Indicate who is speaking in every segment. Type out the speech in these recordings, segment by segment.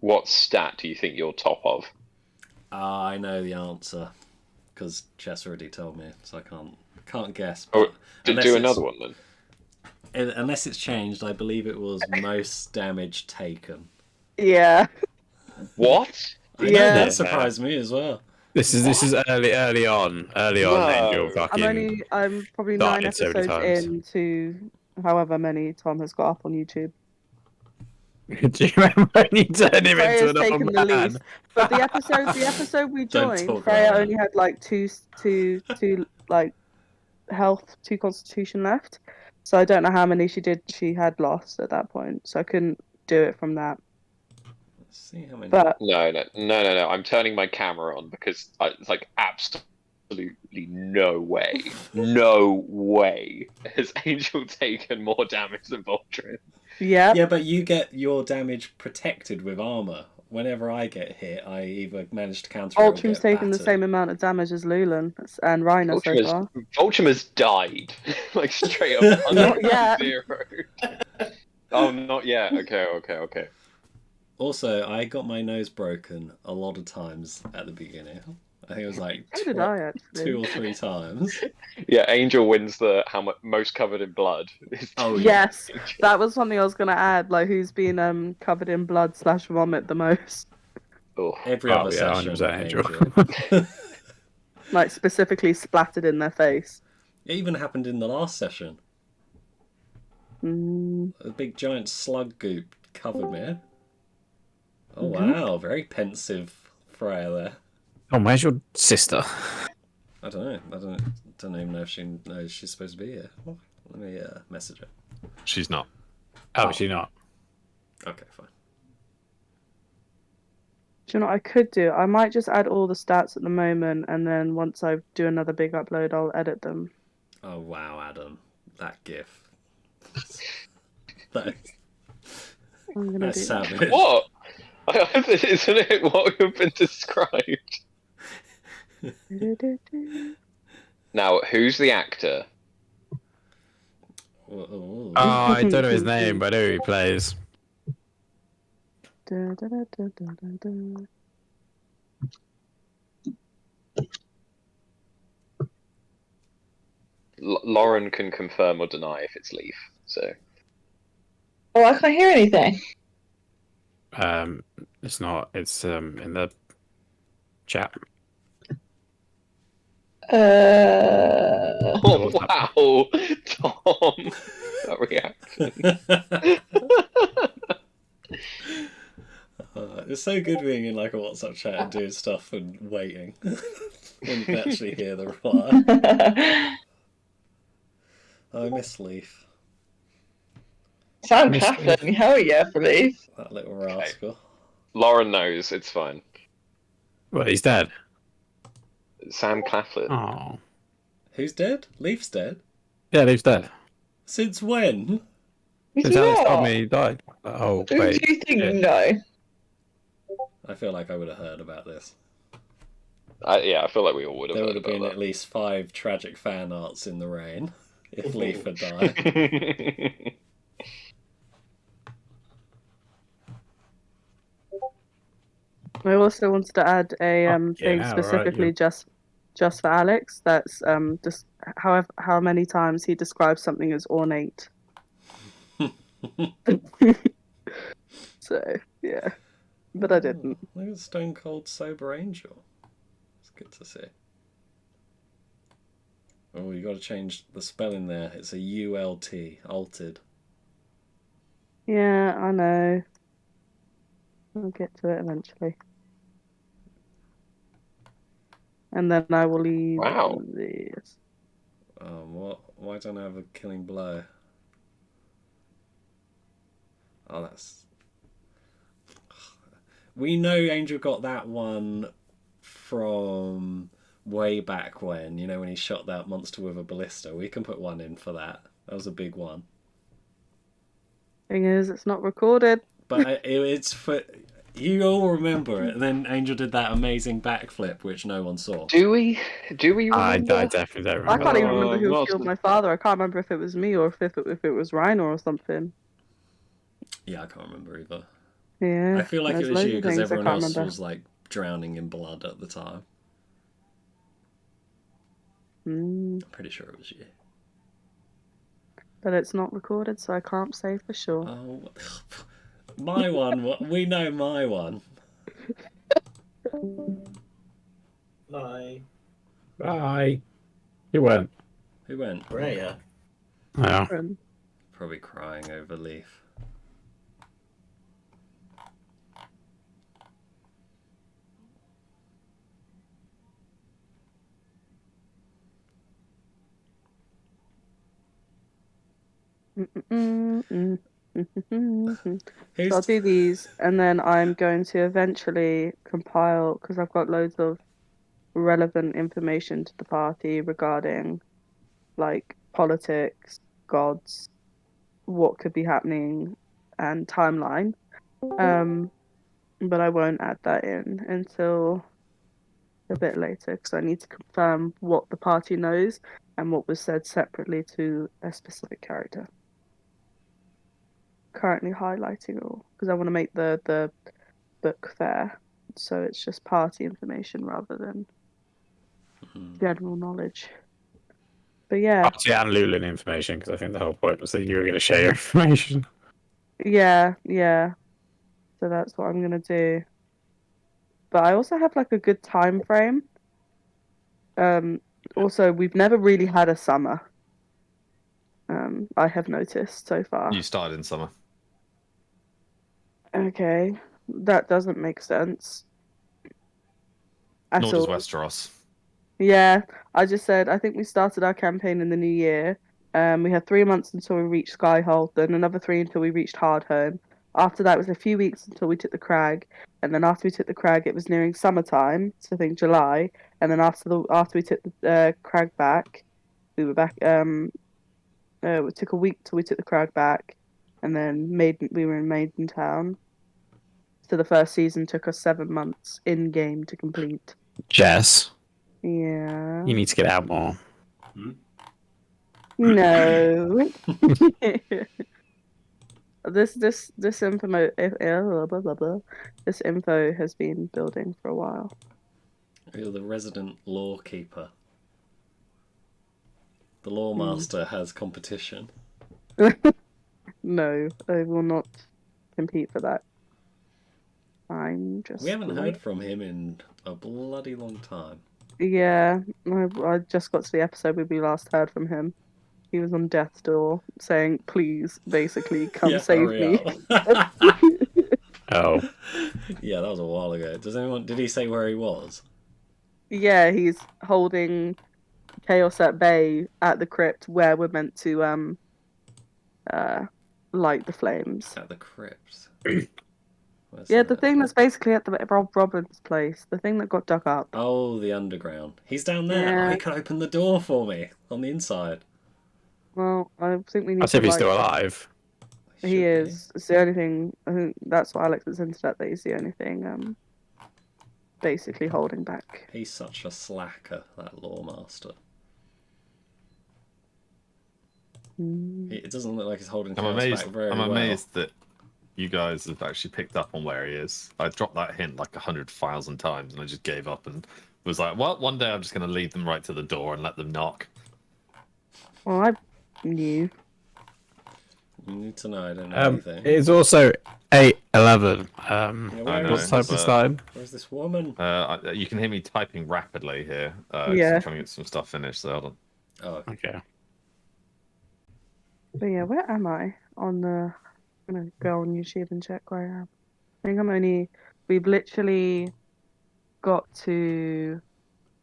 Speaker 1: what stat do you think you're top of?
Speaker 2: I know the answer because Chess already told me, so I can't guess.
Speaker 1: Or
Speaker 2: But
Speaker 1: do another one then.
Speaker 2: unless it's changed, I believe it was most damage taken.
Speaker 3: Yeah.
Speaker 1: What?
Speaker 2: I know
Speaker 3: Yeah.
Speaker 2: that surprised me as well.
Speaker 4: This is early on. Angel fucking.
Speaker 3: I'm probably
Speaker 4: died
Speaker 3: 9
Speaker 4: so many
Speaker 3: episodes
Speaker 4: times.
Speaker 3: into however many Tom has got up on YouTube.
Speaker 4: Do you remember when you turned him
Speaker 3: Freya's
Speaker 4: into an
Speaker 3: taken
Speaker 4: old
Speaker 3: the
Speaker 4: man?
Speaker 3: least. But the episode we
Speaker 2: Don't
Speaker 3: joined,
Speaker 2: talk
Speaker 3: Freya
Speaker 2: about
Speaker 3: only had like two like health, 2 constitution left. So I don't know how many she had lost at that point. So I couldn't do it from that.
Speaker 2: Let's see how many.
Speaker 3: But
Speaker 1: No. I'm turning my camera on because it's like absolutely no way has Angel taken more damage than Voltron.
Speaker 3: yeah,
Speaker 2: but you get your damage protected with armor. Whenever I get hit, I either manage to counter it or
Speaker 3: Ultram's
Speaker 2: get
Speaker 3: taken the
Speaker 2: battered.
Speaker 3: same amount of damage as Lulan and Rhina so far.
Speaker 1: Voltron has died, like straight up.
Speaker 3: Not yet.
Speaker 1: 0. Oh, not yet. Okay.
Speaker 2: Also, I got my nose broken a lot of times at the beginning. I think it was like
Speaker 3: So did I, actually.
Speaker 2: 2 or 3 times.
Speaker 1: Yeah, Angel wins the most covered in blood.
Speaker 2: Oh
Speaker 3: Yes, that was something I was gonna add. Like, who's been covered in blood / vomit the most?
Speaker 1: Oh.
Speaker 2: Every other session,
Speaker 4: 100%
Speaker 2: Angel.
Speaker 3: Like, specifically splattered in their face.
Speaker 2: It even happened in the last session. A big giant slug goop covered me. Oh wow, very pensive Freya there.
Speaker 4: Oh, where's your sister?
Speaker 2: I don't know. Don't even know if she knows she's supposed to be here. Let me message her.
Speaker 5: She's not.
Speaker 4: Oh, is she not?
Speaker 2: Okay, fine.
Speaker 3: Do you know what I could do? I might just add all the stats at the moment, and then once I do another big upload, I'll edit them.
Speaker 2: Oh wow, Adam, that gif. That's savage.
Speaker 1: What? Isn't it what we've been described? Now, who's the actor?
Speaker 2: Oh,
Speaker 4: I don't know his name, but I know who he plays.
Speaker 1: Lauren can confirm or deny if it's Leaf. So.
Speaker 6: Oh, I can't hear anything.
Speaker 4: It's not. It's in the chat.
Speaker 1: Oh wow, Tom, that reaction.
Speaker 2: It's so good being in like a WhatsApp chat and doing stuff and waiting when you can actually hear the reply. I miss Leaf.
Speaker 6: Sam Claflin, hell yeah for Leaf.
Speaker 2: That little rascal.
Speaker 1: Lauren knows, it's fine.
Speaker 4: Well, he's dead.
Speaker 1: Sam Claflin.
Speaker 4: Oh.
Speaker 2: Who's dead? Leaf's dead?
Speaker 4: Yeah, Leaf's dead.
Speaker 2: Since when?
Speaker 4: Since Alex told me he died. Oh,
Speaker 6: Who
Speaker 4: wait.
Speaker 6: do you think
Speaker 4: Yeah.
Speaker 6: no?
Speaker 2: I feel like I would have heard about this.
Speaker 1: Yeah, I feel like we all would have.
Speaker 2: There would
Speaker 1: heard
Speaker 2: have been
Speaker 1: about
Speaker 2: at least 5 tragic fan arts in the rain if Leaf had died.
Speaker 3: I also wanted to add a thing
Speaker 4: yeah,
Speaker 3: specifically
Speaker 4: right,
Speaker 3: just for Alex. That's just how many times he describes something as ornate. So yeah, but I didn't.
Speaker 2: Look at Stone Cold Sober Angel. It's good to see. Oh, you got to change the spelling there. It's a ULT, altered.
Speaker 3: Yeah, I know. I'll get to it eventually. And then I will leave
Speaker 1: Wow.
Speaker 3: this.
Speaker 2: What? Why don't I have a killing blow? Oh, that's... We know Angel got that one from way back when, you know, when he shot that monster with a ballista. We can put one in for that. That was a big one.
Speaker 3: Thing is, it's not recorded.
Speaker 2: But it's for... You all remember it. And then Angel did that amazing backflip, which no one saw.
Speaker 1: Do we?
Speaker 4: I
Speaker 1: Remember?
Speaker 4: definitely don't
Speaker 3: I
Speaker 4: remember.
Speaker 3: can't even remember who
Speaker 1: well,
Speaker 3: killed my father. I can't remember if it was me or if it was Rhino or something.
Speaker 2: Yeah, I can't remember either.
Speaker 3: Yeah.
Speaker 2: I feel like
Speaker 3: there's
Speaker 2: it was
Speaker 3: loads
Speaker 2: you
Speaker 3: of
Speaker 2: because
Speaker 3: things I
Speaker 2: everyone
Speaker 3: can't
Speaker 2: else
Speaker 3: remember.
Speaker 2: was like drowning in blood at the time.
Speaker 3: Mm,
Speaker 2: I'm pretty sure it was you.
Speaker 3: but it's not recorded, so I can't say for sure.
Speaker 2: Oh, my one. We know my one.
Speaker 5: Bye.
Speaker 4: Bye. You went.
Speaker 2: Who went?
Speaker 5: Freya.
Speaker 4: Yeah.
Speaker 2: Probably crying over Leaf.
Speaker 3: So I'll do these, and then I'm going to eventually compile, because I've got loads of relevant information to the party regarding like politics, gods, what could be happening, and timeline. But I won't add that in until a bit later because I need to confirm what the party knows and what was said separately to a specific character. Currently highlighting all because I want to make the book fair, so it's just party information rather than general knowledge. But yeah,
Speaker 4: Party and Lulin information, because I think the whole point was that you were going to share your information.
Speaker 3: yeah. So that's what I'm gonna do. But I also have like a good time frame. Also, we've never really had a summer. I have noticed so far.
Speaker 7: You started in summer.
Speaker 3: Okay, that doesn't make sense at
Speaker 7: Nor does
Speaker 3: all.
Speaker 7: Westeros.
Speaker 3: Yeah, I just said I think we started our campaign in the new year. We had 3 months until we reached Skyhold, then another three until we reached Hardhome. After that, it was a few weeks until we took the Crag, and then after we took the Crag, it was nearing summertime, so I think July. And then after we took the Crag back, we were back. It took a week till we took the Crag back, and then we were in Maidentown. So the first season took us 7 months in game to complete.
Speaker 4: Jess,
Speaker 3: Yeah.
Speaker 4: you need to get out more.
Speaker 3: No. This info blah, blah, blah. This info has been building for a while.
Speaker 2: You're the resident law keeper. The law master has competition.
Speaker 3: No, I will not compete for that. I'm just.
Speaker 2: We haven't heard from him in a bloody long time.
Speaker 3: Yeah, I just got to the episode where we last heard from him. He was on death's door saying, "Please, basically, come save me."
Speaker 4: Oh.
Speaker 2: Yeah, that was a while ago. Did he say where he was?
Speaker 3: Yeah, he's holding Chaos at Bay at the crypt where we're meant to light the flames.
Speaker 2: At the crypt.
Speaker 3: Yeah, the thing that's basically at the Rob Robbins' place. The thing that got dug up.
Speaker 2: Oh, the underground. He's down there.
Speaker 3: Yeah.
Speaker 2: Oh, he could open the door for me on the inside.
Speaker 3: Well, I think we need
Speaker 4: That's
Speaker 3: to
Speaker 4: if he's
Speaker 3: light
Speaker 4: still
Speaker 3: it.
Speaker 4: alive.
Speaker 3: He is. It's the only thing. I think that's what Alex has hinted at. That he's the only thing. Basically holding back.
Speaker 2: He's such a slacker, that law master. It doesn't look like he's holding things back very well.
Speaker 7: I'm amazed that you guys have actually picked up on where he is. I dropped that hint like 100,000 times, and I just gave up and was like, "Well, one day I'm just going to lead them right to the door and let them knock."
Speaker 3: Well, I knew.
Speaker 2: You need to know I don't know anything.
Speaker 4: It's also 8:11.
Speaker 7: I know,
Speaker 4: What's time for starting?
Speaker 2: Where's this woman?
Speaker 7: You can hear me typing rapidly here.
Speaker 3: Yeah.
Speaker 7: I'm trying to get some stuff finished. So hold on.
Speaker 2: Oh,
Speaker 4: okay.
Speaker 3: But yeah, where am I? I'm gonna go on YouTube and check where I am. I think we've literally got to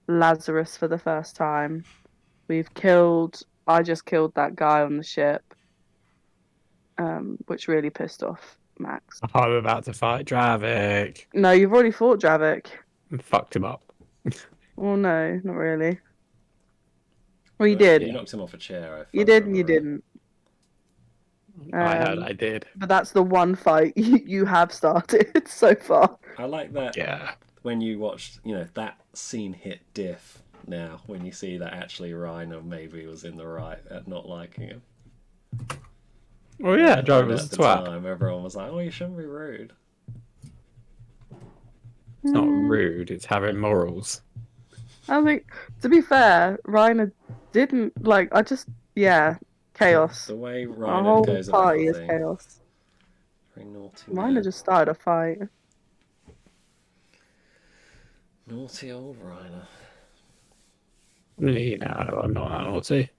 Speaker 3: Lazarus for the first time. I just killed that guy on the ship. Which really pissed off Max.
Speaker 4: I'm about to fight Dravik.
Speaker 3: No, you've already fought Dravik.
Speaker 4: And fucked him up.
Speaker 3: Well, no, not really. Well, you did.
Speaker 2: You knocked him off a chair.
Speaker 3: You did and you didn't.
Speaker 4: I did.
Speaker 3: But that's the one fight you have started so far.
Speaker 2: I like that.
Speaker 4: Yeah.
Speaker 2: When you watched, that scene hit diff now, when you see that actually Reiner maybe was in the right at not liking him.
Speaker 4: Oh yeah, Dravik was
Speaker 2: At
Speaker 4: a
Speaker 2: the
Speaker 4: twat.
Speaker 2: time, everyone was like, "Oh, you shouldn't be rude."
Speaker 4: It's not rude. It's having morals.
Speaker 3: I think, to be fair, Reiner didn't like. Chaos.
Speaker 2: The way
Speaker 3: Our
Speaker 2: Reiner
Speaker 3: whole
Speaker 2: goes about
Speaker 3: party is
Speaker 2: things.
Speaker 3: chaos.
Speaker 2: Very naughty
Speaker 3: Reiner
Speaker 2: man.
Speaker 3: just started a fight.
Speaker 2: Naughty old Reiner.
Speaker 4: No, I'm not that naughty.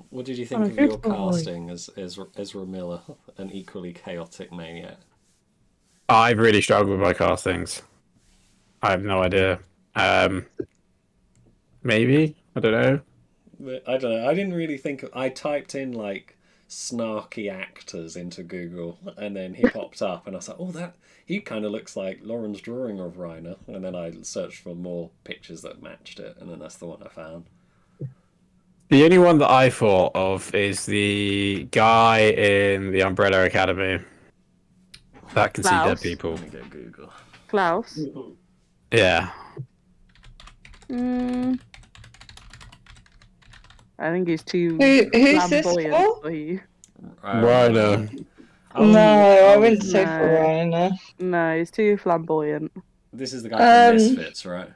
Speaker 2: What did you
Speaker 6: I'm
Speaker 2: think
Speaker 6: a
Speaker 2: of
Speaker 6: good
Speaker 2: your
Speaker 6: boy.
Speaker 2: casting as Ezra Miller, an equally chaotic maniac?
Speaker 4: I've really struggled with my castings. I have no idea. Maybe, I don't know.
Speaker 2: I don't know. I didn't really think. I typed in like snarky actors into Google, and then he popped up, and I was like, "Oh, that he kind of looks like Lauren's drawing of Reiner." And then I searched for more pictures that matched it, and then that's the one I found.
Speaker 4: The only one that I thought of is the guy in the Umbrella Academy that can see dead
Speaker 3: Klaus.
Speaker 4: people.
Speaker 2: Let me go Google.
Speaker 3: Klaus.
Speaker 4: Yeah.
Speaker 3: I think he's too
Speaker 6: Who's this
Speaker 3: flamboyant
Speaker 6: for?
Speaker 3: you.
Speaker 4: Reiner.
Speaker 6: No, I
Speaker 3: was
Speaker 6: wouldn't say for
Speaker 3: no.
Speaker 6: Reiner.
Speaker 3: No, he's too flamboyant.
Speaker 2: This is the guy from Misfits, right?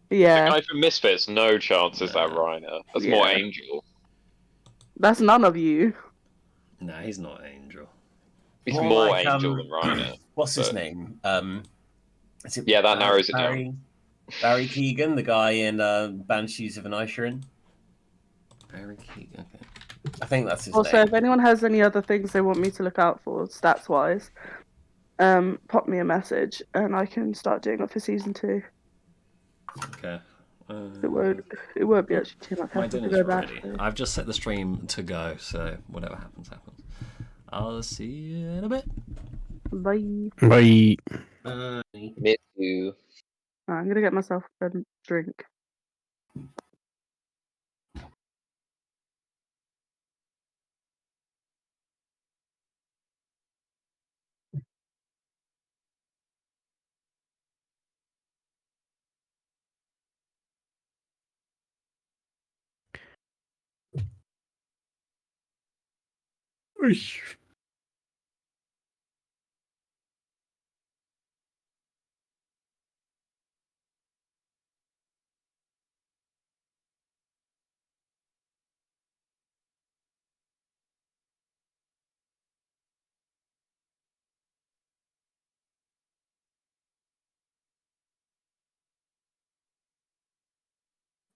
Speaker 3: Yeah,
Speaker 1: The guy from Misfits, no chance is that
Speaker 2: No.
Speaker 1: Reiner. That's more
Speaker 3: Yeah.
Speaker 1: Angel.
Speaker 3: that's none of you.
Speaker 2: Nah, he's not Angel.
Speaker 1: He's
Speaker 8: More
Speaker 1: more
Speaker 8: like,
Speaker 1: Angel than Reiner.
Speaker 8: What's his
Speaker 1: but-
Speaker 8: name? Is it
Speaker 1: Yeah, that narrows it down.
Speaker 8: Barry Keegan, the guy in Banshees of Inisherin.
Speaker 2: Barry Keegan. Okay.
Speaker 8: I think that's his
Speaker 3: Also,
Speaker 8: name.
Speaker 3: if anyone has any other things they want me to look out for, stats wise, pop me a message and I can start doing it for season 2.
Speaker 2: Okay.
Speaker 3: It won't be actually too much
Speaker 2: My
Speaker 3: effort to
Speaker 2: dinner's
Speaker 3: go back.
Speaker 2: ready. I've just set the stream to go, so whatever happens, happens. I'll see you in a bit.
Speaker 3: Bye.
Speaker 4: Bye.
Speaker 1: Miss you.
Speaker 3: I'm gonna get myself a drink.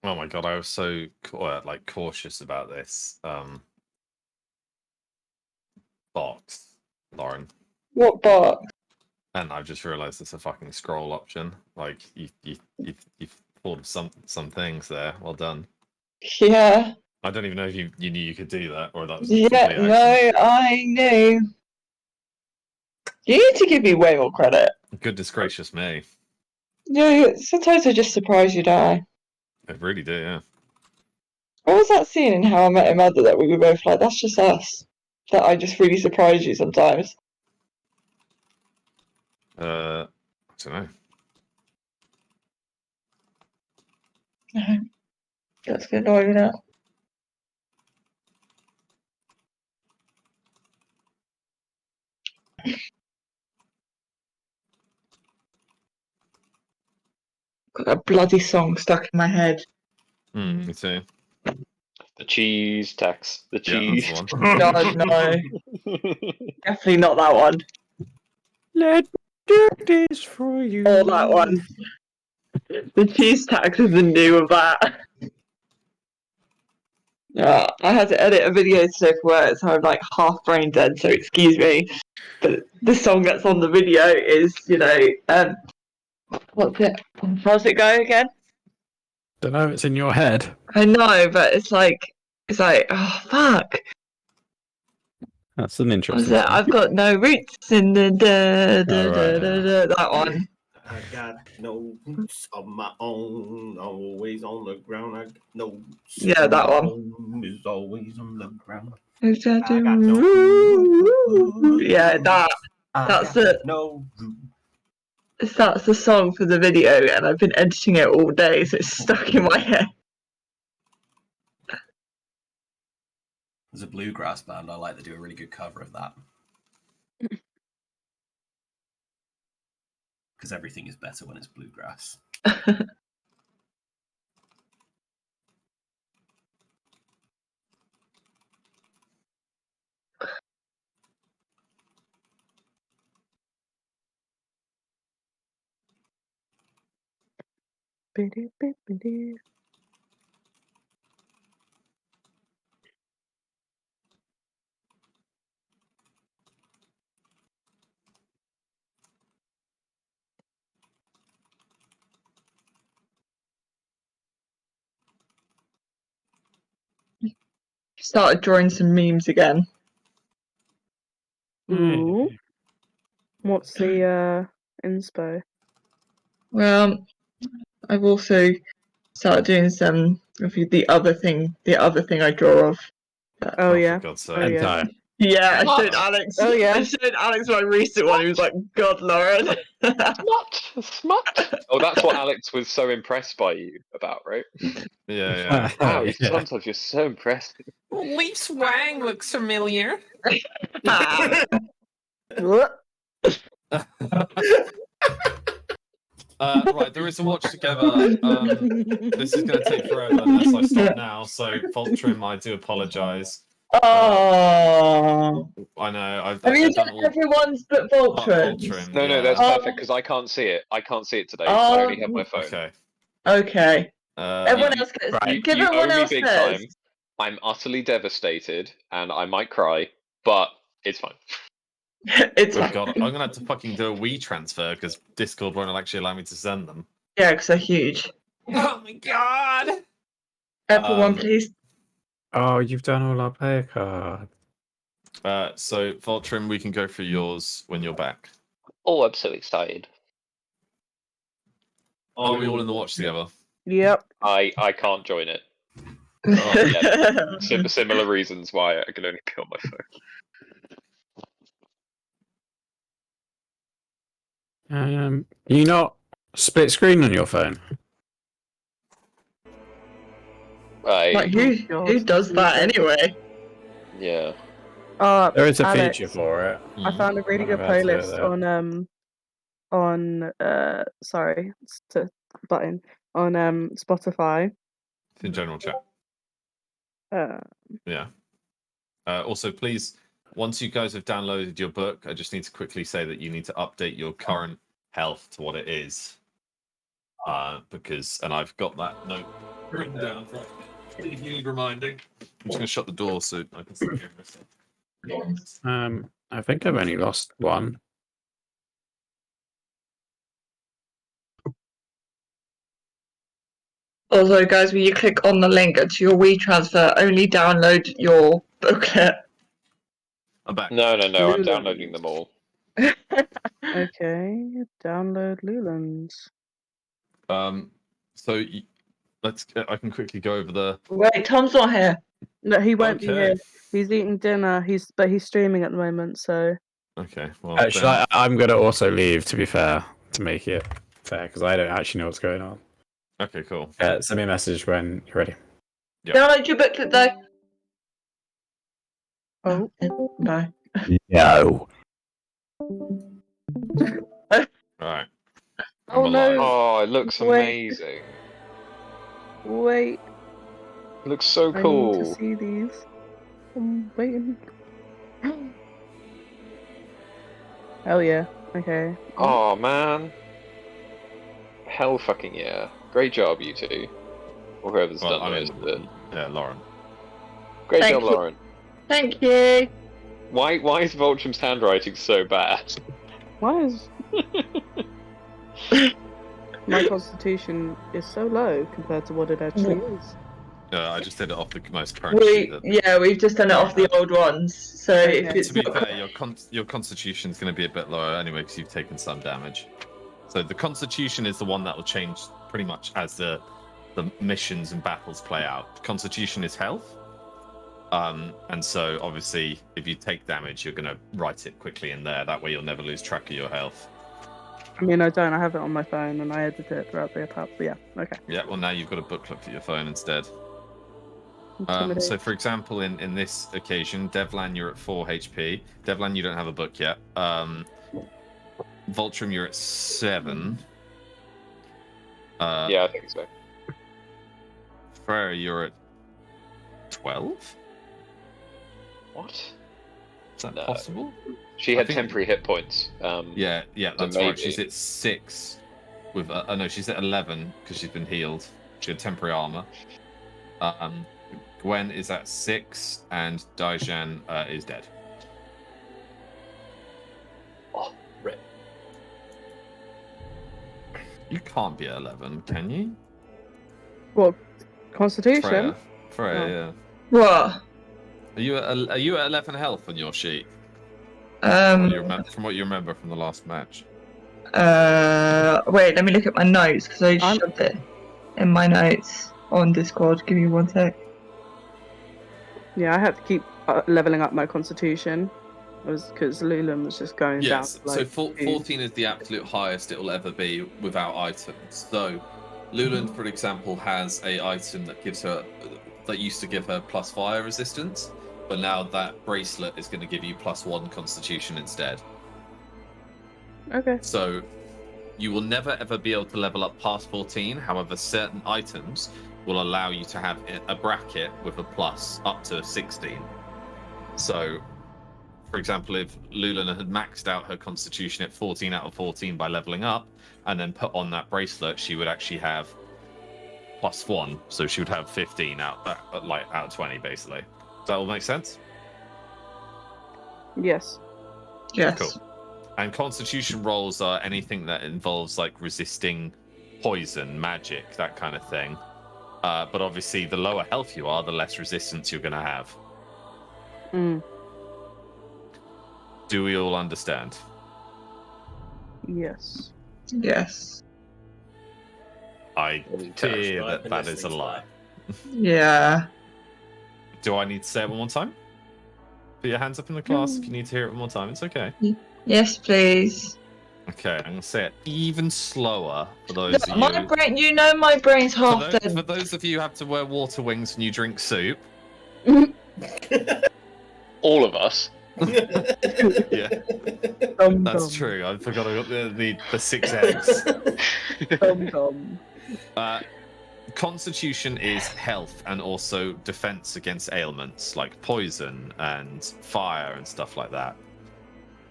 Speaker 7: Oh my god, I was so cautious about this box, Lauren,
Speaker 6: What box?
Speaker 7: and I've just realised it's a fucking scroll option. Like you've pulled some things there. Well done.
Speaker 6: Yeah.
Speaker 7: I don't even know if you knew you could do that, or that was a
Speaker 6: Yeah,
Speaker 7: complete
Speaker 6: no,
Speaker 7: accident.
Speaker 6: I knew. You need to give me way more credit.
Speaker 7: Goodness gracious me,
Speaker 6: No, sometimes I just surprise you, don't I?
Speaker 7: I really do. Yeah.
Speaker 6: What was that scene in How I Met Your Mother that we were both like, that's just us? That I just really surprise you sometimes.
Speaker 7: I don't know.
Speaker 6: That's good annoying now. Got that bloody song stuck in my head.
Speaker 7: Me too.
Speaker 1: The cheese tax. The
Speaker 7: Yeah,
Speaker 1: cheese.
Speaker 7: that's the one.
Speaker 6: God, no. Definitely not that one.
Speaker 4: Let me do this for you.
Speaker 6: Or that one. The cheese tax is the new of that. I had to edit a video today for work, so I'm like half brain dead, so excuse me. But the song that's on the video is, what's it? How's it go again?
Speaker 4: Don't know. It's in your head.
Speaker 6: I know, but it's like, oh fuck.
Speaker 4: That's an
Speaker 6: What
Speaker 4: interesting.
Speaker 6: was it? I've got no roots in the
Speaker 4: Right.
Speaker 6: that one.
Speaker 5: I got no roots of my own, always on the ground. I got no roots.
Speaker 6: Yeah, that one.
Speaker 5: Home is always on the ground.
Speaker 6: Yeah, that. That's it.
Speaker 5: No roots.
Speaker 6: That's the song for the video, and I've been editing it all day, so it's stuck in my head.
Speaker 8: There's a bluegrass band I like that do a really good cover of that. because everything is better when it's bluegrass.
Speaker 6: Started drawing some memes again.
Speaker 3: Ooh. What's the inspo?
Speaker 6: Well, I've also started doing some of the other thing I draw of.
Speaker 3: Oh yeah.
Speaker 7: For God's
Speaker 3: Oh
Speaker 7: sake.
Speaker 3: yeah.
Speaker 6: Yeah, I
Speaker 1: What?
Speaker 6: showed Alex.
Speaker 3: Oh, yeah.
Speaker 6: I showed Alex my recent one. He was like, "God, Lauren."
Speaker 1: Smut, smut. Oh, that's what Alex was so impressed by you about, right?
Speaker 7: Yeah,
Speaker 1: Wow,
Speaker 4: Yeah.
Speaker 1: sometimes you're so impressed.
Speaker 9: Leaf's Wang looks familiar.
Speaker 3: What?
Speaker 7: yeah. Right, there is a watch together. This is going to take forever unless I stop now. So, Fault Trim, I do apologise.
Speaker 6: Oh.
Speaker 7: I know. I've
Speaker 6: Have you
Speaker 7: done
Speaker 6: done
Speaker 7: all
Speaker 6: everyone's but
Speaker 7: Fault
Speaker 6: Voltron?
Speaker 7: Trim.
Speaker 1: No,
Speaker 7: yeah.
Speaker 1: that's
Speaker 6: Oh.
Speaker 1: perfect because I can't see it. I can't see it today. I only have my phone.
Speaker 7: Okay.
Speaker 6: Okay. Everyone
Speaker 1: You-
Speaker 6: else gets.
Speaker 4: right.
Speaker 6: Give
Speaker 1: you
Speaker 6: everyone
Speaker 1: owe me
Speaker 6: else
Speaker 1: big
Speaker 6: theirs.
Speaker 1: time. I'm utterly devastated, and I might cry, but it's fine.
Speaker 6: It's
Speaker 7: Oh
Speaker 6: fine.
Speaker 7: God, I'm going to have to fucking do a Wii transfer because Discord won't actually allow me to send them.
Speaker 6: Yeah, because they're huge.
Speaker 9: Oh my god!
Speaker 6: Everyone, please.
Speaker 4: Oh, you've done all our player cards.
Speaker 7: So, Fault Trim, we can go through yours when you're back.
Speaker 1: Oh, I'm so excited.
Speaker 7: Are we all in the watch together?
Speaker 3: Yep.
Speaker 1: I can't join it. Similar reasons why I can only be on my phone.
Speaker 4: You not split screen on your phone?
Speaker 6: Like, who does that anyway?
Speaker 1: Yeah.
Speaker 4: There is a
Speaker 3: Alex,
Speaker 4: feature for it.
Speaker 3: I found a really good
Speaker 4: I've had to do it
Speaker 3: playlist sorry, it's to button on Spotify.
Speaker 7: It's in general chat.
Speaker 3: Uh,
Speaker 7: Yeah. Also, please, once you guys have downloaded your book, I just need to quickly say that you need to update your current health to what it is. And I've got that note written down. If you need reminding, I'm just going to shut the door so I can sit here and listen.
Speaker 4: I think I've only lost one.
Speaker 6: Also, guys, when you click on the link to your Wii transfer, only download your booklet.
Speaker 7: I'm back.
Speaker 1: No, I'm
Speaker 3: Lulu.
Speaker 1: downloading them all.
Speaker 3: okay, download Lulands.
Speaker 7: So I can quickly go over the.
Speaker 6: Wait, Tom's not here.
Speaker 3: No, he won't be
Speaker 7: Okay.
Speaker 3: here. He's eating dinner. He's streaming at the moment. So
Speaker 7: Okay. Well,
Speaker 4: Actually,
Speaker 7: then-
Speaker 4: I'm going to also leave, to be fair, to make it fair, because I don't actually know what's going on.
Speaker 7: Okay. Cool.
Speaker 4: Send me a message when you're ready.
Speaker 7: Yeah.
Speaker 6: Download your booklet, though.
Speaker 3: oh,
Speaker 6: No.
Speaker 4: No.
Speaker 7: All right. I'm
Speaker 3: Oh, no.
Speaker 7: alive.
Speaker 1: Oh, it looks
Speaker 3: Wait.
Speaker 1: amazing.
Speaker 3: wait,
Speaker 1: It looks so
Speaker 3: I need to
Speaker 1: cool.
Speaker 3: see these. I'm waiting. Hell yeah. Okay.
Speaker 1: Oh man. Hell fucking yeah. Great job, you two. Or whoever's
Speaker 7: Well,
Speaker 1: done
Speaker 7: I
Speaker 1: most of
Speaker 7: mean,
Speaker 1: it.
Speaker 7: yeah, Lauren.
Speaker 1: Great
Speaker 6: Thank
Speaker 1: job,
Speaker 6: you.
Speaker 1: Lauren.
Speaker 6: Thank you.
Speaker 1: Why is Voltram's handwriting so bad?
Speaker 3: Why is my constitution is so low compared to what it actually is?
Speaker 7: I just did it off the most current sheet.
Speaker 6: We've just done it off the old ones. So if
Speaker 3: Okay.
Speaker 6: it's
Speaker 7: To be
Speaker 6: not-
Speaker 7: fair, your constitution is going to be a bit lower anyway because you've taken some damage. So the constitution is the one that will change pretty much as the missions and battles play out. Constitution is health. And so obviously if you take damage, you're going to write it quickly in there. That way you'll never lose track of your health.
Speaker 3: I mean, I don't. I have it on my phone and I edit it throughout the app. But yeah, okay.
Speaker 7: Yeah, well now you've got a booklet for your phone instead. So
Speaker 3: Intimidate.
Speaker 7: for example, in this occasion, Devlan, you're at 4 HP. Devlan, you don't have a book yet. Voltrum, you're at 7.
Speaker 1: Yeah, I think so.
Speaker 7: Freya, you're at 12?
Speaker 1: What?
Speaker 7: Is that
Speaker 1: No.
Speaker 7: possible?
Speaker 1: She
Speaker 7: I
Speaker 1: had
Speaker 7: think-
Speaker 1: temporary hit points.
Speaker 7: Yeah,
Speaker 1: So
Speaker 7: that's right.
Speaker 1: maybe.
Speaker 7: She's at 6 with no, she's at 11 because she's been healed. She had temporary armor. Gwen is at 6 and Daijan is dead.
Speaker 5: Oh, rip.
Speaker 7: You can't be at 11, can you?
Speaker 3: What? Constitution?
Speaker 7: Freya,
Speaker 3: Oh.
Speaker 7: yeah.
Speaker 6: What?
Speaker 7: Are you at 11 health on your sheet? From what you remember from the last match.
Speaker 6: Wait, let me look at my notes because I
Speaker 3: I'm-
Speaker 6: shoved it in my notes on Discord. Give me 1 sec.
Speaker 3: Yeah, I had to keep leveling up my Constitution. Because Lulan was just going
Speaker 7: Yes,
Speaker 3: down. Like,
Speaker 7: so 14 is the absolute highest it will ever be without items. So, Luland, for example, has a item that gives her that used to give her plus fire resistance, but now that bracelet is going to give you +1 Constitution instead.
Speaker 3: Okay.
Speaker 7: So, you will never ever be able to level up past 14. However, certain items will allow you to have a bracket with a plus up to 16. So, for example, if Lulana had maxed out her Constitution at 14 out of 14 by leveling up, and then put on that bracelet, she would actually have +1. So she would have 15 out of 20, basically. Does that all make sense?
Speaker 3: Yes.
Speaker 6: Yes.
Speaker 7: Cool. And Constitution rolls are anything that involves like resisting poison, magic, that kind of thing. But obviously, the lower health you are, the less resistance you're going to have.
Speaker 3: Mm.
Speaker 7: Do we all understand?
Speaker 3: Yes.
Speaker 6: Yes.
Speaker 7: I fear
Speaker 5: I've been
Speaker 7: that is a
Speaker 5: listening to
Speaker 7: lie.
Speaker 6: Yeah.
Speaker 7: Do I need to say it one more time? Put your hands up in the class if you need to hear it one more time. It's okay.
Speaker 6: Yes, please.
Speaker 7: Okay, I'm gonna say it even slower for those of
Speaker 6: My
Speaker 7: you.
Speaker 6: brain, you know, my brain's half
Speaker 7: For
Speaker 6: dead.
Speaker 7: those of you who have to wear water wings when you drink soup.
Speaker 1: All of us.
Speaker 7: Yeah,
Speaker 3: Dum,
Speaker 7: that's
Speaker 3: dum.
Speaker 7: true. I forgot I got the 6 eggs.
Speaker 3: Dum, dum.
Speaker 7: Constitution is health and also defense against ailments like poison and fire and stuff like that.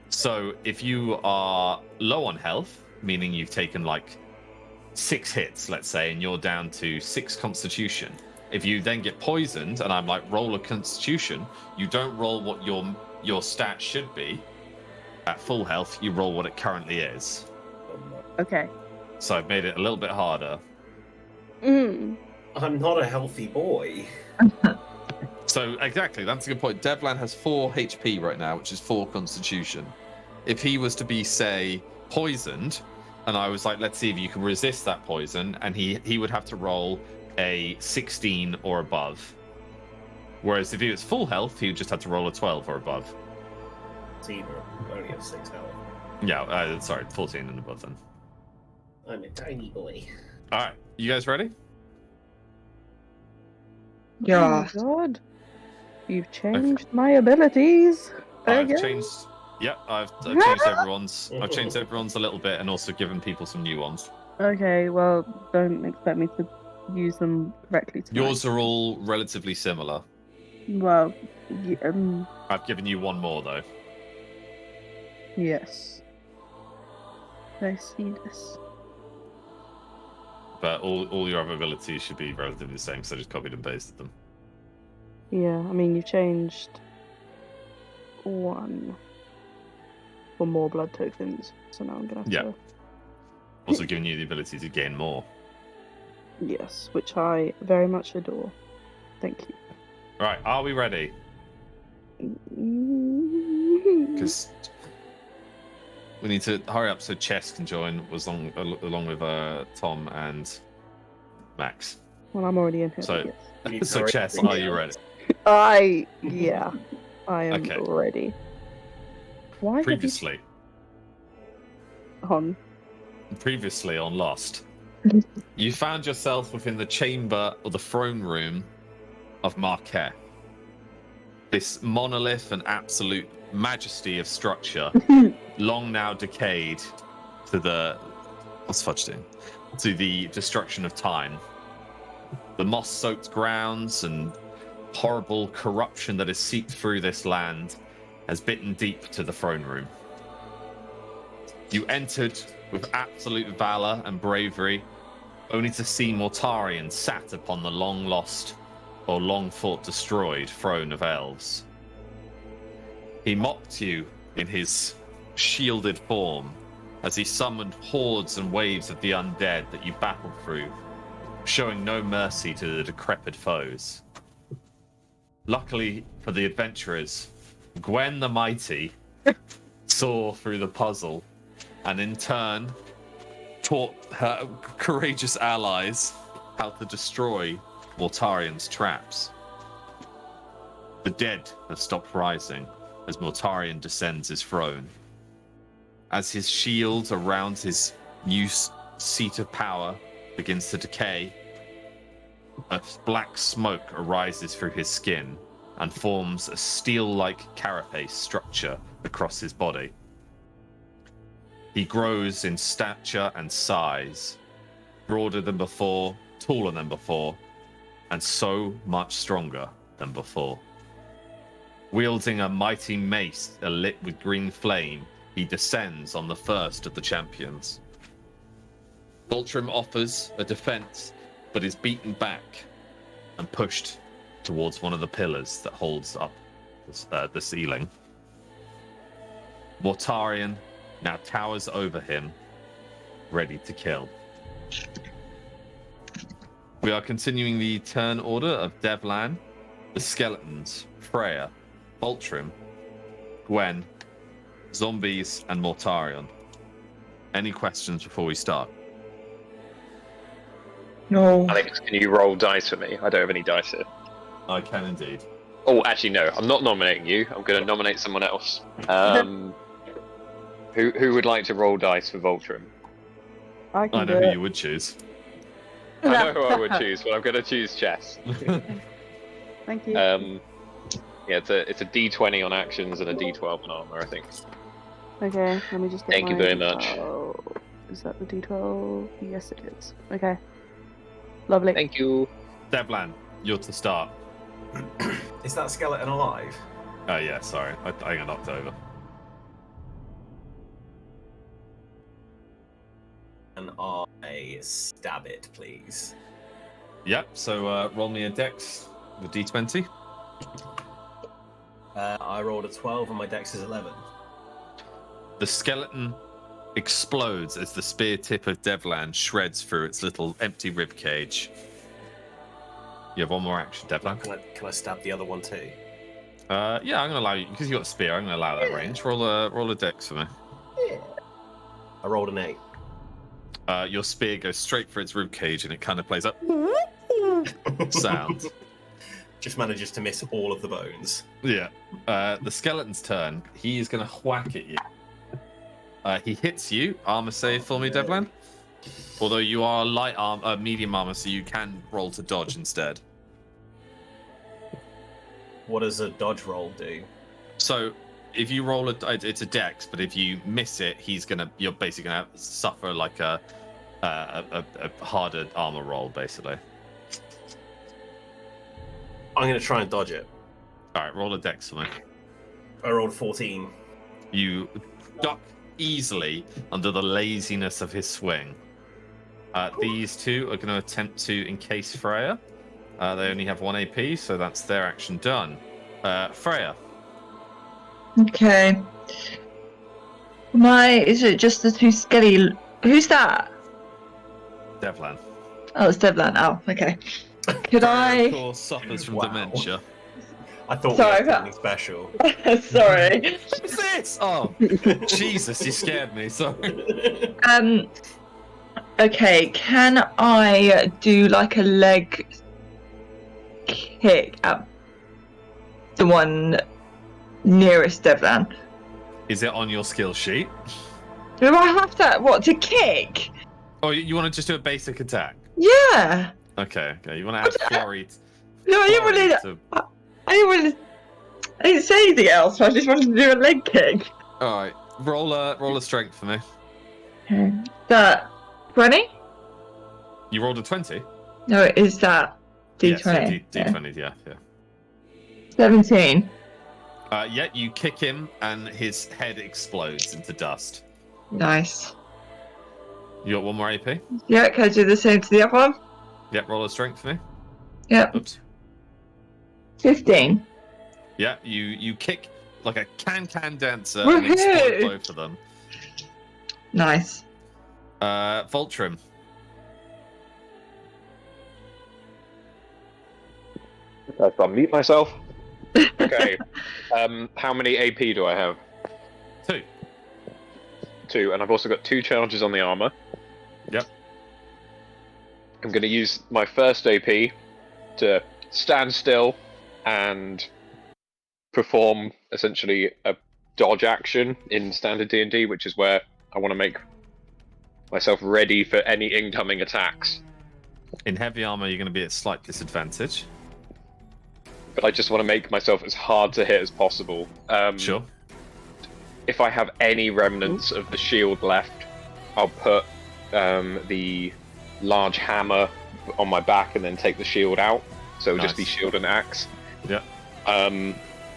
Speaker 7: So if you are low on health, meaning you've taken like 6 hits, let's say, and you're down to 6 Constitution, if you then get poisoned and I'm like, roll a Constitution, you don't roll what your stat should be at full health, you roll what it currently is.
Speaker 3: Okay.
Speaker 7: So I've made it a little bit harder.
Speaker 3: Mm.
Speaker 5: I'm not a healthy boy.
Speaker 7: So exactly, that's a good point. Devlan has 4 HP right now, which is 4 Constitution. If he was to be, say, poisoned, and I was like, let's see if you can resist that poison, and he would have to roll a 16 or above. Whereas if he was full health, he would just have to roll a 12 or above.
Speaker 5: Either. I only have 6 health.
Speaker 7: Yeah, sorry, 14 and above then.
Speaker 5: I'm a tiny boy.
Speaker 7: All right, you guys ready?
Speaker 6: Yeah.
Speaker 3: Oh my god. You've changed my abilities.
Speaker 7: I've
Speaker 3: Again?
Speaker 7: changed. Yep, I've changed everyone's. I've changed everyone's a little bit, and also given people some new ones.
Speaker 3: Okay, well, don't expect me to use them correctly tonight.
Speaker 7: Yours are all relatively similar.
Speaker 3: Well,
Speaker 7: I've given you one more though.
Speaker 3: yes. I see this.
Speaker 7: But all your other abilities should be relatively the same, so I just copied and pasted them.
Speaker 3: Yeah, I mean, you've changed 1 for more blood tokens, so now I'm gonna have
Speaker 7: Yeah.
Speaker 3: to...
Speaker 7: Also giving you the ability to gain more.
Speaker 3: Yes, which I very much adore. Thank you.
Speaker 7: Right, are we ready?
Speaker 3: Mm.
Speaker 7: Because we need to hurry up so Chess can join along with Tom and Max.
Speaker 3: Well, I'm already in here.
Speaker 7: So-
Speaker 3: Yes.
Speaker 5: You need to
Speaker 7: So
Speaker 5: hurry
Speaker 7: Chess,
Speaker 5: up.
Speaker 7: are you ready?
Speaker 3: I am
Speaker 7: Okay.
Speaker 3: ready. Why have
Speaker 7: Previously
Speaker 3: you on?
Speaker 7: Previously on Lost, you found yourself within the chamber or the throne room of Marquet. This monolith and absolute majesty of structure, long now decayed to the... What's Fudge doing? To the destruction of time. The moss-soaked grounds and horrible corruption that has seeped through this land has bitten deep to the throne room. You entered with absolute valor and bravery, only to see Mortarion sat upon the long-lost or long-thought destroyed throne of elves. He mocked you in his shielded form as he summoned hordes and waves of the undead that you battled through, showing no mercy to the decrepit foes. Luckily for the adventurers, Gwen the Mighty saw through the puzzle and in turn taught her courageous allies how to destroy Mortarion's traps. The dead have stopped rising as Mortarion descends his throne. As his shield around his new seat of power begins to decay, a black smoke arises through his skin and forms a steel-like carapace structure across his body. He grows in stature and size, broader than before, taller than before, and so much stronger than before. Wielding a mighty mace alit with green flame, he descends on the first of the champions. Voltrim offers a defense, but is beaten back and pushed towards one of the pillars that holds up the ceiling. Mortarion now towers over him, ready to kill. We are continuing the turn order of Devlan, the skeletons, Freya, Voltrim, Gwen, zombies, and Mortarion. Any questions before we start?
Speaker 6: No.
Speaker 1: Alex, can you roll dice for me? I don't have any dice here.
Speaker 7: I can indeed.
Speaker 1: Oh, actually, no. I'm not nominating you. I'm going to nominate someone else. Who would like to roll dice for Voltrim?
Speaker 3: I can
Speaker 7: I
Speaker 3: do
Speaker 7: know who
Speaker 3: it.
Speaker 7: you would choose.
Speaker 1: I know who I would choose, but I'm going to choose Chess.
Speaker 3: Thank you.
Speaker 1: Yeah, it's a D20 on actions and a D12 on armor, I think.
Speaker 3: Okay, let me just get
Speaker 1: Thank you
Speaker 3: my
Speaker 1: very much.
Speaker 3: D12. Is that the D12? Yes, it is. Okay. Lovely.
Speaker 1: Thank you.
Speaker 7: Devlan, you're to start.
Speaker 5: Is that skeleton alive?
Speaker 7: Oh yeah, sorry. I got knocked over.
Speaker 5: And I stab it, please.
Speaker 7: Yep, so roll me a dex with D20.
Speaker 5: I rolled a 12 and my dex is 11.
Speaker 7: The skeleton explodes as the spear tip of Devlan shreds through its little empty rib cage. You have one more action, Devlan.
Speaker 5: Can I stab the other one too?
Speaker 7: Yeah, I'm gonna allow you because you got a spear. I'm gonna allow that range. Roll a dex for me.
Speaker 5: Yeah. I rolled an 8.
Speaker 7: Your spear goes straight for its rib cage and it kind of plays a sound.
Speaker 5: Just manages to miss all of the bones.
Speaker 7: Yeah. The skeleton's turn. He is gonna whack at you. He hits you. Armor save for me, Devlan. Although you are light armor, medium armor, so you can roll to dodge instead.
Speaker 5: What does a dodge roll do?
Speaker 7: So if you roll it's a dex, but if you miss it, you're basically gonna suffer like a harder armor roll, basically.
Speaker 5: I'm going to try and dodge it.
Speaker 7: All right, roll a dex for me.
Speaker 5: I rolled 14.
Speaker 7: You duck easily under the laziness of his swing. These two are going to attempt to encase Freya. They only have 1 AP, so that's their action done. Freya.
Speaker 6: Okay. Is it just the two skelly? Who's that?
Speaker 7: Devlan.
Speaker 6: Oh, it's Devlan. Oh, okay. Could
Speaker 7: Freya, of
Speaker 6: I?
Speaker 7: course, suffers from
Speaker 5: Wow.
Speaker 7: dementia.
Speaker 5: I thought
Speaker 6: Sorry,
Speaker 5: we had something special.
Speaker 6: Sorry.
Speaker 7: What's this? Oh, Jesus, you scared me. Sorry.
Speaker 6: Okay. Can I do like a leg kick at the one nearest Devlan?
Speaker 7: Is it on your skill sheet?
Speaker 6: Do I have to to kick?
Speaker 7: Oh, you want to just do a basic attack?
Speaker 6: Yeah.
Speaker 7: Okay. You want to add flurry?
Speaker 6: No, I didn't really.
Speaker 7: to-
Speaker 6: I didn't really. I didn't say anything else. I just wanted to do a leg kick.
Speaker 7: All right, roll a strength for me.
Speaker 6: That 20?
Speaker 7: You rolled a 20.
Speaker 6: No, is that
Speaker 7: Yes,
Speaker 6: D20?
Speaker 7: yeah, D20. Yeah.
Speaker 6: 17.
Speaker 7: Yeah, you kick him, and his head explodes into dust.
Speaker 6: Nice.
Speaker 7: You got one more AP.
Speaker 6: Yeah, can I do the same to the other one?
Speaker 7: Yep, roll a strength for me.
Speaker 6: Yep.
Speaker 7: Oops.
Speaker 6: 15.
Speaker 7: Yeah, you kick like a can dancer and explode both of them.
Speaker 6: Nice.
Speaker 7: Voltrim.
Speaker 1: I've unmute myself. Okay. How many AP do I have?
Speaker 7: 2.
Speaker 1: 2, and I've also got 2 charges on the armor.
Speaker 7: Yep.
Speaker 1: I'm going to use my first AP to stand still and perform essentially a dodge action in standard D&D, which is where I want to make myself ready for any incoming attacks.
Speaker 7: In heavy armor, you're going to be at slight disadvantage.
Speaker 1: But I just want to make myself as hard to hit as possible.
Speaker 7: Sure.
Speaker 1: If I have any remnants of the shield left, I'll put the large hammer on my back and then take the shield out. So it'll just be shield and axe.
Speaker 7: Yeah.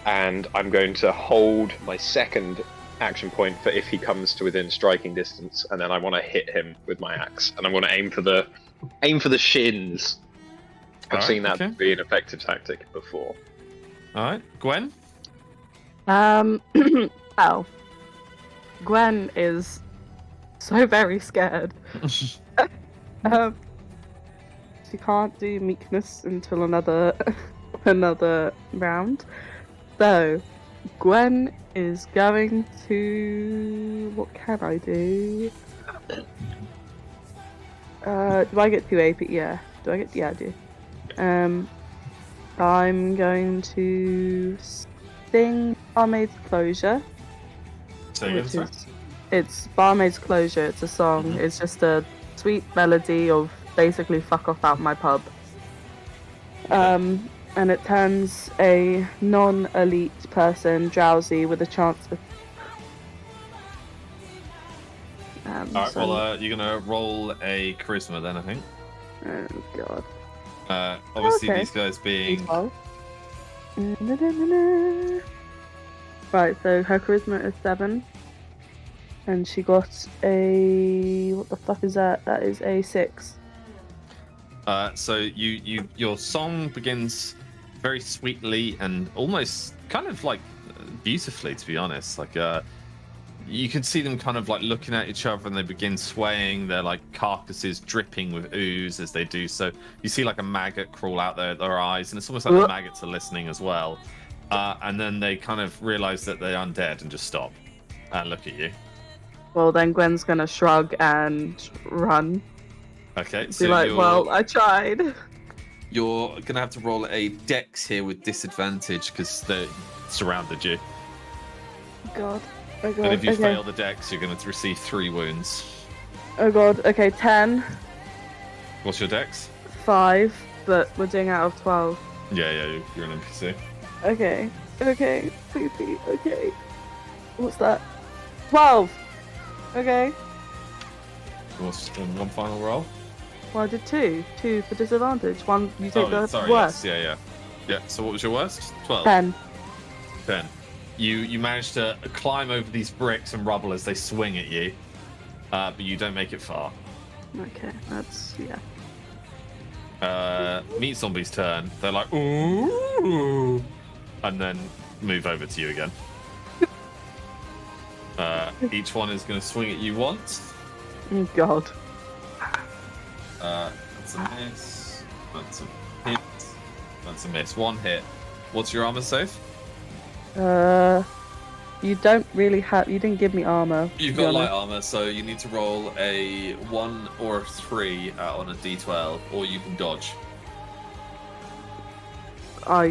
Speaker 1: And I'm going to hold my second action point for if he comes to within striking distance, and then I want to hit him with my axe, and I'm going to aim for the shins. I've seen that be an effective tactic before.
Speaker 7: All right, Gwen.
Speaker 3: Well, Gwen is so very scared. She can't do meekness until another round. So, Gwen is going to... What can I do? Do I get 2 AP? Yeah. Yeah, I do. I'm going to sing Barmaid's Closure. It's Barmaid's Closure. It's a song. Mm-hmm. It's just a sweet melody of basically fuck off out my pub. And it turns a non-elite person drowsy with a chance of...
Speaker 7: Alright, well, you're gonna roll a charisma then, I think.
Speaker 3: Oh, God.
Speaker 7: Obviously, these guys being...
Speaker 3: Right, so her charisma is 7. And she got a... What the fuck is that? That is a 6.
Speaker 7: So your song begins very sweetly and almost kind of like beautifully, to be honest. Like you can see them kind of like looking at each other, and they begin swaying. They're like carcasses dripping with ooze as they do so. You see like a maggot crawl out their eyes, and it's almost like the maggots are listening as well. And then they kind of realize that they're undead and just stop and look at you.
Speaker 3: Well, then Gwen's gonna shrug and run.
Speaker 7: Okay,
Speaker 3: so be like, well, I tried.
Speaker 7: You're gonna have to roll a dex here with disadvantage because they surrounded you.
Speaker 3: God. Oh God.
Speaker 7: And if you fail the dex, you're going to receive 3 wounds.
Speaker 3: Oh God. Okay, 10.
Speaker 7: What's your dex?
Speaker 3: 5, but we're doing out of 12.
Speaker 7: Yeah, you're an NPC.
Speaker 3: Okay. Please. Okay. What's that? 12. Okay.
Speaker 7: What's one final roll?
Speaker 3: Well, I did 2. 2 for disadvantage. 1, you take the worst.
Speaker 7: Yes. Yeah. So what was your worst? 12.
Speaker 3: 10.
Speaker 7: 10. You manage to climb over these bricks and rubble as they swing at you, but you don't make it far.
Speaker 3: Okay, that's
Speaker 7: Meat Zombie's turn. They're like, ooh, and then move over to you again. Each one is going to swing at you once.
Speaker 3: Oh God.
Speaker 7: That's a miss. That's a hit. That's a miss. 1 hit. What's your armor save?
Speaker 3: You don't really have. You didn't give me armor.
Speaker 7: You've got light armor, so you need to roll a 1 or a 3 on a d12, or you can dodge.
Speaker 3: I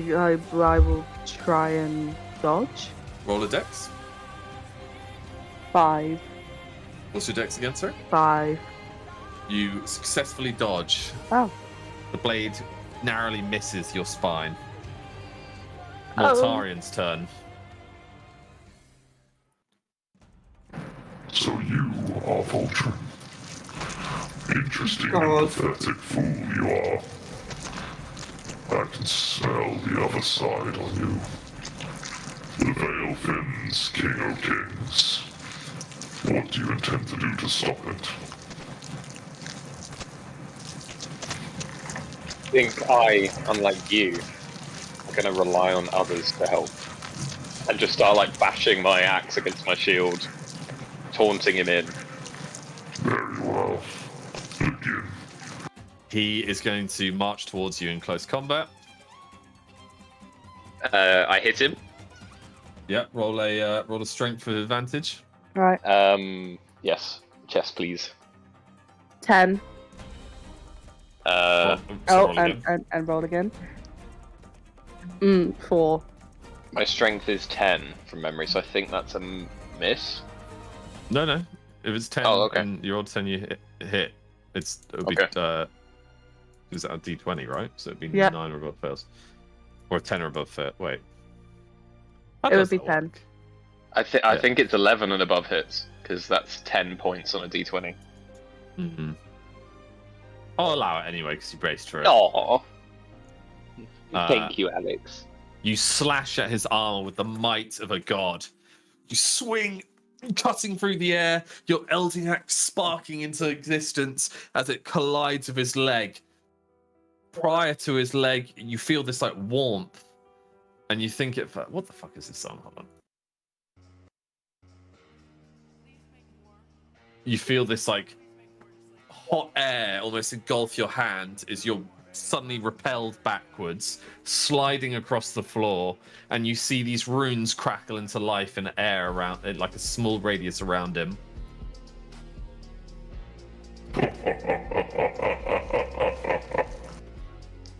Speaker 3: will try and dodge.
Speaker 7: Roll a dex.
Speaker 3: 5.
Speaker 7: What's your dex again, sir?
Speaker 3: 5.
Speaker 7: You successfully dodge.
Speaker 3: Oh.
Speaker 7: The blade narrowly misses your spine. Mortarian's turn.
Speaker 10: So you are Voltron. Interesting
Speaker 6: God.
Speaker 10: and pathetic fool you are. I can smell the other side on you. The Veil Fins, King of Kings. What do you intend to do to stop it?
Speaker 1: I think I, unlike you, am going to rely on others to help. And just start like bashing my axe against my shield, taunting him in.
Speaker 10: Very well. Begin.
Speaker 7: He is going to march towards you in close combat.
Speaker 1: I hit him.
Speaker 7: Yeah, roll a strength with advantage.
Speaker 3: Right.
Speaker 1: Yes. Chest, please.
Speaker 3: 10.
Speaker 7: So
Speaker 3: Oh,
Speaker 7: roll again.
Speaker 3: and roll again. 4.
Speaker 1: My strength is 10 from memory, so I think that's a miss.
Speaker 7: No. If it's 10
Speaker 1: Oh, okay.
Speaker 7: and you roll 10, you hit. It'll be is that a D20, right? So it'd be 9 or above fails, or 10 or above fail. Wait,
Speaker 3: It would be 10.
Speaker 1: I think it's 11 and above hits because that's 10 points on a D20.
Speaker 7: Mm-hmm. I'll allow it anyway because you braced for it.
Speaker 1: Oh, thank you, Alex.
Speaker 7: You slash at his armor with the might of a god. You swing, cutting through the air, your Elding Axe sparking into existence as it collides with his leg. Prior to his leg, you feel this like warmth, and you think what the fuck is this song? Hold on. You feel this like hot air almost engulf your hand as you're suddenly repelled backwards, sliding across the floor, and you see these runes crackle into life in air around it, like a small radius around him.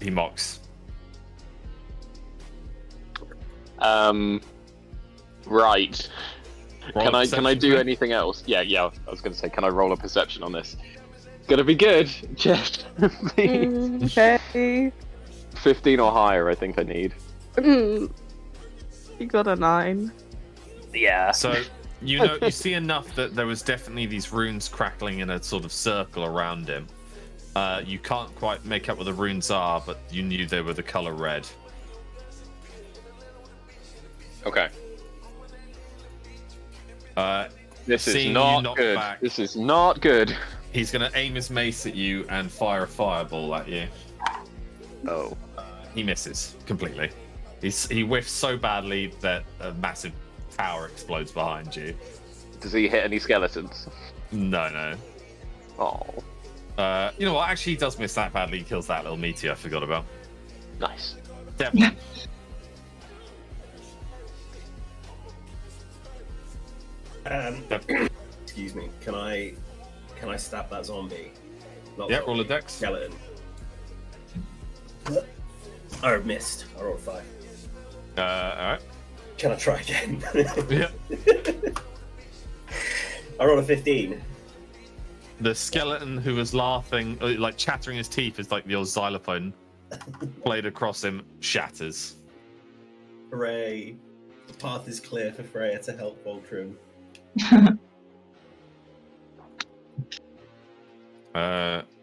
Speaker 7: He mocks.
Speaker 1: Right.
Speaker 7: Roll
Speaker 1: Can
Speaker 7: a
Speaker 1: I
Speaker 7: perception
Speaker 1: do
Speaker 7: check.
Speaker 1: anything else? Yeah. I was going to say, can I roll a perception on this? Gonna be good. Just please.
Speaker 3: Okay.
Speaker 1: 15 or higher, I think I need.
Speaker 3: You got a 9.
Speaker 1: Yeah.
Speaker 7: So you see enough that there was definitely these runes crackling in a sort of circle around him. You can't quite make out what the runes are, but you knew they were the color red.
Speaker 1: Okay. This is
Speaker 7: Seeing you
Speaker 1: not
Speaker 7: knock
Speaker 1: good.
Speaker 7: back.
Speaker 1: This is not good.
Speaker 7: He's going to aim his mace at you and fire a fireball at you.
Speaker 1: Oh.
Speaker 7: He misses completely. He whiffs so badly that a massive tower explodes behind you.
Speaker 1: Does he hit any skeletons?
Speaker 7: No.
Speaker 1: Oh.
Speaker 7: You know what? Actually, he does miss that badly. He kills that little meteor I forgot about.
Speaker 1: Nice.
Speaker 7: Definitely.
Speaker 5: Excuse me. Can I stab that zombie? Not
Speaker 7: Yeah,
Speaker 5: zombie,
Speaker 7: roll a dex.
Speaker 5: skeleton. I missed. I rolled a 5.
Speaker 7: Alright.
Speaker 5: Can I try again?
Speaker 7: Yeah.
Speaker 5: I rolled a 15.
Speaker 7: The skeleton who was laughing, like chattering his teeth as like the old xylophone played across him, shatters.
Speaker 5: Hooray. The path is clear for Freya to help Voltron.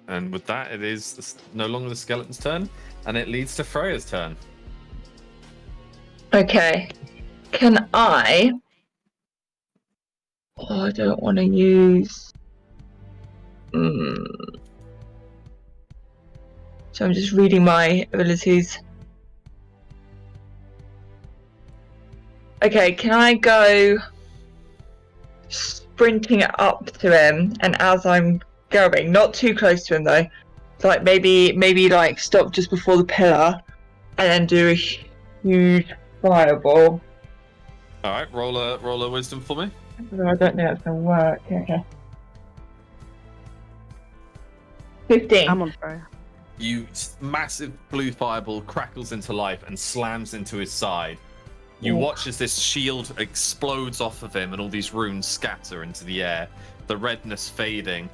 Speaker 7: And with that, it is no longer the skeleton's turn, and it leads to Freya's turn.
Speaker 6: Okay. Can I? Oh, I don't want to use. So I'm just reading my abilities. Okay, can I go sprinting up to him, and as I'm going, not too close to him though, so like maybe like stop just before the pillar, and then do a huge fireball.
Speaker 7: All right, roll a wisdom for me.
Speaker 6: No, I don't think that's gonna work. Okay. 15.
Speaker 3: I'm on fire.
Speaker 7: Massive blue fireball crackles into life and slams into his side. You watch as this shield explodes off of him and all these runes scatter into the air, the redness fading.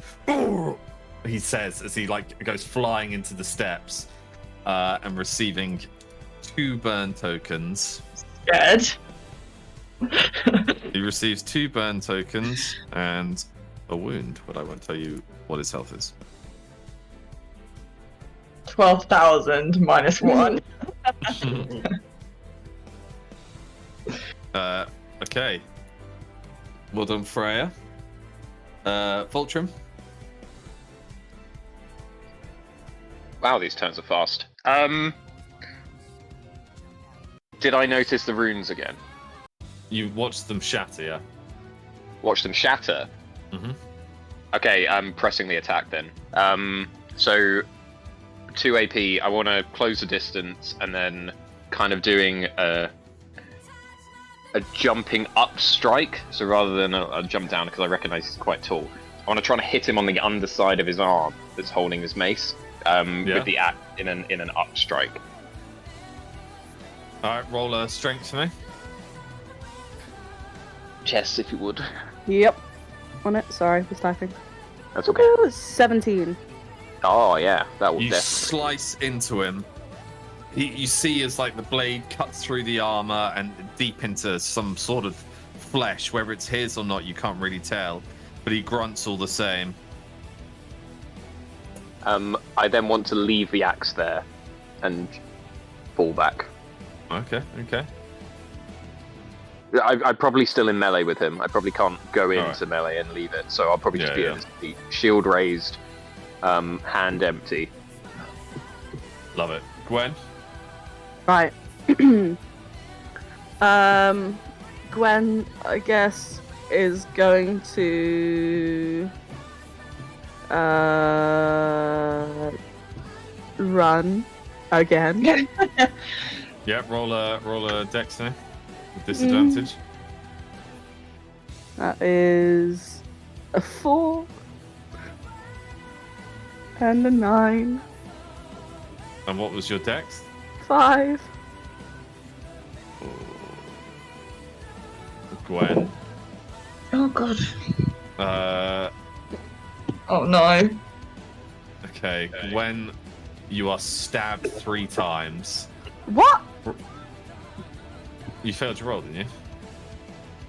Speaker 7: He says as he like goes flying into the steps and receiving 2 burn tokens.
Speaker 6: Scared.
Speaker 7: He receives 2 burn tokens and a wound, but I won't tell you what his health is.
Speaker 6: 12,000 minus 1.
Speaker 7: Okay. Well done, Freya. Voltrim.
Speaker 1: Wow, these turns are fast. Did I notice the runes again?
Speaker 7: You watched them shatter, yeah?
Speaker 1: Watch them shatter?
Speaker 7: Mm-hmm.
Speaker 1: Okay, I'm pressing the attack then. So 2 AP, I want to close the distance and then kind of doing a jumping up strike. So rather than a jump down, because I recognise he's quite tall, I want to try and hit him on the underside of his arm that's holding his mace with the axe in an up strike.
Speaker 7: Alright, roll a strength for me.
Speaker 1: Chess, if you would.
Speaker 3: Yep. On it. Sorry, was typing.
Speaker 1: That's okay.
Speaker 3: Ooh, 17.
Speaker 1: Oh yeah, that will
Speaker 7: You
Speaker 1: definitely.
Speaker 7: slice into him. You see as like the blade cuts through the armor and deep into some sort of flesh. Whether it's his or not, you can't really tell. But he grunts all the same.
Speaker 1: I then want to leave the axe there and fall back.
Speaker 7: Okay.
Speaker 1: I'm probably still in melee with him. I probably can't go into melee and leave it, so I'll probably just be in his feet. Shield raised, hand empty.
Speaker 7: Love it. Gwen?
Speaker 3: Right. Gwen, I guess, is going to run again.
Speaker 7: Yep, roll a dex now. With disadvantage.
Speaker 3: That is a 4 and a 9.
Speaker 7: And what was your dex?
Speaker 3: 5.
Speaker 7: Gwen.
Speaker 6: Oh god. Oh no.
Speaker 7: Okay, Gwen, you are stabbed 3 times.
Speaker 3: What?
Speaker 7: You failed your roll, didn't you?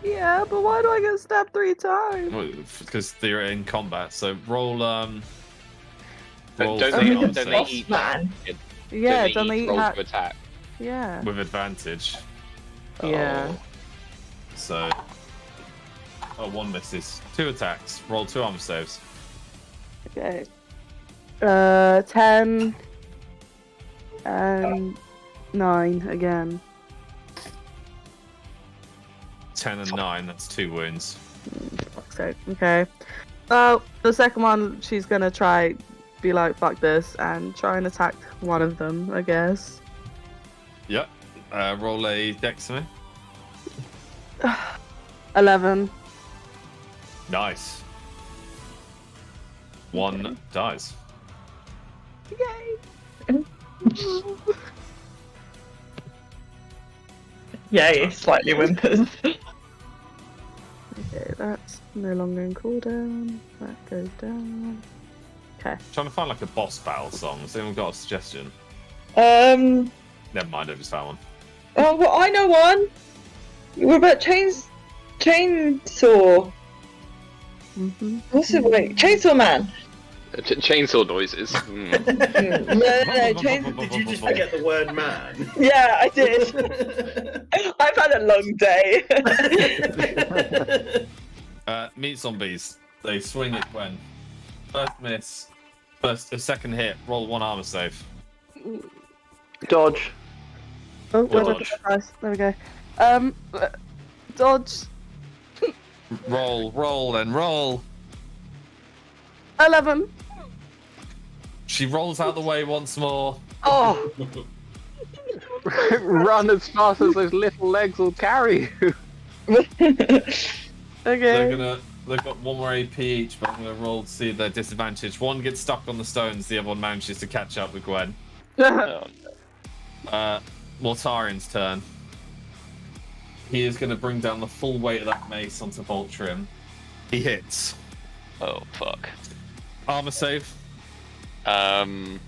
Speaker 3: Yeah, but why do I get stabbed 3 times?
Speaker 7: Well, because they're in combat. So roll.
Speaker 1: Don't
Speaker 7: roll
Speaker 1: they
Speaker 6: Boss
Speaker 1: eat
Speaker 6: man.
Speaker 3: Yeah,
Speaker 1: don't they eat rolls
Speaker 3: hack.
Speaker 1: to attack?
Speaker 3: Yeah.
Speaker 7: with advantage.
Speaker 3: Yeah.
Speaker 7: So. Oh, 1 misses. 2 attacks. Roll 2 armor saves.
Speaker 3: Okay. 10 and 9 again.
Speaker 7: 10 and 9. That's 2 wounds.
Speaker 3: Fuck's sake. Okay. Oh, the second one, she's gonna try, be like, fuck this, and try and attack one of them, I guess.
Speaker 7: Yep. Roll a dex for me.
Speaker 3: 11.
Speaker 7: Nice. 1 dies.
Speaker 3: Yay!
Speaker 6: Yay, slightly whimpers.
Speaker 3: Okay, that's no longer in cooldown. That goes down. Okay.
Speaker 7: Trying to find like a boss battle song. Has anyone got a suggestion?
Speaker 6: Um.
Speaker 7: Never mind, I just found one.
Speaker 6: Oh, well, I know one. What about chainsaw? What's it? Wait, Chainsaw Man.
Speaker 1: Chainsaw noises. Mm.
Speaker 6: No.
Speaker 5: Did you just forget the word man?
Speaker 6: Yeah, I did. I've had a long day.
Speaker 7: Meat zombies. They swing at Gwen. First miss. Second hit. Roll 1 armor save.
Speaker 11: Dodge.
Speaker 3: Oh,
Speaker 7: Dodge.
Speaker 3: there we go. Dodge.
Speaker 7: Roll, and roll.
Speaker 3: 11.
Speaker 7: She rolls out the way once more.
Speaker 3: Oh.
Speaker 11: Run as fast as those little legs will carry you.
Speaker 3: Okay.
Speaker 7: They've got 1 more AP each, but I'm gonna roll to see their disadvantage. One gets stuck on the stones, the other one manages to catch up with Gwen. Mortarian's turn. He is gonna bring down the full weight of that mace onto Voltrim. He hits.
Speaker 1: Oh fuck.
Speaker 7: Armor save.
Speaker 1: I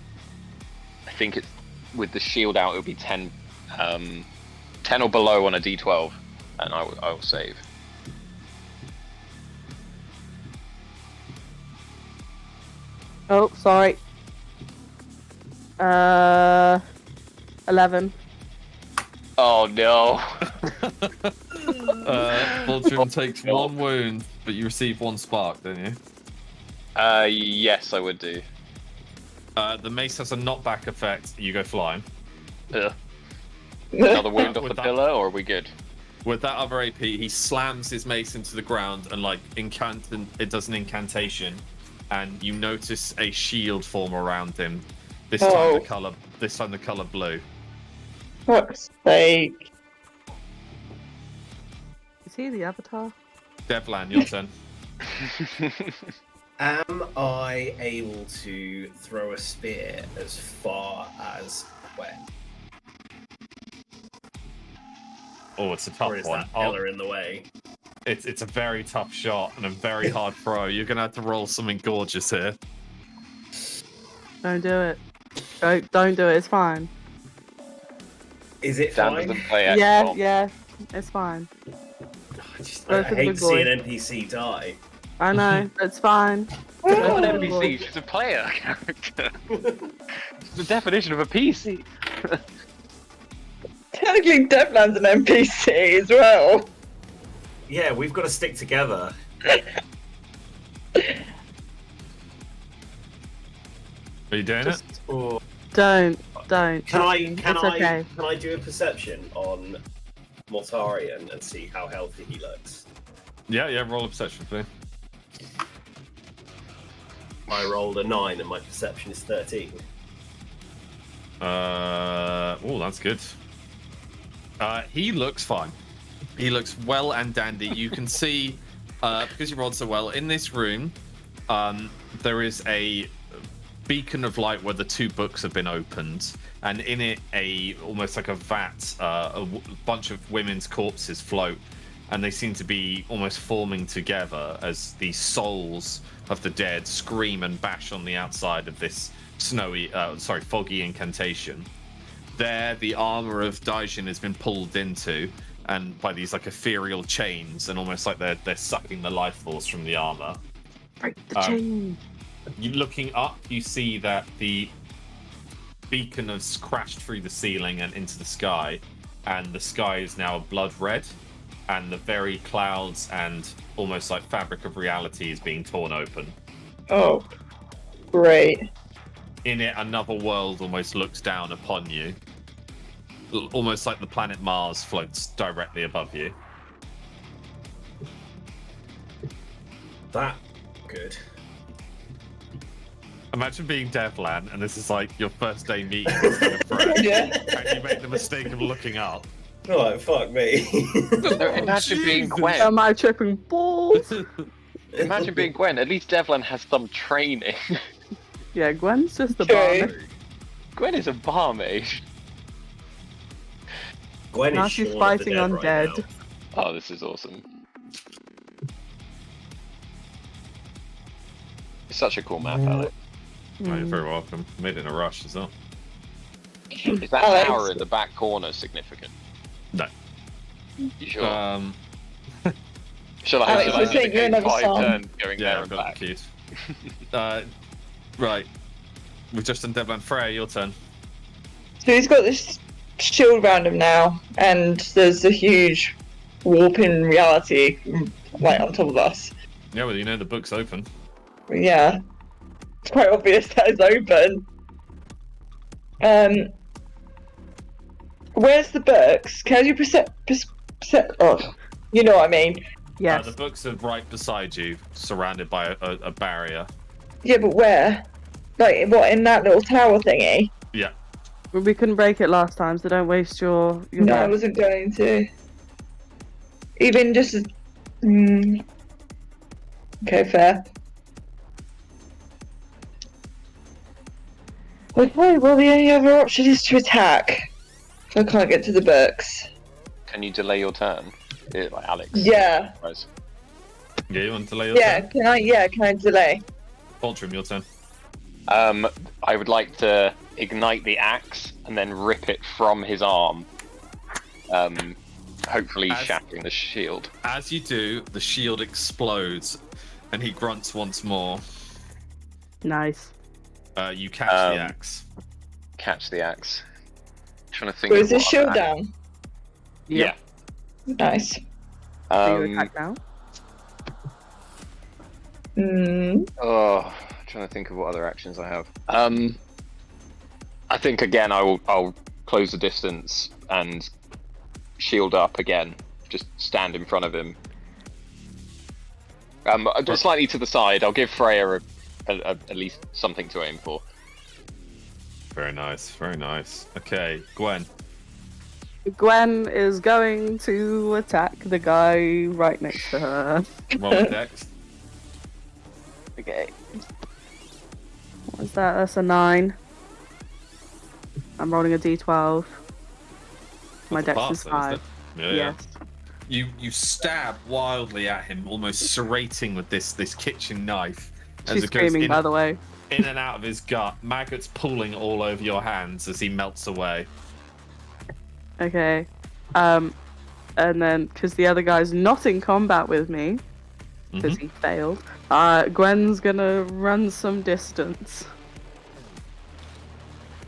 Speaker 1: think it's with the shield out. It'll be 10 10 or below on a d12, and I will save.
Speaker 3: Oh, sorry. 11.
Speaker 1: Oh no.
Speaker 7: Boldrum takes 1 wound, but you receive 1 spark, don't you?
Speaker 1: Yes, I would do.
Speaker 7: The mace has a knockback effect. You go flying.
Speaker 1: Another wound off
Speaker 7: With
Speaker 1: the
Speaker 7: that-
Speaker 1: pillar, or are we good?
Speaker 7: With that other AP, he slams his mace into the ground and it does an incantation, and you notice a shield form around him. This time the color blue.
Speaker 6: Fuck's sake.
Speaker 3: Is he the Avatar?
Speaker 7: Devlan, your turn.
Speaker 5: Am I able to throw a spear as far as Gwen?
Speaker 7: Oh, it's a tough
Speaker 5: Or is
Speaker 7: one.
Speaker 5: that pillar in the way?
Speaker 7: It's a very tough shot and a very hard throw. You're gonna have to roll something gorgeous here.
Speaker 3: Don't do it. Don't do it. It's fine.
Speaker 5: Is it
Speaker 1: Dan
Speaker 5: fine?
Speaker 1: doesn't play
Speaker 3: Yeah,
Speaker 1: XCOM.
Speaker 3: yeah. It's fine.
Speaker 5: I
Speaker 3: Go for the
Speaker 5: hate
Speaker 3: big
Speaker 5: to see
Speaker 3: boy.
Speaker 5: an NPC die.
Speaker 3: I know. It's fine.
Speaker 1: She's
Speaker 3: Go
Speaker 1: not
Speaker 3: for
Speaker 1: an
Speaker 3: the big boy.
Speaker 1: NPC, she's a player character. It's the definition of a PC.
Speaker 6: Technically, Devlan's an NPC as well.
Speaker 5: Yeah, we've got to stick together.
Speaker 7: Are you doing it?
Speaker 5: Or
Speaker 3: Don't.
Speaker 5: can I
Speaker 3: It's okay.
Speaker 5: do a perception on Mortarion and see how healthy he looks?
Speaker 7: Yeah, roll a perception, please.
Speaker 5: I rolled a 9 and my perception is 13.
Speaker 7: Oh, that's good. He looks fine. He looks well and dandy. You can see, because you rolled so well, in this room, there is a beacon of light where the 2 books have been opened, and in it, almost like a vat, bunch of women's corpses float, and they seem to be almost forming together as the souls of the dead scream and bash on the outside of this foggy incantation. There, the armor of Daijin has been pulled into, and by these like ethereal chains, and almost like they're sucking the life force from the armor.
Speaker 3: Break the chain.
Speaker 7: You looking up, you see that the beacon has crashed through the ceiling and into the sky, and the sky is now blood red, and the very clouds and almost like fabric of reality is being torn open.
Speaker 6: Oh, great.
Speaker 7: In it, another world almost looks down upon you. Almost like the planet Mars floats directly above you.
Speaker 5: That good.
Speaker 7: Imagine being Devlan, and this is like your first day meeting this kind of friend, and you make the mistake of looking up.
Speaker 5: Oh, fuck me.
Speaker 1: No, imagine being Gwen.
Speaker 3: Am I tripping balls?
Speaker 1: Imagine being Gwen. At least Devlin has some training.
Speaker 3: Yeah, Gwen's just a
Speaker 6: Okay.
Speaker 3: barmaid.
Speaker 1: Gwen is a barmaid.
Speaker 5: Gwen
Speaker 3: Now
Speaker 5: is
Speaker 3: she's
Speaker 5: Shaun of
Speaker 3: fighting
Speaker 5: the Dead right
Speaker 3: undead.
Speaker 5: now.
Speaker 1: Oh, this is awesome. It's such a cool map, Alex.
Speaker 7: Oh, you're very welcome. Made it in a rush as well.
Speaker 1: Is that
Speaker 6: Alex.
Speaker 1: tower in the back corner significant?
Speaker 7: No.
Speaker 1: You sure?
Speaker 7: Shall
Speaker 1: Shall I
Speaker 6: Alex, we'll take you another
Speaker 1: 5
Speaker 6: song.
Speaker 1: turns going
Speaker 7: Yeah,
Speaker 1: there
Speaker 7: I've
Speaker 1: and
Speaker 7: got
Speaker 1: back?
Speaker 7: the keys. Right. We've just done Devlan. Freya, your turn.
Speaker 6: So he's got this shield around him now, and there's a huge warp in reality right on top of us.
Speaker 7: Yeah, well, you know the book's open.
Speaker 6: Yeah. It's quite obvious that it's open. Where's the books? Can you oh, you know what I mean?
Speaker 3: Yes.
Speaker 7: The books are right beside you, surrounded by a barrier.
Speaker 6: Yeah, but where? Like, what, in that little tower thingy?
Speaker 7: Yeah.
Speaker 3: We couldn't break it last time, so don't waste your
Speaker 6: No, I
Speaker 3: breath.
Speaker 6: wasn't going to. Even just as... Okay, fair. Okay, well, the only other option is to attack. So I can't get to the books.
Speaker 1: Can you delay your turn? Like Alex.
Speaker 6: Yeah.
Speaker 1: Right.
Speaker 7: Yeah, you want to delay your
Speaker 6: Yeah,
Speaker 7: turn?
Speaker 6: can I delay?
Speaker 7: Ultram, your turn.
Speaker 1: I would like to ignite the axe and then rip it from his arm hopefully shattering the shield.
Speaker 7: As you do, the shield explodes, and he grunts once more.
Speaker 3: Nice.
Speaker 7: You catch the axe.
Speaker 1: Catch the axe. Trying to think.
Speaker 6: Was the shield down?
Speaker 1: Yeah.
Speaker 6: Nice.
Speaker 3: Do you attack now?
Speaker 1: Oh, trying to think of what other actions I have. I think again I'll close the distance and shield up again. Just stand in front of him. Just slightly to the side. I'll give Freya at least something to aim for.
Speaker 7: Very nice, very nice. Okay, Gwen.
Speaker 3: Gwen is going to attack the guy right next to her.
Speaker 7: Roll the dex.
Speaker 3: Okay. What's that? That's a 9. I'm rolling a d12. My dex is 5.
Speaker 7: Yeah.
Speaker 3: Yes.
Speaker 7: You stab wildly at him, almost serrating with this kitchen knife.
Speaker 3: She's screaming, by the way.
Speaker 7: In and out of his gut, maggots pooling all over your hands as he melts away.
Speaker 3: Okay. And then, because the other guy's not in combat with me, because he failed, Gwen's gonna run some distance.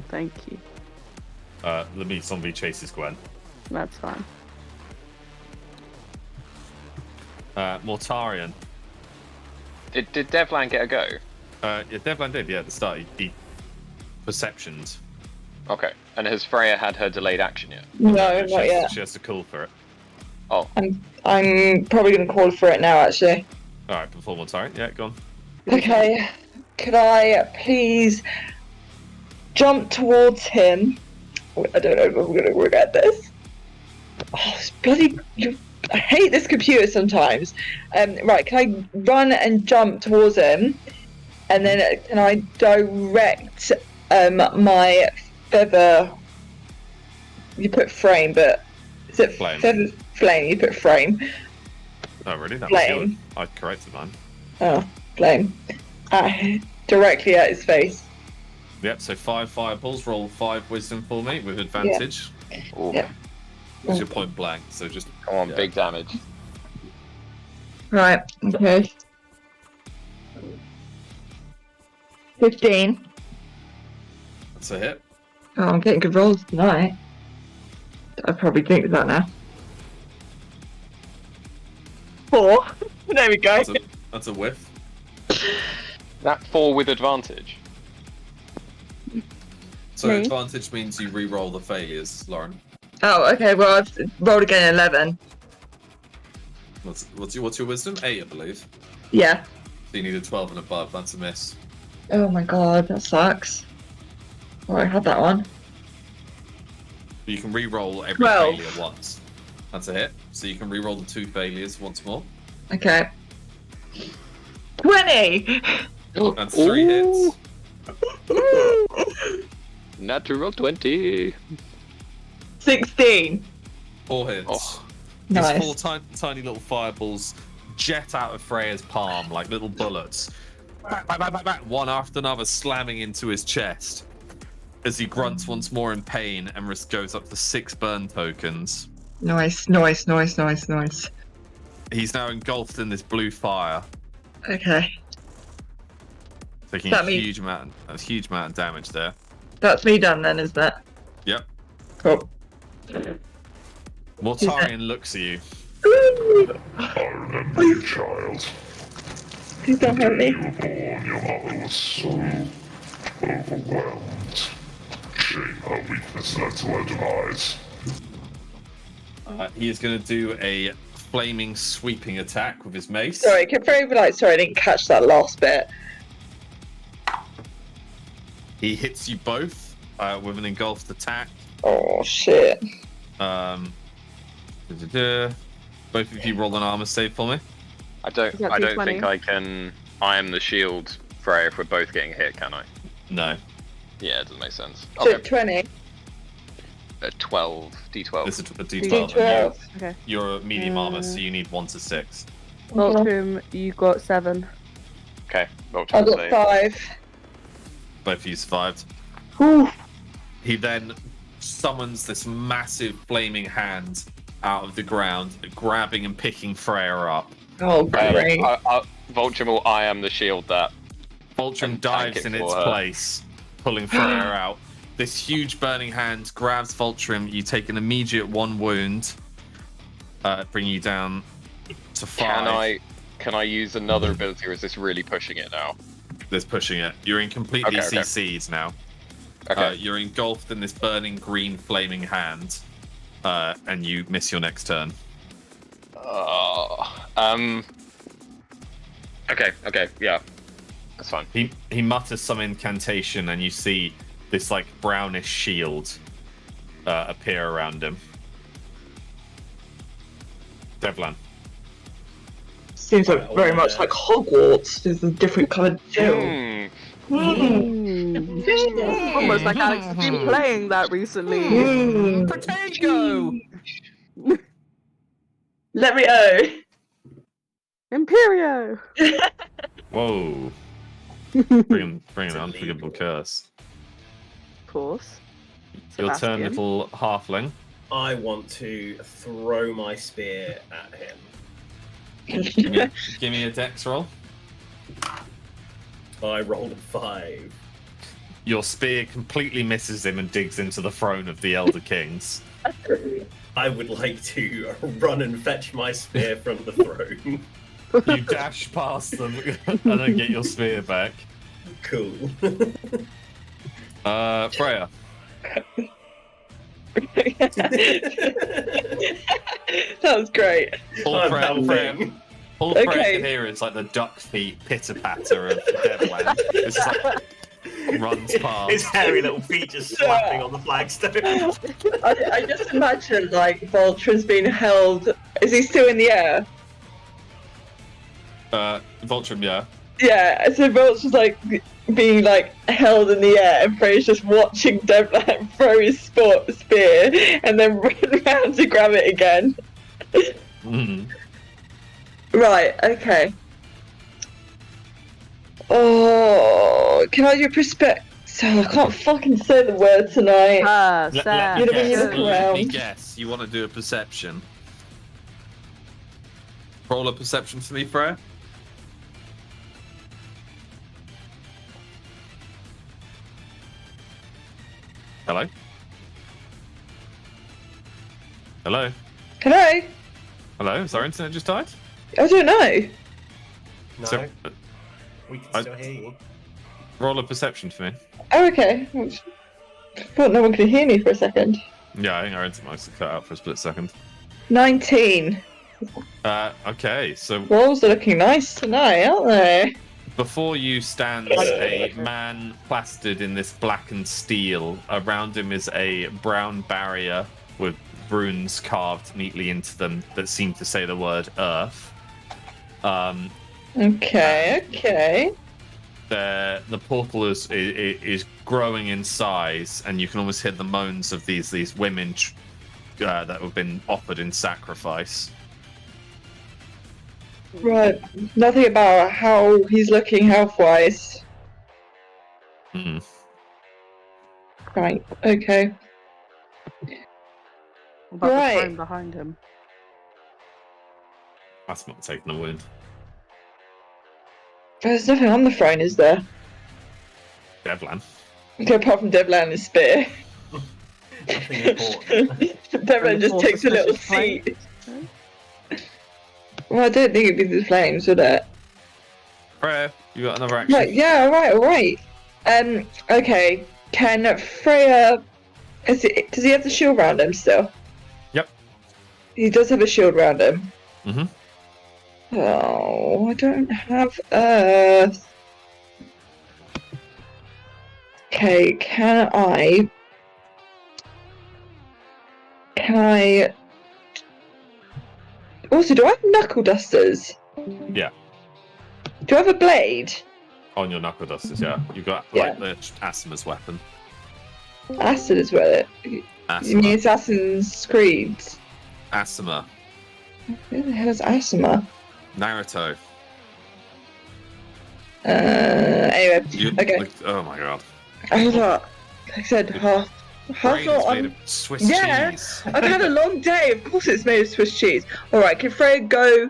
Speaker 3: Thank you.
Speaker 7: The meat zombie chases Gwen.
Speaker 3: That's fine.
Speaker 7: Mortarion.
Speaker 1: Did Devlan get a go?
Speaker 7: Yeah, Devlan did. Yeah, at the start he perceptioned.
Speaker 1: Okay. And has Freya had her delayed action yet?
Speaker 6: No, not yet.
Speaker 7: She has to call for it.
Speaker 1: Oh.
Speaker 6: I'm probably going to call for it now, actually.
Speaker 7: All right, before Mortarion. Yeah, go on.
Speaker 6: Okay. Could I please jump towards him? I don't know if I'm going to regret this. Oh, it's bloody... I hate this computer sometimes. Right, can I run and jump towards him? And then can I direct my feather... You put frame, but... Is it
Speaker 7: flame?
Speaker 6: Feather... Flame, you put frame.
Speaker 7: Oh, really? That
Speaker 6: Flame.
Speaker 7: was I corrected mine.
Speaker 6: Oh, flame. Directly at his face.
Speaker 7: Yep, so 5 fireballs, roll 5 wisdom for me with advantage.
Speaker 1: Ooh.
Speaker 6: Yeah.
Speaker 7: It's your point blank, so just...
Speaker 1: Come on, big damage.
Speaker 6: Right, okay. 15.
Speaker 7: That's a hit.
Speaker 6: Oh, I'm getting good rolls tonight. I probably think of that now. 4. There we go.
Speaker 7: That's a whiff.
Speaker 1: That 4 with advantage.
Speaker 7: So
Speaker 6: Me?
Speaker 7: advantage means you re-roll the failures, Lauren.
Speaker 6: Oh, okay, well, I've rolled again 11.
Speaker 7: What's your wisdom? 8, I believe.
Speaker 6: Yeah.
Speaker 7: So you need a 12 and above. That's a miss.
Speaker 6: Oh my god, that sucks. Oh, I had that one.
Speaker 7: You can re-roll every
Speaker 6: 12.
Speaker 7: failure once. That's a hit. So you can re-roll the 2 failures once more.
Speaker 6: Okay. 20!
Speaker 7: That's 3 hits.
Speaker 1: Natural 20.
Speaker 6: 16.
Speaker 7: 4 hits.
Speaker 1: Oh,
Speaker 6: Nice.
Speaker 7: These 4 tiny little fireballs jet out of Freya's palm like little bullets. Bang, bang, bang, bang, bang, one after another slamming into his chest as he grunts once more in pain and risk goes up to 6 burn tokens.
Speaker 6: Nice.
Speaker 7: He's now engulfed in this blue fire,
Speaker 6: Okay.
Speaker 7: taking
Speaker 6: That
Speaker 7: a
Speaker 6: means-
Speaker 7: huge amount of damage there.
Speaker 6: That's me done then, isn't it?
Speaker 7: Yep.
Speaker 6: Cool.
Speaker 7: Mortarion looks at you.
Speaker 10: I remember you, child.
Speaker 6: Please don't hurt me.
Speaker 10: You were born, your mother was so overwhelmed. Shame her weakness led to her demise.
Speaker 7: He is going to do a flaming sweeping attack with his mace.
Speaker 6: Sorry, can Freya be like, sorry, I didn't catch that last bit.
Speaker 7: He hits you both with an engulfed attack.
Speaker 6: Oh, shit.
Speaker 7: Both of you roll an armor save for me.
Speaker 1: I don't
Speaker 3: Is that
Speaker 1: think
Speaker 3: D20?
Speaker 1: I can. I am the shield, Freya, if we're both getting hit, can I?
Speaker 7: No.
Speaker 1: Yeah, it doesn't make sense.
Speaker 6: So
Speaker 1: Okay.
Speaker 6: 20.
Speaker 1: 12. D12.
Speaker 7: This is a D12.
Speaker 6: D12.
Speaker 3: Okay.
Speaker 7: You're a medium armor, so you need 1 to 6.
Speaker 3: Ultrim, you got 7.
Speaker 1: Okay. Roll
Speaker 6: I
Speaker 1: to
Speaker 6: got 5.
Speaker 7: Both of you survived.
Speaker 6: Whew.
Speaker 7: He then summons this massive flaming hand out of the ground, grabbing and picking Freya up.
Speaker 6: Oh, great.
Speaker 1: Vultrum will I am the shield that.
Speaker 7: Vultrum
Speaker 1: And
Speaker 7: dives
Speaker 1: tank it
Speaker 7: in its
Speaker 1: for her.
Speaker 7: place, pulling Freya out. This huge burning hand grabs Vultrum. You take an immediate 1 wound, bringing you down to 5.
Speaker 1: Can I use another ability, or is this really pushing it now?
Speaker 7: This pushing it. You're in completely
Speaker 1: Okay.
Speaker 7: CC'd now.
Speaker 1: Okay.
Speaker 7: You're engulfed in this burning green flaming hand, and you miss your next turn.
Speaker 1: Okay, yeah. That's fine.
Speaker 7: He mutters some incantation, and you see this like brownish shield appear around him. Devlan.
Speaker 6: Seems like very much like Hogwarts. There's a different coloured shield.
Speaker 3: Almost like Alex has been playing that recently.
Speaker 9: Potato!
Speaker 6: Let me know.
Speaker 3: Imperio!
Speaker 7: Whoa. Bring an unforgivable curse.
Speaker 3: Of course.
Speaker 7: Your turn,
Speaker 3: Sebastian.
Speaker 7: little halfling.
Speaker 5: I want to throw my spear at him.
Speaker 7: Give me a dex roll.
Speaker 5: I rolled a 5.
Speaker 7: Your spear completely misses him and digs into the throne of the Elder Kings.
Speaker 5: I would like to run and fetch my spear from the throne.
Speaker 7: You dash past them and then get your spear back.
Speaker 5: Cool.
Speaker 7: Freya.
Speaker 6: That was great.
Speaker 7: All Freya
Speaker 6: Okay.
Speaker 7: can hear is like the duck feet pitter patter of Devlan. It's just like runs past.
Speaker 5: His hairy little feet just slapping on the flagstone.
Speaker 6: I just imagine like Vultron's being held. Is he still in the air?
Speaker 7: Vultrum, yeah.
Speaker 6: Yeah, so Vultron's like being like held in the air, and Freya's just watching Devlan throw his spear and then run around to grab it again.
Speaker 7: Mm.
Speaker 6: Right, okay. Oh, can I do perspective? I can't fucking say the word tonight.
Speaker 7: Let me
Speaker 6: You're
Speaker 7: guess.
Speaker 6: gonna look
Speaker 7: Let me
Speaker 6: around.
Speaker 7: guess. You want to do a perception? Roll a perception for me, Freya. Hello? Hello?
Speaker 6: Hello?
Speaker 7: Hello? Is our internet just died?
Speaker 6: I don't know.
Speaker 5: No,
Speaker 7: So-
Speaker 5: we can still hear you.
Speaker 7: Roll a perception for me.
Speaker 6: Oh, okay. I thought no one could hear me for a second.
Speaker 7: Yeah, I think our internet must have cut out for a split second.
Speaker 6: 19.
Speaker 7: Okay, so
Speaker 6: Rolls are looking nice tonight, aren't they?
Speaker 7: before you stands a man plastered in this blackened steel. Around him is a brown barrier with runes carved neatly into them that seem to say the word Earth.
Speaker 6: Okay.
Speaker 7: The portal is growing in size, and you can almost hear the moans of these women that have been offered in sacrifice.
Speaker 6: Right. Nothing about how he's looking health-wise.
Speaker 7: Mm.
Speaker 6: Right, okay.
Speaker 3: What about the
Speaker 6: Right.
Speaker 3: throne behind him?
Speaker 7: That's not taking a wound.
Speaker 6: There's nothing on the throne, is there?
Speaker 7: Devlan.
Speaker 6: Okay, apart from Devlan and his spear.
Speaker 5: Nothing important.
Speaker 6: Devlan just takes a little seat. Well, I don't think it'd be the flames, would it?
Speaker 7: Freya, you got another action?
Speaker 6: Right, yeah, alright. Okay. Can Freya... does he have the shield round him still?
Speaker 7: Yep.
Speaker 6: He does have a shield round him.
Speaker 7: Mm-hmm.
Speaker 6: Oh, I don't have Earth. Okay, can I... Also, do I have knuckle dusters?
Speaker 7: Yeah.
Speaker 6: Do I have a blade?
Speaker 7: On your knuckle dusters, yeah. You got
Speaker 6: Yeah.
Speaker 7: like the Asima's weapon.
Speaker 6: Acid as well. You mean
Speaker 7: Asima.
Speaker 6: Assassin's Creed?
Speaker 7: Asima.
Speaker 6: Who the hell is Asima?
Speaker 7: Naruto.
Speaker 6: Anyway,
Speaker 7: You,
Speaker 6: okay.
Speaker 7: oh my god.
Speaker 6: Hold up. Like I said,
Speaker 7: Brain is
Speaker 6: not
Speaker 7: made of Swiss
Speaker 6: Yeah,
Speaker 7: cheese.
Speaker 6: I've had a long day. Of course, it's made of Swiss cheese. All right, can Freya go?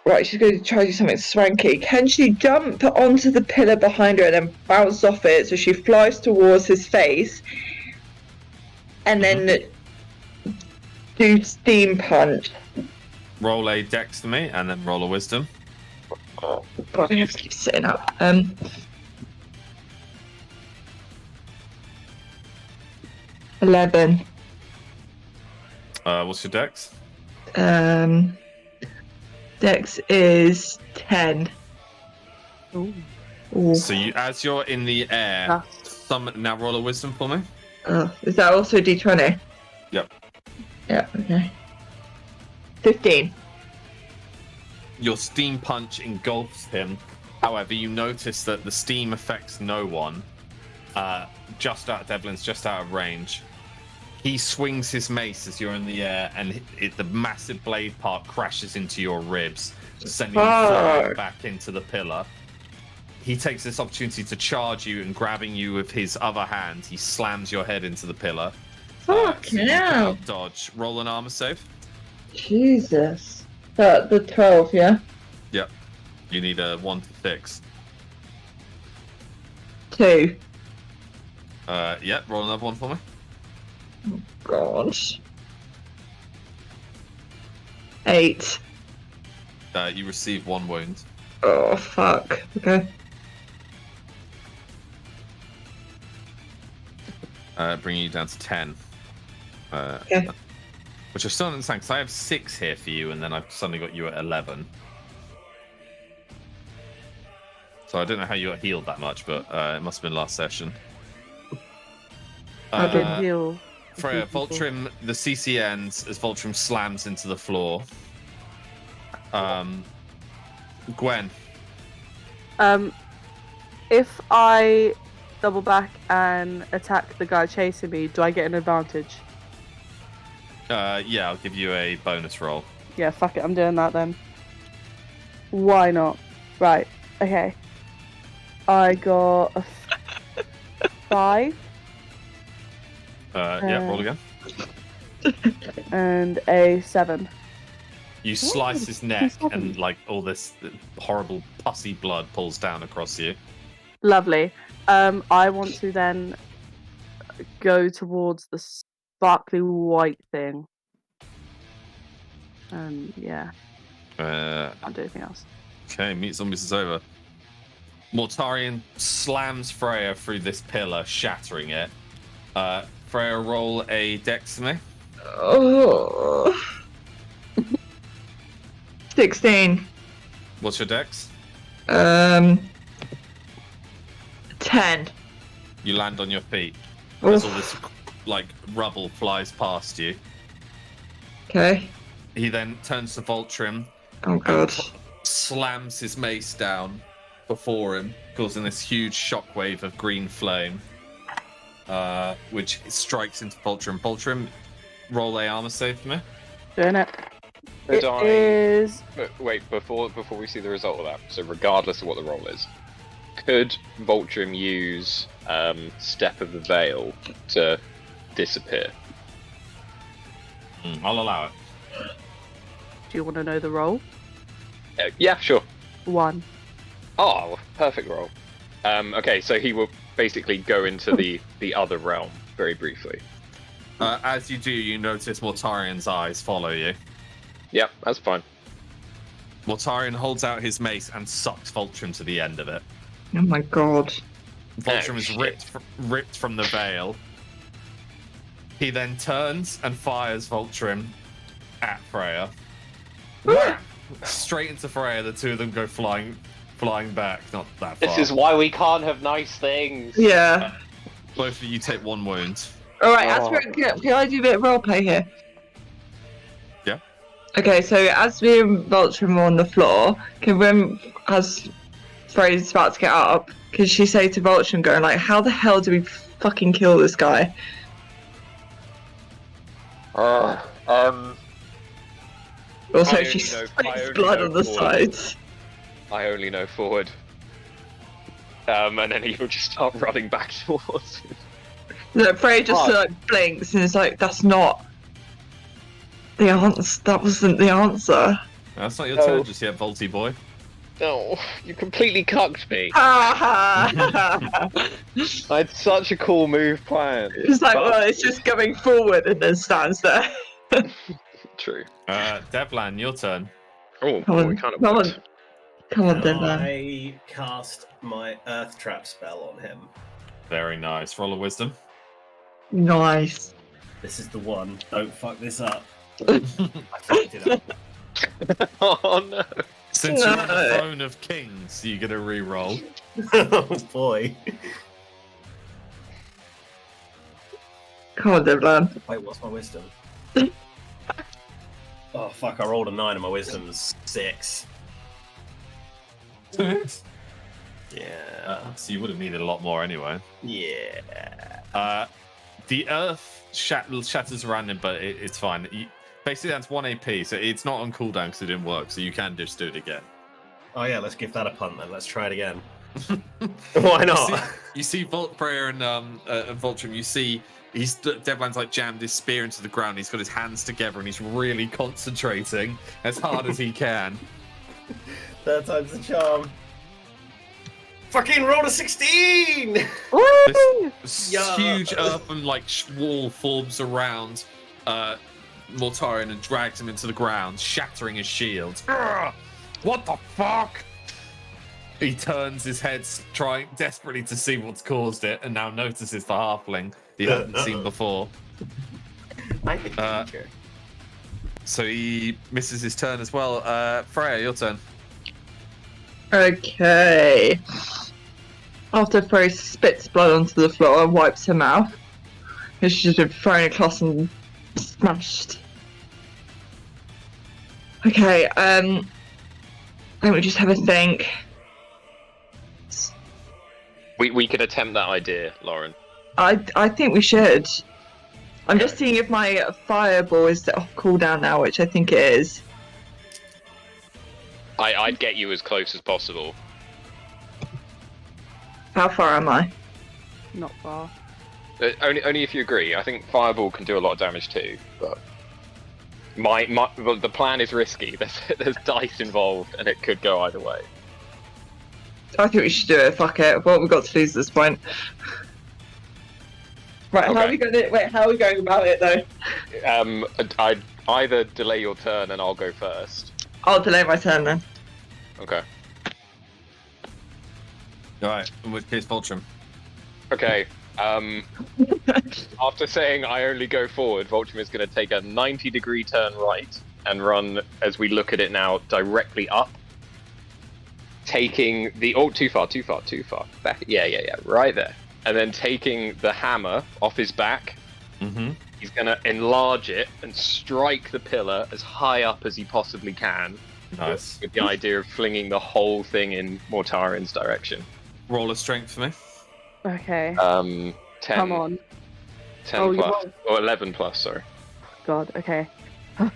Speaker 6: Right, she's going to try to do something swanky. Can she jump onto the pillar behind her and then bounce off it so she flies towards his face, and then do steam punch?
Speaker 7: Roll a dex for me, and then roll a wisdom.
Speaker 6: Oh God, I have to keep sitting up. 11.
Speaker 7: What's your dex?
Speaker 6: Dex is 10.
Speaker 3: Ooh.
Speaker 6: Ooh.
Speaker 7: So you, as you're in the air, now roll a wisdom for me.
Speaker 6: Is that also D20?
Speaker 7: Yep.
Speaker 6: Yeah. Okay. 15.
Speaker 7: Your steam punch engulfs him. However, you notice that the steam affects no one. Devlin's just out of range. He swings his mace as you're in the air, and the massive blade part crashes into your ribs, sending you flying back into the pillar. He takes this opportunity to charge you, and grabbing you with his other hand, he slams your head into the pillar.
Speaker 6: Fuck
Speaker 7: so
Speaker 6: yeah.
Speaker 7: Dodge. Roll an armor save.
Speaker 6: Jesus. The 12, yeah?
Speaker 7: Yep. You need a 1 to 6.
Speaker 6: 2.
Speaker 7: Yep. Roll another one for me.
Speaker 6: Gosh. 8.
Speaker 7: You receive 1 wound.
Speaker 6: Oh, fuck. Okay.
Speaker 7: Bringing you down to 10.
Speaker 6: Okay.
Speaker 7: Which I still don't understand, because I have 6 here for you, and then I've suddenly got you at 11. So I don't know how you got healed that much, but it must have been last session.
Speaker 3: I did heal.
Speaker 7: Freya, Voltrim, the CC ends as Voltrim slams into the floor. Gwen.
Speaker 3: If I double back and attack the guy chasing me, do I get an advantage?
Speaker 7: Yeah, I'll give you a bonus roll.
Speaker 3: Yeah, fuck it, I'm doing that then. Why not? Right, okay. I got a 5.
Speaker 7: Yeah, roll again.
Speaker 3: And a 7.
Speaker 7: You slice his neck, and like all this horrible pussy blood pulls down across you.
Speaker 3: Lovely. I want to then go towards the sparkly white thing. Yeah. Can't do anything else.
Speaker 7: Okay, Meet Zombies is over. Mortarion slams Freya through this pillar, shattering it. Freya, roll a dex to me.
Speaker 6: Oh. 16.
Speaker 7: What's your dex?
Speaker 6: 10.
Speaker 7: You land on your feet. As all this like rubble flies past you.
Speaker 6: Okay.
Speaker 7: He then turns to Voltrim.
Speaker 6: Oh god.
Speaker 7: Slams his mace down before him, causing this huge shockwave of green flame, which strikes into Voltrim. Voltrim, roll a armor save for me.
Speaker 3: Doing it.
Speaker 1: Could
Speaker 3: It is...
Speaker 1: Wait, before we see the result of that, so regardless of what the roll is, could Voltrim use Step of the Veil to disappear?
Speaker 7: I'll allow it.
Speaker 3: Do you want to know the roll?
Speaker 1: Yeah, sure.
Speaker 3: 1.
Speaker 1: Oh, perfect roll. Okay, so he will basically go into the other realm very briefly.
Speaker 7: As you do, you notice Mortarion's eyes follow you.
Speaker 1: Yep, that's fine.
Speaker 7: Mortarion holds out his mace and sucks Voltrim to the end of it.
Speaker 6: Oh my god.
Speaker 7: Voltrim is ripped from the veil. He then turns and fires Voltrim at Freya. Straight into Freya, the two of them go flying back, not that far.
Speaker 11: This is why we can't have nice things.
Speaker 6: Yeah.
Speaker 7: Both of you take 1 wound.
Speaker 6: Alright, can I do a bit of roleplay here?
Speaker 7: Yeah.
Speaker 6: Okay, so as we and Voltrim are on the floor, as Freya's about to get up, can she say to Voltrim, going like, how the hell do we fucking kill this guy? Also, she sprays blood on the sides.
Speaker 1: I only know forward. And then he will just start running back towards him.
Speaker 6: Look, Freya just like blinks and it's like, that's not the answer. That wasn't the answer.
Speaker 7: That's not your turn just yet, Volty boy.
Speaker 1: No, you completely cucked me.
Speaker 6: Ha
Speaker 1: I had such a cool move planned.
Speaker 6: It's like, well, it's just going forward and then stands there.
Speaker 1: True.
Speaker 7: Devlan, your turn.
Speaker 1: Oh,
Speaker 6: Come on,
Speaker 1: we kind of
Speaker 6: come
Speaker 1: worked.
Speaker 6: on. Come on,
Speaker 5: Can
Speaker 6: Devlan.
Speaker 5: I cast my Earth Trap spell on him?
Speaker 7: Very nice. Roll a wisdom.
Speaker 6: Nice.
Speaker 5: This is the one. Don't fuck this up. I fucked it up.
Speaker 1: Oh no.
Speaker 7: Since you're on the throne of kings, you get a re-roll.
Speaker 5: Oh boy.
Speaker 6: Come on, Devlan.
Speaker 5: Wait, what's my wisdom? Oh fuck, I rolled a 9 and my wisdom's 6. Yeah.
Speaker 7: So you would have needed a lot more anyway.
Speaker 5: Yeah.
Speaker 7: The earth shatters around him, but it's fine. Basically, that's 1 AP, so it's not on cooldown because it didn't work, so you can just do it again.
Speaker 5: Oh yeah, let's give that a punt then. Let's try it again. Why not?
Speaker 7: You see Freya and Voltrum, you see Devlan's like jammed his spear into the ground, he's got his hands together and he's really concentrating as hard as he can.
Speaker 5: Third time's the charm. Fucking roll a 16!
Speaker 7: This huge earthen wall forms around Mortarion and drags him into the ground, shattering his shield. What the fuck? He turns his head, trying desperately to see what's caused it, and now notices the halfling he hadn't seen before. So he misses his turn as well. Freya, your turn.
Speaker 6: Okay. After Freya spits blood onto the floor and wipes her mouth, she's just been thrown across and smashed. Okay, let me just have a think.
Speaker 1: We could attempt that idea, Lauren.
Speaker 6: I think we should. I'm just seeing if my fireball is off cooldown now, which I think it is.
Speaker 1: I'd get you as close as possible.
Speaker 6: How far am I?
Speaker 3: Not far.
Speaker 1: Only if you agree. I think fireball can do a lot of damage too, but well, the plan is risky. There's dice involved, and it could go either way.
Speaker 6: I think we should do it. Fuck it. What have we got to lose at this point? Right.
Speaker 1: Okay.
Speaker 6: How are we going to? Wait. How are we going about it though?
Speaker 1: I'd either delay your turn and I'll go first.
Speaker 6: I'll delay my turn then.
Speaker 1: Okay.
Speaker 7: Alright, in which case, Voltrum.
Speaker 1: Okay. After saying I only go forward, Voltrum is going to take a 90-degree turn right and run, as we look at it now, directly up. Taking the... Oh, too far. Back. Yeah. Right there. And then taking the hammer off his back.
Speaker 7: Mm-hmm.
Speaker 1: He's going to enlarge it and strike the pillar as high up as he possibly can.
Speaker 7: Nice.
Speaker 1: With the idea of flinging the whole thing in Mortarion's direction.
Speaker 7: Roll a strength for me.
Speaker 3: Okay.
Speaker 1: 10.
Speaker 3: Come on.
Speaker 1: 10 plus. Or 11 plus, sorry.
Speaker 3: God, okay.
Speaker 6: Come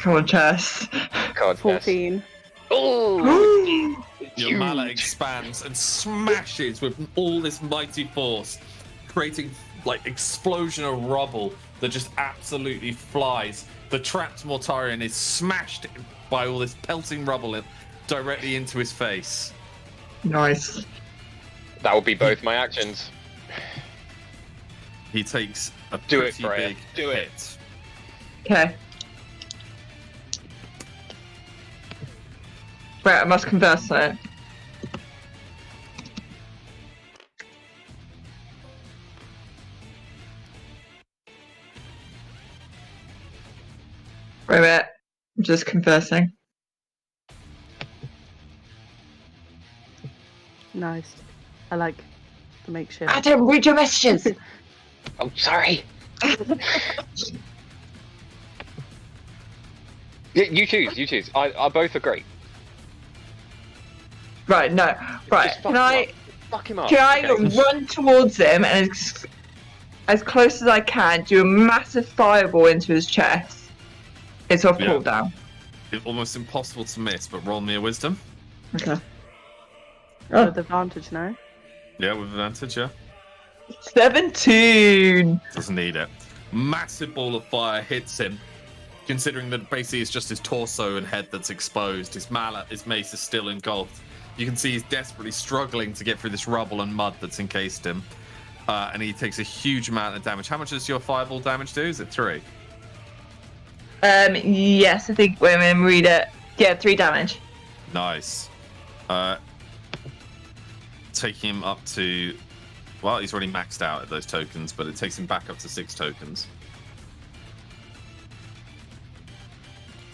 Speaker 6: on, Chess.
Speaker 1: God,
Speaker 3: 14.
Speaker 1: Oh!
Speaker 7: Your mallet expands and smashes with all this mighty force, creating explosion of rubble that just absolutely flies. The trapped Mortarion is smashed by all this pelting rubble directly into his face.
Speaker 6: Nice.
Speaker 1: That will be both my actions.
Speaker 7: He takes a
Speaker 1: Do it,
Speaker 7: pretty
Speaker 1: Freya.
Speaker 7: big
Speaker 1: Do it.
Speaker 7: hit.
Speaker 6: Okay. Right, I must converse on it. Wait a minute. I'm just conversing.
Speaker 3: Nice. I like the makeshift.
Speaker 6: I don't read your messages!
Speaker 1: I'm sorry. You choose. I both agree.
Speaker 6: Right, no. Right,
Speaker 1: Just
Speaker 6: can I...
Speaker 1: Fuck him up.
Speaker 6: Can I
Speaker 1: Okay.
Speaker 6: run towards him and as close as I can, do a massive fireball into his chest? It's off
Speaker 7: Yeah.
Speaker 6: cooldown.
Speaker 7: It's almost impossible to miss, but roll me a wisdom.
Speaker 6: Okay.
Speaker 3: With advantage, no?
Speaker 7: Yeah, with advantage, yeah.
Speaker 6: 17.
Speaker 7: Doesn't need it. Massive ball of fire hits him. Considering that basically it's just his torso and head that's exposed. His mallet, his mace is still engulfed. You can see he's desperately struggling to get through this rubble and mud that's encased him. And he takes a huge amount of damage. How much does your fireball damage do? Is it 3?
Speaker 6: Yes, I think women read it. Yeah, 3 damage.
Speaker 7: Nice. Taking him up to... Well, he's already maxed out at those tokens, but it takes him back up to 6 tokens.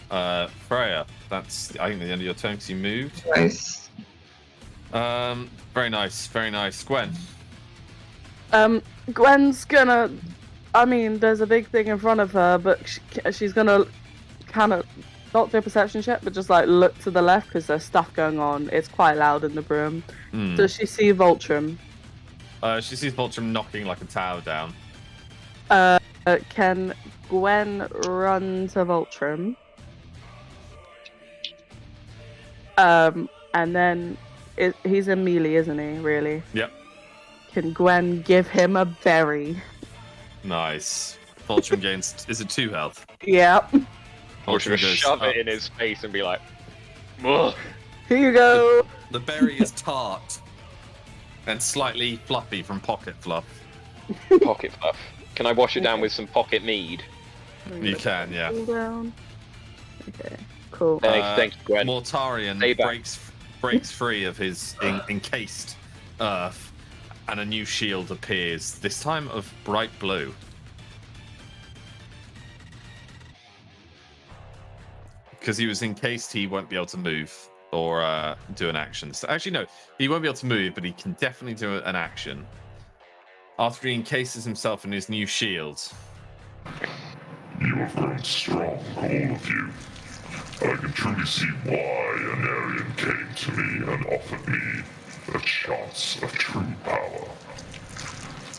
Speaker 7: Freya, that's, I think, the end of your turn because you moved.
Speaker 6: Nice.
Speaker 7: Very nice, very nice. Gwen.
Speaker 3: Gwen's gonna. I mean, there's a big thing in front of her, but she's gonna kind of not do a perception check, but just like look to the left because there's stuff going on. It's quite loud in the room. Does she see Voltrum?
Speaker 7: She sees Voltrum knocking like a tower down.
Speaker 3: Can Gwen run to Voltrum? And then he's a melee, isn't he? Really?
Speaker 7: Yep.
Speaker 3: Can Gwen give him a berry?
Speaker 7: Nice. Voltrum gains. Is it 2 health?
Speaker 3: Yep.
Speaker 1: Or should I
Speaker 7: goes
Speaker 1: shove
Speaker 7: up.
Speaker 1: it in his face and be like, "Ugh."
Speaker 3: Here you go.
Speaker 7: The berry is tart and slightly fluffy from pocket fluff.
Speaker 1: Pocket fluff. Can I wash it down with some pocket mead?
Speaker 7: You can, yeah.
Speaker 3: Cool down. Okay. Cool.
Speaker 1: Thank you, Gwen.
Speaker 7: Mortarion
Speaker 1: Payback.
Speaker 7: breaks free of his encased earth, and a new shield appears, this time of bright blue. Because he was encased, he won't be able to move or do an action. So, actually, no, he won't be able to move, but he can definitely do an action. After he encases himself in his new shield.
Speaker 10: You have grown strong, all of you. I can truly see why an Aryan came to me and offered me a chance of true power.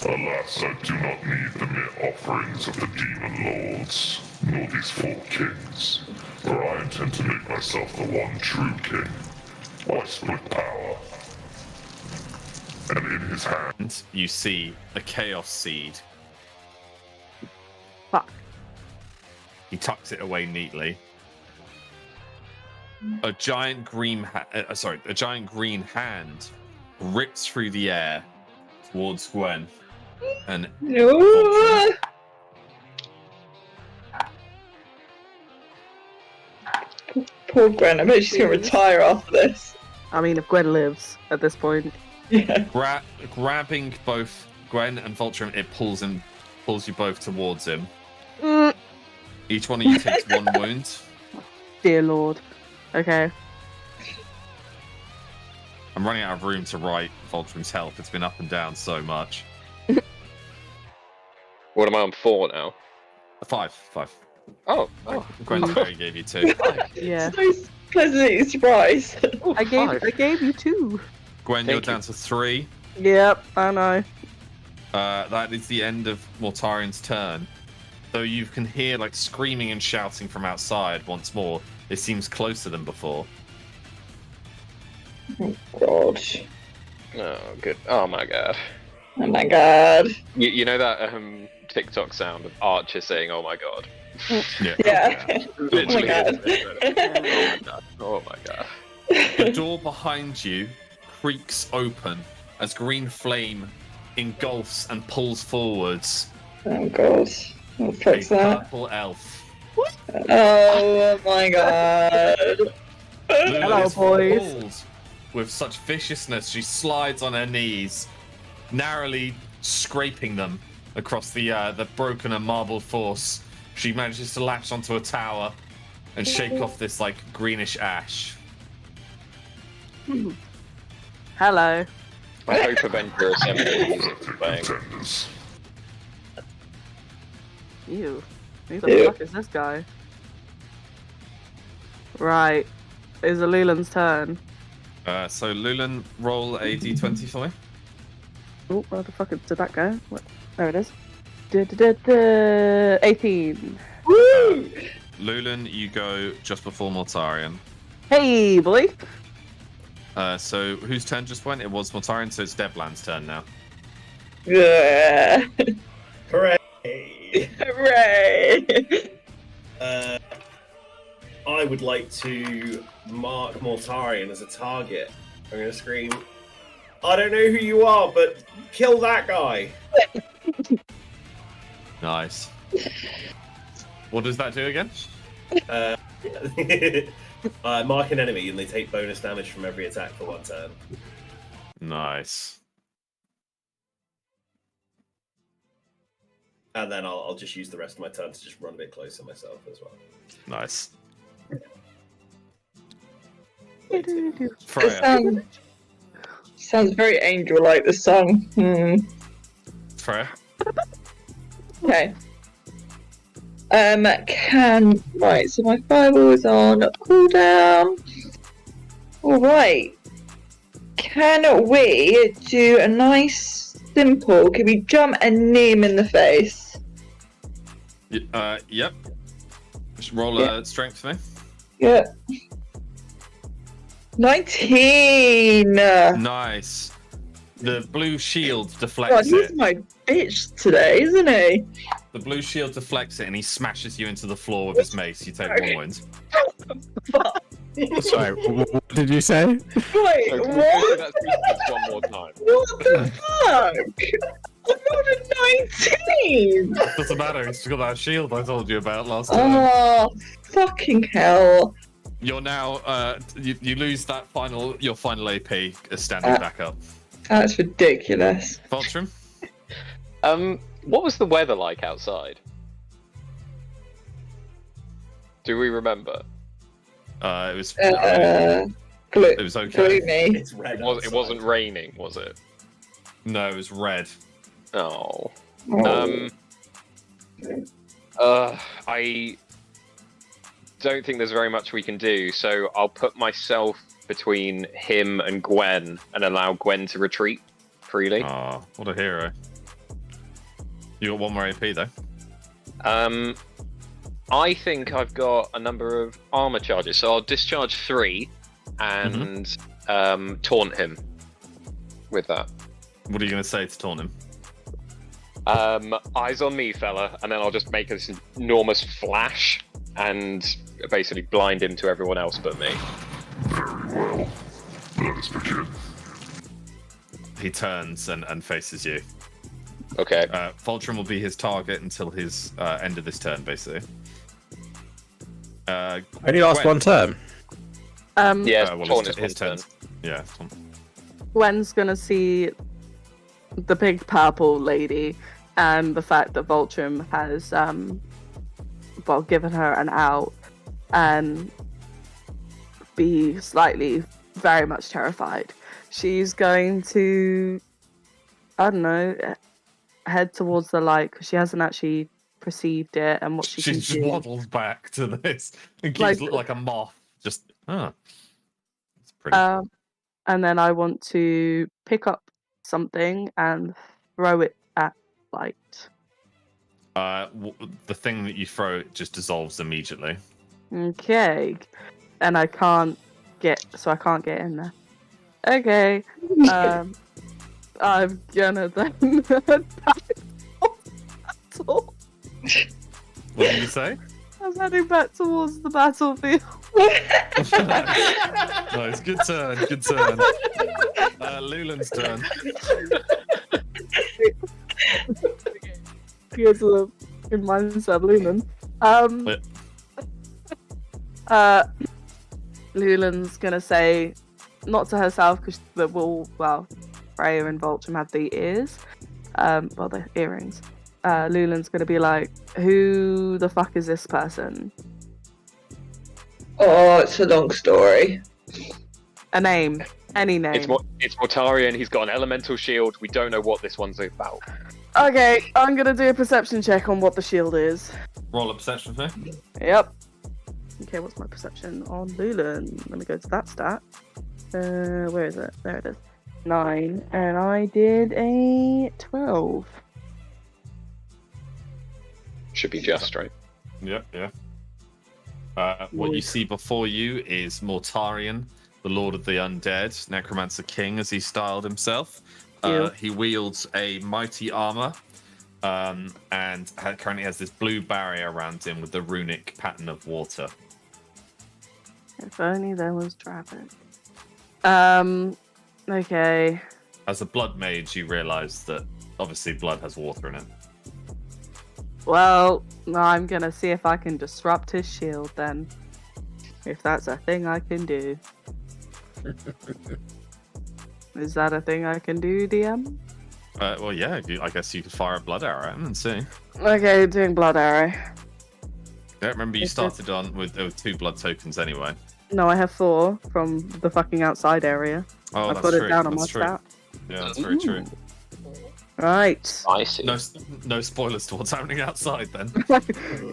Speaker 10: Alas, I do not need the mere offerings of the demon lords, nor these 4 kings, for I intend to make myself the one true king, by split power. And in his hand,
Speaker 7: You see a chaos seed.
Speaker 3: Fuck.
Speaker 7: He tucks it away neatly. A giant green hand rips through the air towards Gwen. And
Speaker 6: No. Poor Gwen. I bet she's gonna retire after this.
Speaker 3: I mean, if Gwen lives at this point.
Speaker 6: Yeah.
Speaker 7: grabbing both Gwen and Voltrum, it pulls you both towards him. Each one of you takes 1 wound.
Speaker 3: Dear Lord. Okay.
Speaker 7: I'm running out of room to write Voltrum's health. It's been up and down so much.
Speaker 1: What am I on 4 now?
Speaker 7: 5.
Speaker 1: Oh.
Speaker 7: Gwen's Fairy gave you 2.
Speaker 3: Yeah.
Speaker 6: So pleasantly surprised.
Speaker 3: I gave you 2.
Speaker 7: Gwen, you're down to 3.
Speaker 3: Yep, I know.
Speaker 7: That is the end of Mortarion's turn. Though you can hear like screaming and shouting from outside once more. It seems closer than before.
Speaker 6: Oh god.
Speaker 1: Oh, good. Oh my god.
Speaker 6: Oh my god.
Speaker 1: You know that TikTok sound of Archer saying, "Oh my god."
Speaker 6: Yeah.
Speaker 1: Literally.
Speaker 6: Oh my
Speaker 1: God. Oh my god.
Speaker 7: The door behind you creaks open as green flame engulfs and pulls forwards
Speaker 6: Oh god. What the fuck's
Speaker 7: a
Speaker 6: that?
Speaker 7: purple elf.
Speaker 6: Oh my god.
Speaker 3: Hello,
Speaker 7: Lulu is
Speaker 3: boys.
Speaker 7: pulled with such viciousness, she slides on her knees, narrowly scraping them across the broken and marbled force. She manages to latch onto a tower and shake off this like greenish ash.
Speaker 3: Hello.
Speaker 1: I hope Avenger Assembly music is playing.
Speaker 10: contenders.
Speaker 3: Ew. Who the
Speaker 6: Ew.
Speaker 3: fuck is this guy? Right. Is it Lulan's turn?
Speaker 7: So Lulan, roll a d20 for me.
Speaker 3: Oh, where the fuck did that go? What? There it is. 18.
Speaker 6: Woo!
Speaker 7: Lulan, you go just before Mortarion.
Speaker 3: Hey, boy.
Speaker 7: So whose turn just went? It was Mortarion, so it's Devlan's turn now.
Speaker 6: Yeah.
Speaker 5: Hooray!
Speaker 6: Hooray!
Speaker 5: I would like to mark Mortarion as a target. I'm going to scream, I don't know who you are, but kill that guy!
Speaker 7: Nice. What does that do again?
Speaker 5: Mark an enemy and they take bonus damage from every attack for 1 turn.
Speaker 7: Nice.
Speaker 5: And then I'll just use the rest of my turn to just run a bit closer myself as well.
Speaker 7: Nice.
Speaker 6: It
Speaker 7: Freya.
Speaker 6: sounds very angel-like, this song.
Speaker 7: Freya.
Speaker 6: Okay. Right, so my fireball is on cooldown. Alright. Can we do a nice simple, can we jump and knee him in the face?
Speaker 7: Yep. Just roll a strength for me.
Speaker 6: Yep. 19!
Speaker 7: Nice. The blue shield
Speaker 6: God,
Speaker 7: deflects
Speaker 6: he's
Speaker 7: it.
Speaker 6: my bitch today, isn't he?
Speaker 7: The blue shield deflects it and he smashes you into the floor with his mace. You take 1 wound.
Speaker 4: Sorry, what did you say?
Speaker 6: Wait,
Speaker 1: So can we go
Speaker 6: what?
Speaker 1: through that sequence one more time?
Speaker 6: What the fuck? I'm not a 19!
Speaker 7: Doesn't matter, he's got that shield I told you about last time.
Speaker 6: Oh, fucking hell.
Speaker 7: You're now, you lose that your final AP as standing back up.
Speaker 6: That's ridiculous.
Speaker 7: Vultrum?
Speaker 1: What was the weather like outside? Do we remember?
Speaker 7: It was
Speaker 6: It
Speaker 7: was okay.
Speaker 6: gloomy.
Speaker 5: It's red.
Speaker 1: It wasn't raining, was it?
Speaker 7: No, it was red.
Speaker 1: Oh.
Speaker 6: Oh.
Speaker 1: I don't think there's very much we can do, so I'll put myself between him and Gwen and allow Gwen to retreat freely.
Speaker 7: Oh, what a hero. You got 1 more AP though.
Speaker 1: I think I've got a number of armor charges, so I'll discharge 3 and taunt him with that.
Speaker 7: What are you going to say to taunt him?
Speaker 1: Eyes on me, fella, and then I'll just make this enormous flash and basically blind him to everyone else but me.
Speaker 10: Very well. Let us begin.
Speaker 7: He turns and faces you.
Speaker 1: Okay.
Speaker 7: Fultrum will be his target until his end of this turn, basically.
Speaker 4: Only last
Speaker 7: Gwen.
Speaker 4: 1 turn.
Speaker 1: Yeah,
Speaker 7: well,
Speaker 1: taunt
Speaker 7: his
Speaker 1: is
Speaker 7: turn.
Speaker 1: one turn.
Speaker 7: Yeah.
Speaker 3: Gwen's gonna see the big purple lady and the fact that Voltrum has given her an out and be slightly very much terrified. She's going to, I don't know, head towards the light because she hasn't actually perceived it and what she can
Speaker 7: just
Speaker 3: do.
Speaker 7: waddles back to this and keeps like a moth. Just it's pretty.
Speaker 3: And then I want to pick up something and throw it at light.
Speaker 7: The thing that you throw just dissolves immediately.
Speaker 3: Okay. And I can't get in there. Okay. I'm gonna then battle.
Speaker 7: What did you say?
Speaker 3: I'm heading back towards the battlefield.
Speaker 7: Nice, good turn. Lulan's turn.
Speaker 3: Here's a good mindset, Lulan. Lulan's gonna say, not to herself, because Freya and Voltrum have the ears, the earrings. Lulan's gonna be like, who the fuck is this person?
Speaker 6: Oh, it's a long story.
Speaker 3: A name. Any name.
Speaker 1: It's Mortarion, he's got an elemental shield, we don't know what this one's about.
Speaker 3: Okay, I'm gonna do a perception check on what the shield is.
Speaker 7: Roll a perception for me.
Speaker 3: Yep. Okay, what's my perception on Lulan? Let me go to that stat. Where is it? There it is. 9. And I did a 12.
Speaker 1: Should be just, right?
Speaker 7: Yeah. What you see before you is Mortarion, the Lord of the Undead, Necromancer King, as he styled himself. He wields a mighty armor, and currently has this blue barrier around him with the runic pattern of water.
Speaker 3: If only there was traffic. Okay.
Speaker 7: As a blood mage, you realise that obviously blood has water in it.
Speaker 3: Well, I'm gonna see if I can disrupt his shield then. If that's a thing I can do. Is that a thing I can do, DM?
Speaker 7: Well, yeah, I guess you could fire a blood arrow at him and see.
Speaker 3: Okay, doing blood arrow.
Speaker 7: Yeah, remember you started on with 2 blood tokens anyway.
Speaker 3: No, I have 4 from the fucking outside area.
Speaker 7: Oh,
Speaker 3: I've
Speaker 7: that's
Speaker 3: got
Speaker 7: true.
Speaker 3: it down on my
Speaker 7: That's true.
Speaker 3: stat.
Speaker 7: Yeah, that's very true.
Speaker 3: Right.
Speaker 1: I see.
Speaker 7: No spoilers to what's happening outside then.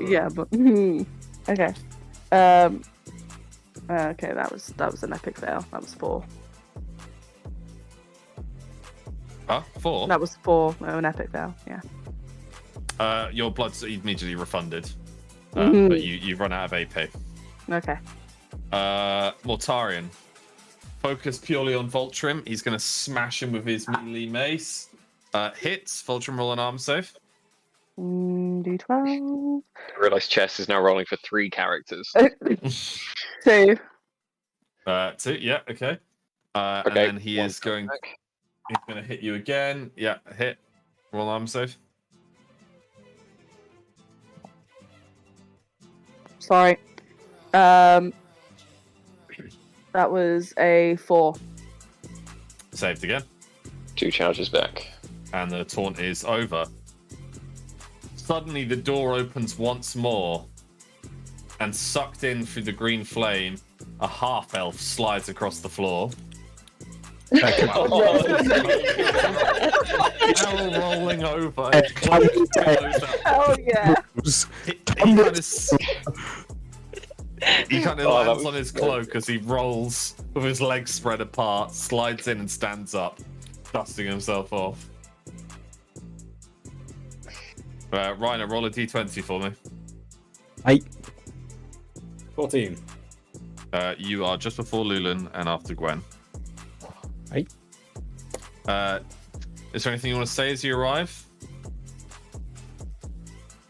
Speaker 3: Yeah, but okay. Okay, that was an epic fail. That was 4.
Speaker 7: Huh? 4?
Speaker 3: That was 4. No, an epic fail. Yeah.
Speaker 7: Your blood's immediately refunded,
Speaker 3: Mhm.
Speaker 7: but you've run out of AP.
Speaker 3: Okay.
Speaker 7: Mortarion. Focus purely on Voltrim. He's going to smash him with his melee mace. Hits. Voltrim roll an arm save.
Speaker 3: D12.
Speaker 1: I realise chess is now rolling for 3 characters.
Speaker 3: 2.
Speaker 7: 2. Yeah. Okay. And
Speaker 1: Okay,
Speaker 7: then he
Speaker 1: one
Speaker 7: is going.
Speaker 1: back.
Speaker 7: He's going to hit you again. Yeah. Hit. Roll arm save.
Speaker 3: Sorry. That was a 4.
Speaker 7: Saved again.
Speaker 1: 2 charges back.
Speaker 7: And the taunt is over. Suddenly, the door opens once more, and sucked in through the green flame, a half elf slides across the floor. Now rolling over.
Speaker 3: Hell yeah.
Speaker 7: He kind of
Speaker 1: Oh, that
Speaker 7: lands
Speaker 1: was
Speaker 7: on his
Speaker 1: good.
Speaker 7: cloak as he rolls with his legs spread apart, slides in and stands up, dusting himself off. Reiner, roll a d20 for me.
Speaker 4: 8.
Speaker 2: 14.
Speaker 7: You are just before Lulin and after Gwen.
Speaker 4: 8.
Speaker 7: Is there anything you want to say as you arrive?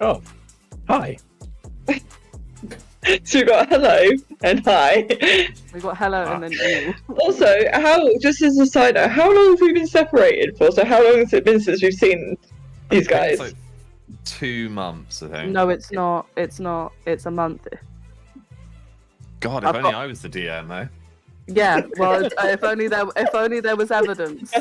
Speaker 4: Oh, hi.
Speaker 6: So we got hello and hi.
Speaker 3: We got hello and then you.
Speaker 6: Also, just as a side note, how long have we been separated for? So how long has it been since we've seen these
Speaker 7: I think
Speaker 6: guys?
Speaker 7: it's like 2 months, I think.
Speaker 3: No, it's not. It's not. It's a month.
Speaker 7: God, if
Speaker 3: I've
Speaker 7: only
Speaker 3: got-
Speaker 7: I was the DM, though.
Speaker 3: Yeah. Well, if only there was evidence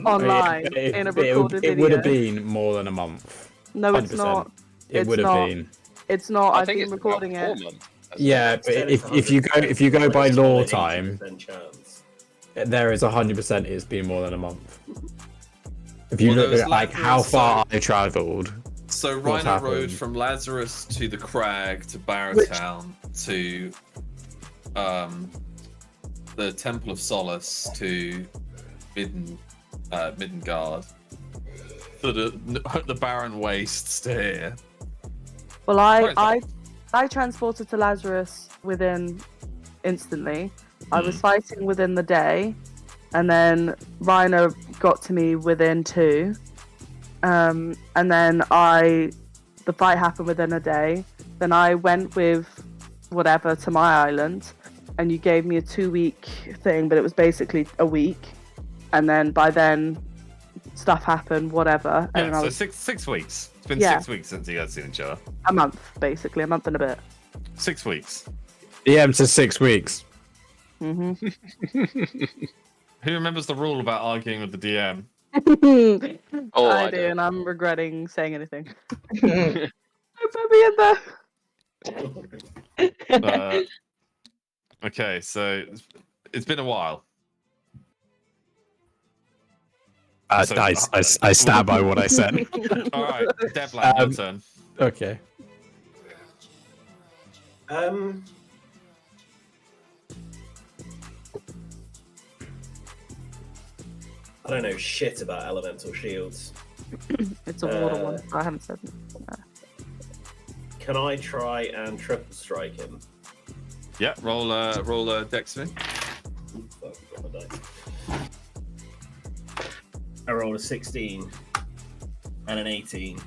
Speaker 3: online in a recorded
Speaker 4: It would have
Speaker 3: video.
Speaker 4: been more than a month.
Speaker 3: No, it's
Speaker 4: 100%.
Speaker 3: not.
Speaker 4: It
Speaker 3: It's
Speaker 4: would have
Speaker 3: not.
Speaker 4: been.
Speaker 3: It's not.
Speaker 1: I
Speaker 3: I've
Speaker 1: think
Speaker 3: been
Speaker 1: it's about
Speaker 3: recording
Speaker 1: 4
Speaker 3: it.
Speaker 1: months.
Speaker 4: Yeah, but if you go by law time,
Speaker 8: Chance.
Speaker 4: there is 100% it's been more than a month. If you
Speaker 7: Well,
Speaker 4: look
Speaker 7: there was
Speaker 4: at like how
Speaker 7: Lazarus,
Speaker 4: far I travelled,
Speaker 7: So
Speaker 4: What's
Speaker 7: Reiner rode
Speaker 4: happened?
Speaker 7: from Lazarus to the Crag to Barrowtown to the Temple of Solace to Middengard to the Barren Wastes to here.
Speaker 3: Well,
Speaker 7: Where is
Speaker 3: I transported to Lazarus within instantly. I was fighting within the day, and then Rhino got to me within 2. And then the fight happened within a day. Then I went with whatever to my island, and you gave me a 2-week thing, but it was basically a week. And then by then, stuff happened, whatever. And
Speaker 7: Yeah,
Speaker 3: then I
Speaker 7: so
Speaker 3: was
Speaker 7: 6 weeks. It's been
Speaker 3: Yeah.
Speaker 7: 6 weeks since you guys seen each other.
Speaker 3: a month, basically, a month and a bit.
Speaker 7: 6 weeks.
Speaker 4: DM to 6 weeks.
Speaker 3: hmm
Speaker 7: Who remembers the rule about arguing with the DM?
Speaker 1: Oh,
Speaker 3: I
Speaker 1: I
Speaker 3: do,
Speaker 1: do.
Speaker 3: and I'm regretting saying anything. Don't put me in there.
Speaker 7: Okay, so it's been a while.
Speaker 4: I
Speaker 7: So-
Speaker 4: stand by what I said.
Speaker 7: All right, Devlan, your turn.
Speaker 4: Okay.
Speaker 8: I don't know shit about elemental shields.
Speaker 3: It's a water one, so I haven't said it.
Speaker 8: Can I try and triple strike him?
Speaker 7: Yeah, roll Dex for me.
Speaker 8: Fuck, got my dice.
Speaker 5: I rolled a 16 and an 18.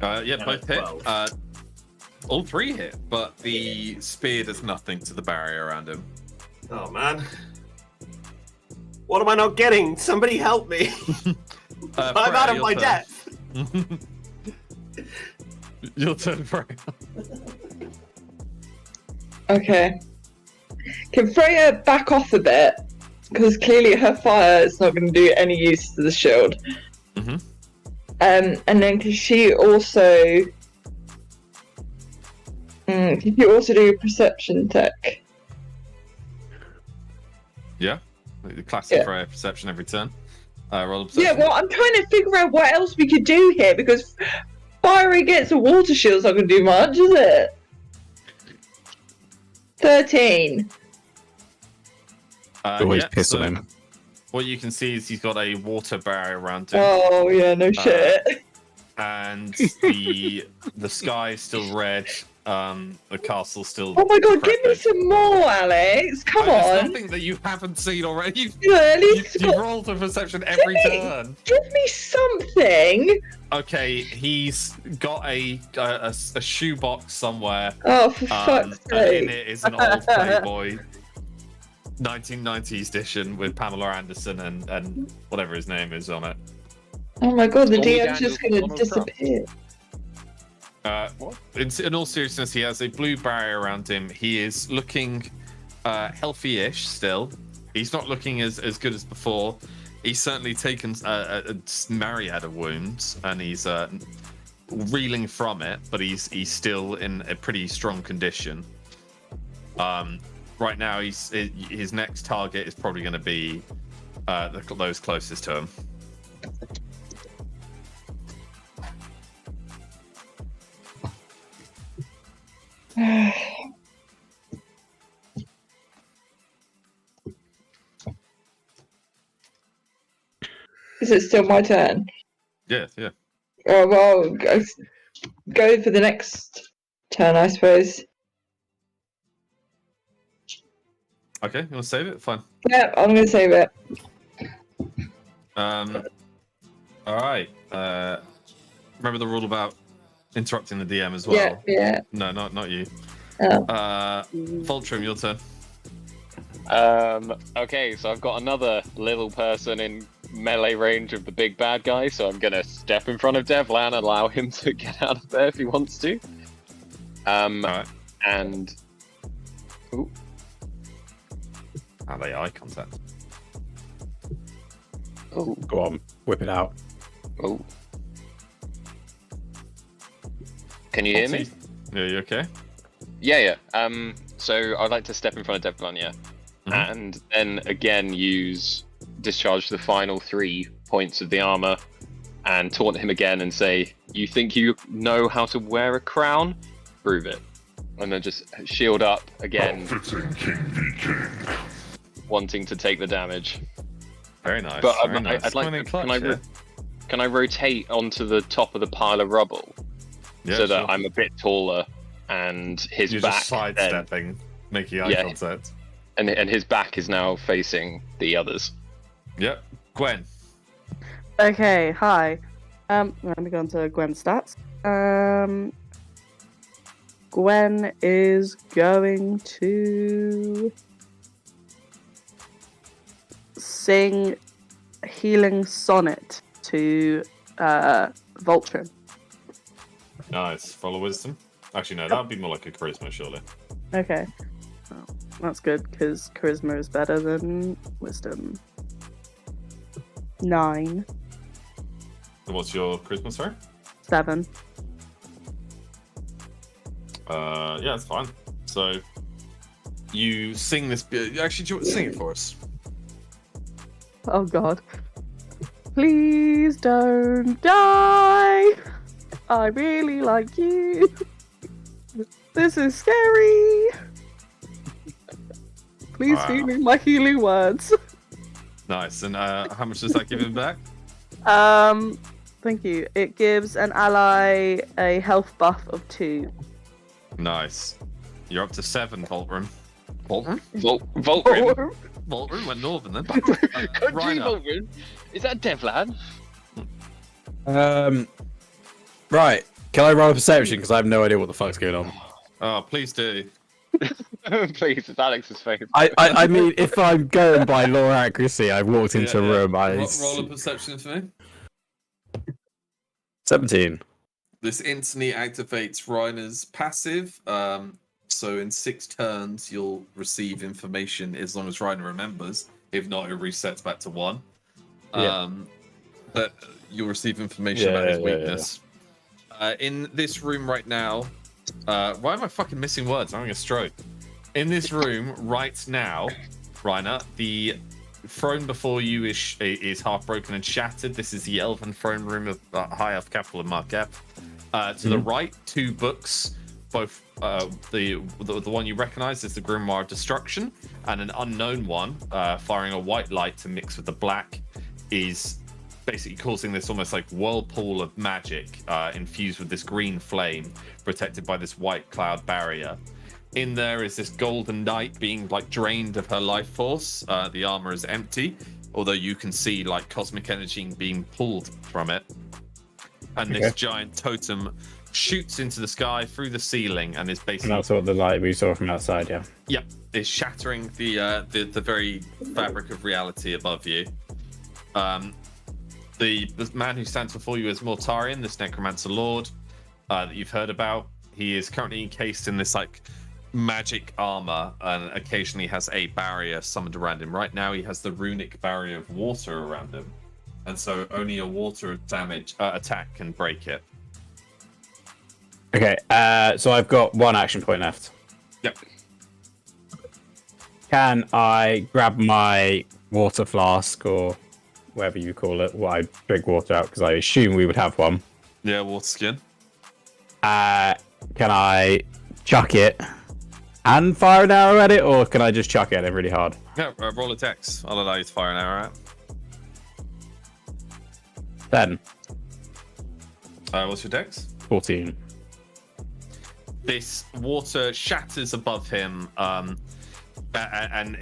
Speaker 7: Yeah,
Speaker 5: And
Speaker 7: both
Speaker 5: a
Speaker 7: hit.
Speaker 5: 12.
Speaker 7: All 3 hit, but the spear does nothing to the barrier around him.
Speaker 5: Oh man. What am I not getting? Somebody help me. I'm
Speaker 7: Freya,
Speaker 5: out of
Speaker 7: your
Speaker 5: my
Speaker 7: turn.
Speaker 5: depth.
Speaker 7: Your turn, Freya.
Speaker 6: Okay. Can Freya back off a bit? Because clearly her fire is not going to do any use to the shield.
Speaker 7: Mhm.
Speaker 6: And then can she also do a perception check?
Speaker 7: Yeah. The classic
Speaker 6: Yeah.
Speaker 7: Freya perception every turn. Roll a
Speaker 6: Yeah,
Speaker 7: perception.
Speaker 6: well, I'm trying to figure out what else we could do here because fire against a water shield's not going to do much, is it? 13.
Speaker 4: Always
Speaker 7: Yeah,
Speaker 4: piss
Speaker 7: so
Speaker 4: on him.
Speaker 7: what you can see is he's got a water barrier around him.
Speaker 6: Oh, yeah, no shit.
Speaker 7: And the sky is still red. The castle's still.
Speaker 6: Oh my god, give me
Speaker 7: decrepit.
Speaker 6: some more, Alex. Come
Speaker 7: There's
Speaker 6: on.
Speaker 7: nothing that you haven't seen already. You've,
Speaker 6: Yeah, at least
Speaker 7: you've rolled a perception every turn.
Speaker 6: give me something.
Speaker 7: Okay, he's got a shoebox somewhere.
Speaker 6: Oh, for fuck's
Speaker 7: And in
Speaker 6: sake.
Speaker 7: it is an old Playboy 1990s edition with Pamela Anderson and whatever his name is on it.
Speaker 6: Oh my god, the
Speaker 11: Stormy
Speaker 6: DM's just
Speaker 11: Daniels,
Speaker 6: gonna
Speaker 11: Donald Trump.
Speaker 6: disappear.
Speaker 7: In all seriousness, he has a blue barrier around him. He is looking healthy-ish still. He's not looking as good as before. He's certainly taken a Marietta wound, and he's reeling from it, but he's still in a pretty strong condition. Right now, his next target is probably going to be those closest to him.
Speaker 6: Is it still my turn?
Speaker 7: Yeah.
Speaker 6: Oh, well, go for the next turn, I suppose.
Speaker 7: Okay, you want to save it? Fine.
Speaker 6: Yeah, I'm gonna save it.
Speaker 7: All right. Remember the rule about interrupting the DM as well?
Speaker 6: Yeah.
Speaker 7: No, not you.
Speaker 6: Oh.
Speaker 7: Voltrum, your turn.
Speaker 11: Okay, so I've got another little person in melee range of the big bad guy, so I'm gonna step in front of Devlan and allow him to get out of there if he wants to.
Speaker 7: Alright.
Speaker 11: And ooh,
Speaker 7: Are they eye contact?
Speaker 11: oh,
Speaker 4: Go on, whip it out.
Speaker 11: oh. Can you hear me?
Speaker 7: Yeah, you okay?
Speaker 11: Yeah. So I'd like to step in front of Devlan, yeah.
Speaker 7: Mhm.
Speaker 11: And then again discharge the final 3 points of the armor and taunt him again and say, "You think you know how to wear a crown? Prove it." And then just shield up again,
Speaker 10: Outfitting King v King.
Speaker 11: wanting to take the damage.
Speaker 7: Very nice.
Speaker 11: But
Speaker 7: very nice.
Speaker 11: I'd like
Speaker 7: Coming in
Speaker 11: to,
Speaker 7: clutch,
Speaker 11: can I rotate onto the top of the pile of rubble
Speaker 7: yeah,
Speaker 11: so that
Speaker 7: sure.
Speaker 11: I'm a bit taller and his
Speaker 7: You're
Speaker 11: back
Speaker 7: just sidestepping, making eye
Speaker 11: Yeah.
Speaker 7: contact.
Speaker 11: and his back is now facing the others.
Speaker 7: Yep. Gwen.
Speaker 3: Okay, hi. Let me go into Gwen's stats. Gwen is going to sing Healing Sonnet to Voltron.
Speaker 7: Nice. Roll a wisdom. Actually, no, that would be more like a charisma, surely.
Speaker 3: Okay. Well, that's good, because Charisma is better than Wisdom. 9.
Speaker 7: What's your charisma, sorry?
Speaker 3: 7.
Speaker 7: Yeah, that's fine. So, you sing this. Actually, do you want to sing it for us?
Speaker 3: Oh god. Please don't die. I really like you. This is scary. Please
Speaker 7: Wow.
Speaker 3: feed me my healing words.
Speaker 7: Nice. And how much does that give him back?
Speaker 3: Thank you. It gives an ally a health buff of 2.
Speaker 7: Nice. You're up to 7, Voltrum. Voltrum?
Speaker 11: Voltrum.
Speaker 7: Voltron went northern then.
Speaker 11: Country
Speaker 7: Reiner.
Speaker 11: Voltron? Is that Devlad?
Speaker 4: Right. Can I roll a perception? Because I have no idea what the fuck's going on.
Speaker 7: Oh, please do.
Speaker 11: Please, it's Alex's favourite.
Speaker 4: I mean, if I'm going by law accuracy, I walked into a room.
Speaker 7: Roll a perception for me.
Speaker 4: 17.
Speaker 7: This instantly activates Reiner's passive. So in 6 turns, you'll receive information as long as Reiner remembers. If not, it resets back to 1. But you'll receive information about his weakness. In this room right now, why am I fucking missing words? I'm having a stroke. In this room right now, Reiner, the throne before you is half broken and shattered. This is the elven throne room of High Elf Capital of Markep. To the right, 2 books. Both the one you recognize is the Grimoire of Destruction, and an unknown one, firing a white light to mix with the black, is basically causing this almost like whirlpool of magic infused with this green flame, protected by this white cloud barrier. In there is this golden knight being like drained of her life force. The armor is empty, although you can see like cosmic energy being pulled from it. And this giant totem shoots into the sky through the ceiling and is basically. And
Speaker 4: that's what the light we saw from outside, yeah.
Speaker 7: Yep, is shattering the very fabric of reality above you. The man who stands before you is Mortarion, this necromancer lord that you've heard about. He is currently encased in this like magic armor and occasionally has a barrier summoned around him. Right now, he has the runic barrier of water around him, and so only a water attack can break it.
Speaker 4: Okay, so I've got 1 action point left.
Speaker 7: Yep.
Speaker 4: Can I grab my water flask or whatever you call it? Well, I drink water out because I assume we would have one.
Speaker 7: Yeah, water skin.
Speaker 4: Can I chuck it and fire an arrow at it, or can I just chuck it at it really hard?
Speaker 7: Yeah, roll a dex. I'll allow you to fire an arrow out.
Speaker 4: 10.
Speaker 7: What's your dex?
Speaker 4: 14.
Speaker 7: This water shatters above him, and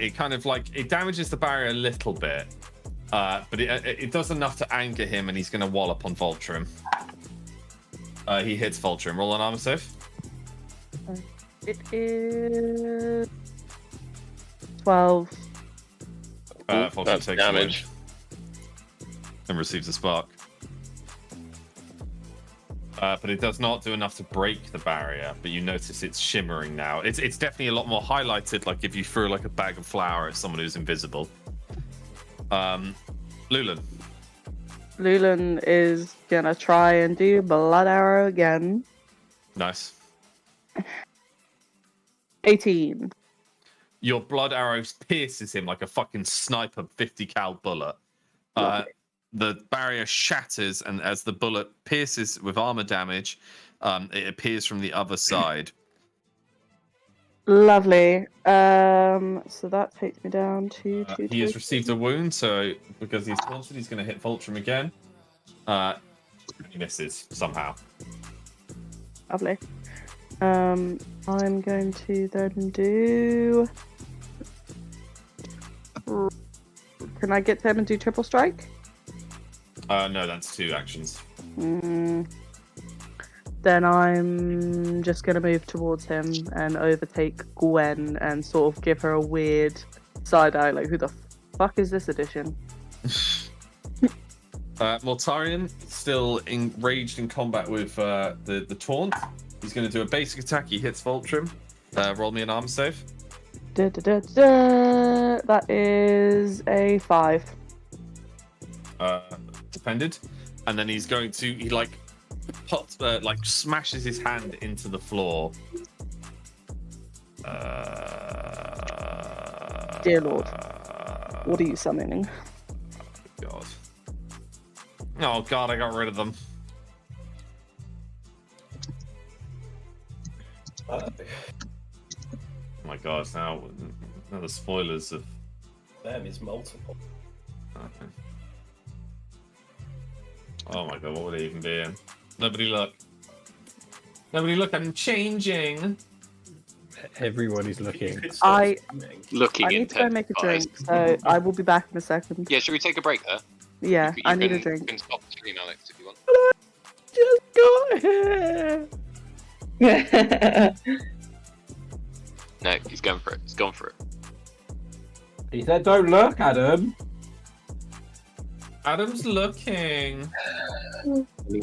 Speaker 7: it kind of like it damages the barrier a little bit, but it does enough to anger him, and he's going to wallop on Voltrum. He hits Voltrum. Roll an armor save.
Speaker 3: It is 12.
Speaker 7: Voltrum
Speaker 11: That's
Speaker 7: takes
Speaker 11: damage.
Speaker 7: And receives a spark. But it does not do enough to break the barrier, but you notice it's shimmering now. It's definitely a lot more highlighted, like if you threw like a bag of flour at someone who's invisible. Lulan.
Speaker 3: Lulan is gonna try and do blood arrow again.
Speaker 7: Nice.
Speaker 3: 18.
Speaker 7: Your blood arrow pierces him like a fucking sniper 50 cal bullet. The barrier shatters, and as the bullet pierces with armor damage, it appears from the other side.
Speaker 3: Lovely. So that takes me down to 2.
Speaker 7: He has received a wound, so because he's haunted, he's going to hit Voltrum again. He misses somehow.
Speaker 3: Lovely. I'm going to then do. Can I get to him and do triple strike?
Speaker 7: No, that's 2 actions.
Speaker 3: Then I'm just going to move towards him and overtake Gwen and sort of give her a weird side eye, like, who the fuck is this edition?
Speaker 7: Mortarion, still enraged in combat with the taunt. He's going to do a basic attack. He hits Voltrum. Roll me an armor save.
Speaker 3: That is a 5.
Speaker 7: Defended. And then he's going to, he like pops, like smashes his hand into the floor.
Speaker 3: Dear Lord, what are you summoning?
Speaker 7: God. Oh God, I got rid of them. Oh my God, now the spoilers of
Speaker 8: them is multiple.
Speaker 7: Okay. Oh my God, what would it even be in? Nobody look. Nobody look, I'm changing.
Speaker 4: Everybody's looking.
Speaker 3: I
Speaker 11: Looking
Speaker 3: need to go
Speaker 11: intensifies.
Speaker 3: make a drink, so I will be back in a second.
Speaker 11: Yeah, should we take a break there?
Speaker 3: Yeah,
Speaker 11: You
Speaker 3: I need
Speaker 11: can,
Speaker 3: a drink.
Speaker 11: You can stop the stream, Alex, if you want.
Speaker 3: Just got here.
Speaker 11: No, he's going for it. He's gone for it.
Speaker 4: He said, "Don't look, Adam."
Speaker 7: Adam's looking.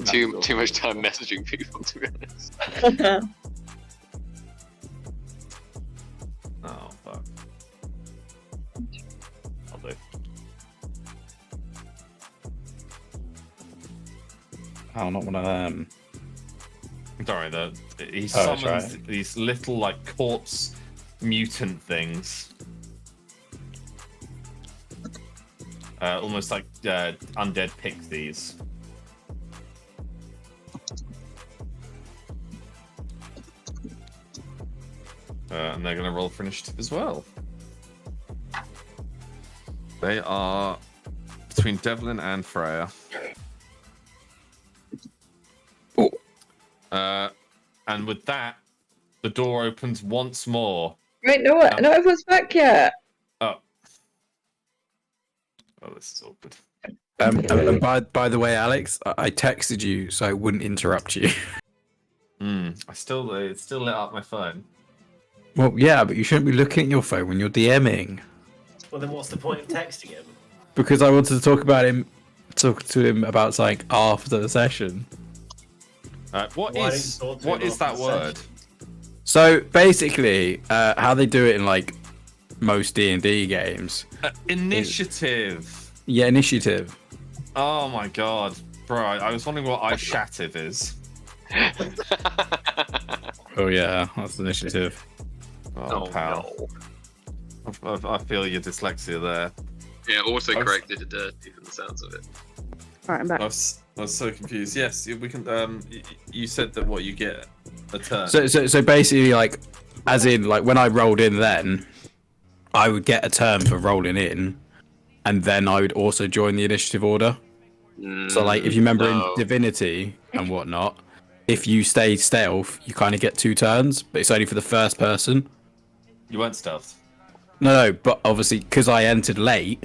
Speaker 11: Too much time messaging people, to be honest.
Speaker 7: Oh fuck. I'll do.
Speaker 4: Oh, not one of them.
Speaker 7: Sorry, he
Speaker 4: Oh,
Speaker 7: summons
Speaker 4: that's
Speaker 7: these little like corpse mutant things. Almost like undead pixies. And they're going to roll for initiative as well. They are between Devlin and Freya.
Speaker 4: Oh.
Speaker 7: And with that, the door opens once more.
Speaker 6: Wait, no, not everyone's back yet.
Speaker 7: Oh, this is awkward.
Speaker 4: And by the way, Alex, I texted you so I wouldn't interrupt you.
Speaker 7: It still lit up my phone.
Speaker 4: Well, yeah, but you shouldn't be looking at your phone when you're DMing.
Speaker 8: Well, then what's the point of texting him?
Speaker 4: Because I wanted to talk to him about something after the session.
Speaker 7: What is that word?
Speaker 4: So basically, how they do it in like most D&D games.
Speaker 7: Initiative.
Speaker 4: Yeah, initiative.
Speaker 7: Oh my god, bro! I was wondering what ishative is.
Speaker 4: Oh yeah, that's initiative.
Speaker 7: Oh, pal. No. I feel your dyslexia there.
Speaker 11: Yeah, also corrected it dirty from the sounds of it.
Speaker 3: Right, I'm back.
Speaker 7: I was so confused. Yes, we can. You said that what you get a turn.
Speaker 4: So basically, like, as in, like, when I rolled in, then I would get a turn for rolling in, and then I would also join the initiative order. So, like, if you remember in Divinity and whatnot, if you stay stealth, you kind of get 2 turns, but it's only for the first person.
Speaker 7: You weren't stealth.
Speaker 4: No, but obviously, because I entered late,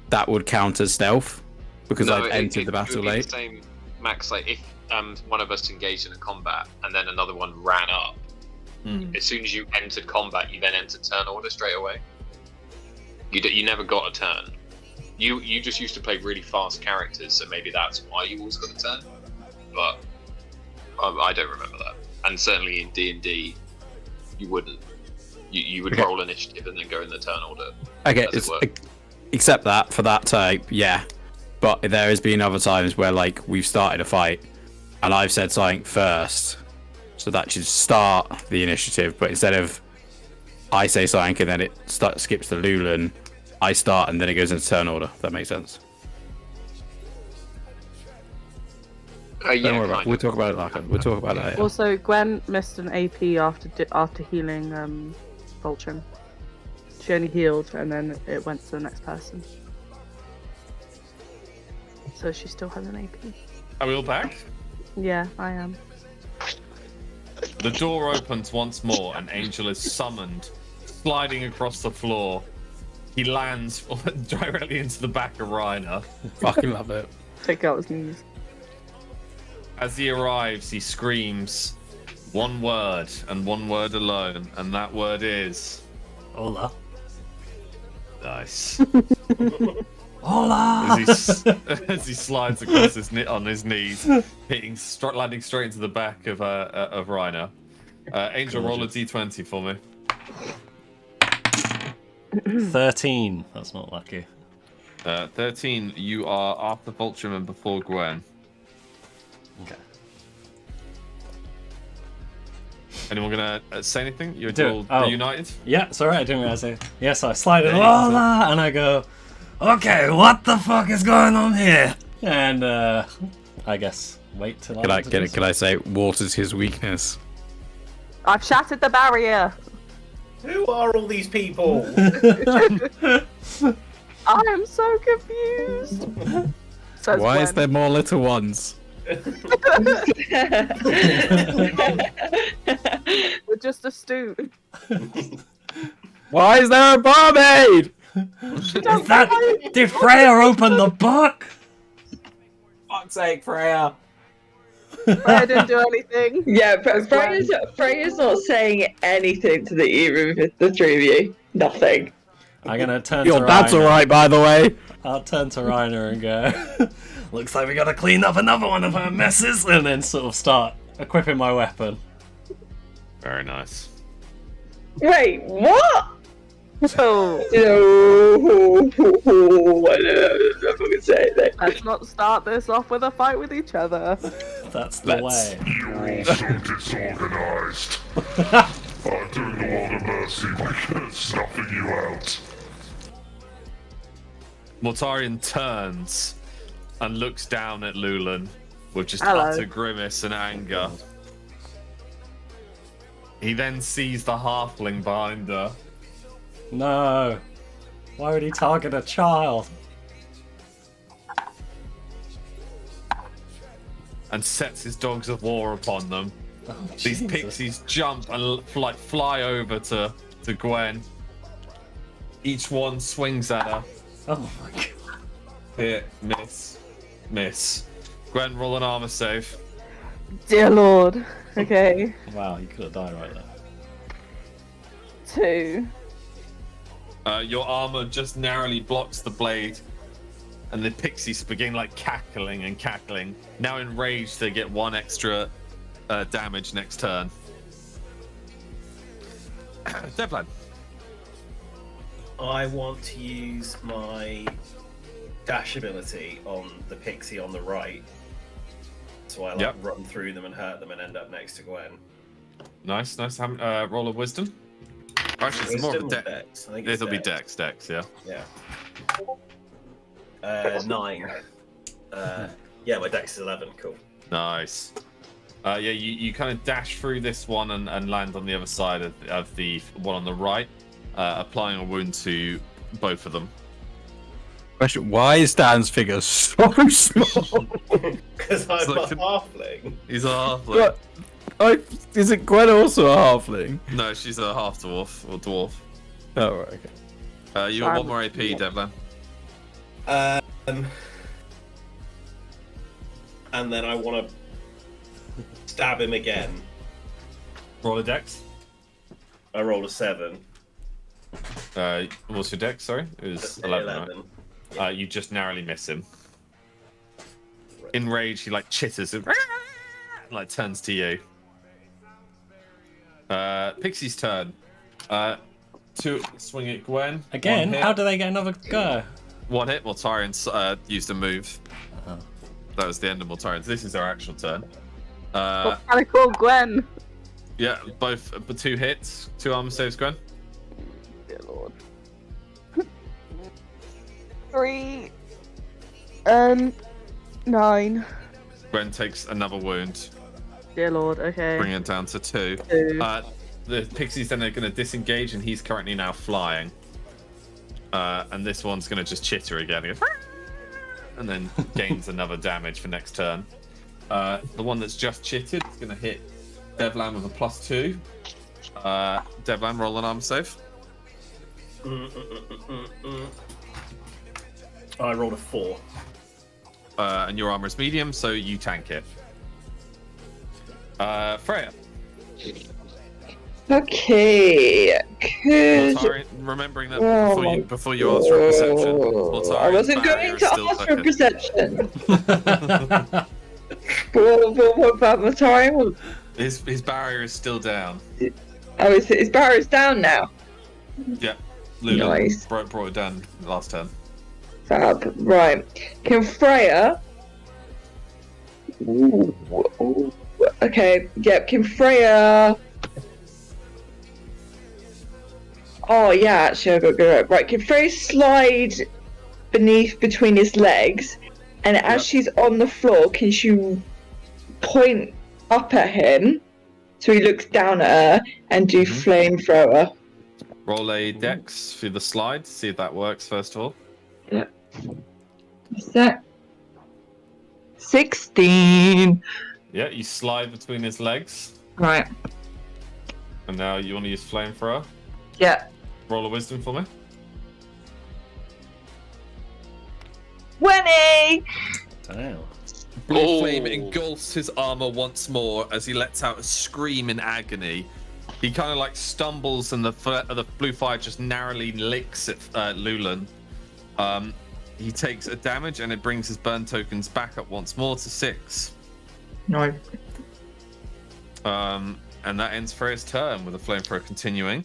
Speaker 4: that would count as stealth, because I've entered the battle
Speaker 11: it would be
Speaker 4: late.
Speaker 11: The same, Max, like if one of us engaged in a combat and then another one ran up, as soon as you entered combat, you then entered turn order straight away. You never got a turn. You just used to play really fast characters, so maybe that's why you always got a turn. But I don't remember that. And certainly in D&D, you wouldn't. You would roll initiative and then go in the turn order.
Speaker 4: Okay, except that for that type, yeah. But there has been other times where like we've started a fight, and I've said something first, so that should start the initiative. But instead of I say something and then it skips to Lulan, I start and then it goes into turn order. If that makes sense.
Speaker 11: Yeah,
Speaker 4: Don't worry about it. We'll talk about it later. We'll talk about it later.
Speaker 3: Also, Gwen missed an AP after healing Vulture. She only healed and then it went to the next person. So she still has an AP.
Speaker 7: Are we all back?
Speaker 3: Yeah, I am.
Speaker 7: The door opens once more, and Angel is summoned, sliding across the floor. He lands directly into the back of Reiner.
Speaker 4: Fucking love it.
Speaker 3: Take out his knees.
Speaker 7: As he arrives, he screams one word and one word alone, and that word is
Speaker 2: Hola.
Speaker 7: Nice.
Speaker 2: Hola.
Speaker 7: As he slides across on his knees, landing straight into the back of Reiner. Angel, roll a d20 for me.
Speaker 2: 13. That's not lucky.
Speaker 7: 13. You are after Vulture and before Gwen.
Speaker 2: Okay.
Speaker 7: Anyone gonna say anything? You're
Speaker 2: Do it.
Speaker 7: all reunited?
Speaker 2: Yeah, it's alright, I didn't realize it. Yes, I slide in, Hola! And I go, okay, what the fuck is going on here? And I guess wait till
Speaker 4: Can I say water's his weakness?
Speaker 3: I've shattered the barrier.
Speaker 8: Who are all these people?
Speaker 3: I am so confused. Says
Speaker 4: Why
Speaker 3: Gwen.
Speaker 4: is there more little ones?
Speaker 3: We're just astute.
Speaker 4: Why is there a barmaid?
Speaker 2: Did Freya open the book?
Speaker 4: Fuck's sake, Freya.
Speaker 3: I didn't do anything.
Speaker 6: Yeah, but Freya's not saying anything to either of the three of you. Nothing.
Speaker 2: I'm gonna turn
Speaker 4: Your
Speaker 2: to
Speaker 4: dad's
Speaker 2: Rainer.
Speaker 4: alright, by the way.
Speaker 2: I'll turn to Rainer and go, looks like we gotta clean up another one of her messes, and then sort of start equipping my weapon.
Speaker 7: Very nice.
Speaker 6: Wait, what?
Speaker 3: Oh,
Speaker 6: No, I don't know if I can say anything.
Speaker 3: let's not start this off with a fight with each other.
Speaker 2: That's the way.
Speaker 10: You're all so disorganized. I'm doing the world a mercy by snuffing you out.
Speaker 7: Mortarion turns and looks down at Lulan with just
Speaker 3: Hello.
Speaker 7: utter grimace and anger. He then sees the halfling behind her.
Speaker 2: No. Why would he target a child?
Speaker 7: And sets his dogs of war upon them.
Speaker 2: Oh,
Speaker 7: These
Speaker 2: Jesus.
Speaker 7: pixies jump and fly over to Gwen. Each one swings at her.
Speaker 2: Oh my god.
Speaker 7: Hit, miss. Gwen, roll an armor save.
Speaker 3: Dear Lord. Okay.
Speaker 2: Wow, you could have died right there.
Speaker 3: 2.
Speaker 7: Your armor just narrowly blocks the blade, and the pixies begin cackling and cackling. Now enraged, they get 1 extra damage next turn. Devlan.
Speaker 5: I want to use my dash ability on the pixie on the right. So I
Speaker 7: Yep.
Speaker 5: run through them and hurt them and end up next to Gwen.
Speaker 7: Nice. Roll of wisdom. Actually, it's more of a
Speaker 5: Wisdom or
Speaker 7: dex.
Speaker 5: Dex? I think it's
Speaker 7: It'll be dex, yeah.
Speaker 5: Yeah. 9. Yeah, my dex is 11. Cool.
Speaker 7: Nice. Yeah, you kind of dash through this one and land on the other side of the one on the right, applying a wound to both of them.
Speaker 4: Question: why is Dan's figure so small?
Speaker 5: Because I'm
Speaker 7: It's like
Speaker 5: a halfling.
Speaker 7: He's a halfling.
Speaker 4: Is it Gwen also a halfling?
Speaker 7: No, she's a half dwarf or dwarf.
Speaker 4: Oh, right, okay.
Speaker 7: You got 1 more AP, Devlan.
Speaker 5: And then I want to stab him again.
Speaker 7: Roll a dex.
Speaker 5: I rolled a 7.
Speaker 7: What's your dex? Sorry, it was 11. Right? You just narrowly miss him. Enraged, he chitters and turns to you. Pixie's turn. 2 swing at Gwen.
Speaker 2: Again?
Speaker 7: 1 hit.
Speaker 2: How do they get another go?
Speaker 7: 1 hit. Mortarion used a move.
Speaker 2: Oh.
Speaker 7: That was the end of Mortarion. This is our actual turn.
Speaker 3: What can I call Gwen?
Speaker 7: Yeah, both 2 hits, 2 armor saves, Gwen.
Speaker 3: Dear Lord. 3. 9.
Speaker 7: Gwen takes another wound,
Speaker 3: Dear Lord, okay.
Speaker 7: bringing it down to 2.
Speaker 3: 2.
Speaker 7: The pixies then are going to disengage, and he's currently now flying. And this one's going to just chitter again. He goes, and then gains another damage for next turn. The one that's just chittered is going to hit Devlan with a +2. Devlan, roll an armor save.
Speaker 5: I rolled a 4.
Speaker 7: And your armor is medium, so you tank it. Freya.
Speaker 6: Okay. Could
Speaker 7: Mortarion, remembering that before you answer a perception.
Speaker 6: I wasn't going to ask for perception. What about Mortarion?
Speaker 7: His barrier is still down.
Speaker 6: Oh, his barrier's down now.
Speaker 7: Yeah. Lula
Speaker 6: Nice.
Speaker 7: brought it down last turn.
Speaker 6: Fab. Right. Can Freya... Ooh. Okay. Yep. Can Freya... Oh, yeah. Actually, I've got to go right. Can Freya slide between his legs? And as she's on the floor, can she point up at him so he looks down at her and do flamethrower?
Speaker 7: Roll a dex for the slide, see if that works first of all.
Speaker 6: Yeah. What's that? 16.
Speaker 7: Yeah, you slide between his legs.
Speaker 6: Right.
Speaker 7: And now you want to use flamethrower?
Speaker 6: Yeah.
Speaker 7: Roll a wisdom for me.
Speaker 6: 20!
Speaker 2: Damn.
Speaker 7: Blue flame engulfs his armor once more as he lets out a scream in agony. He kind of like stumbles, and the blue fire just narrowly licks at Lulan. He takes a damage, and it brings his burn tokens back up once more to 6.
Speaker 6: No.
Speaker 7: And that ends Freya's turn with a flamethrower continuing.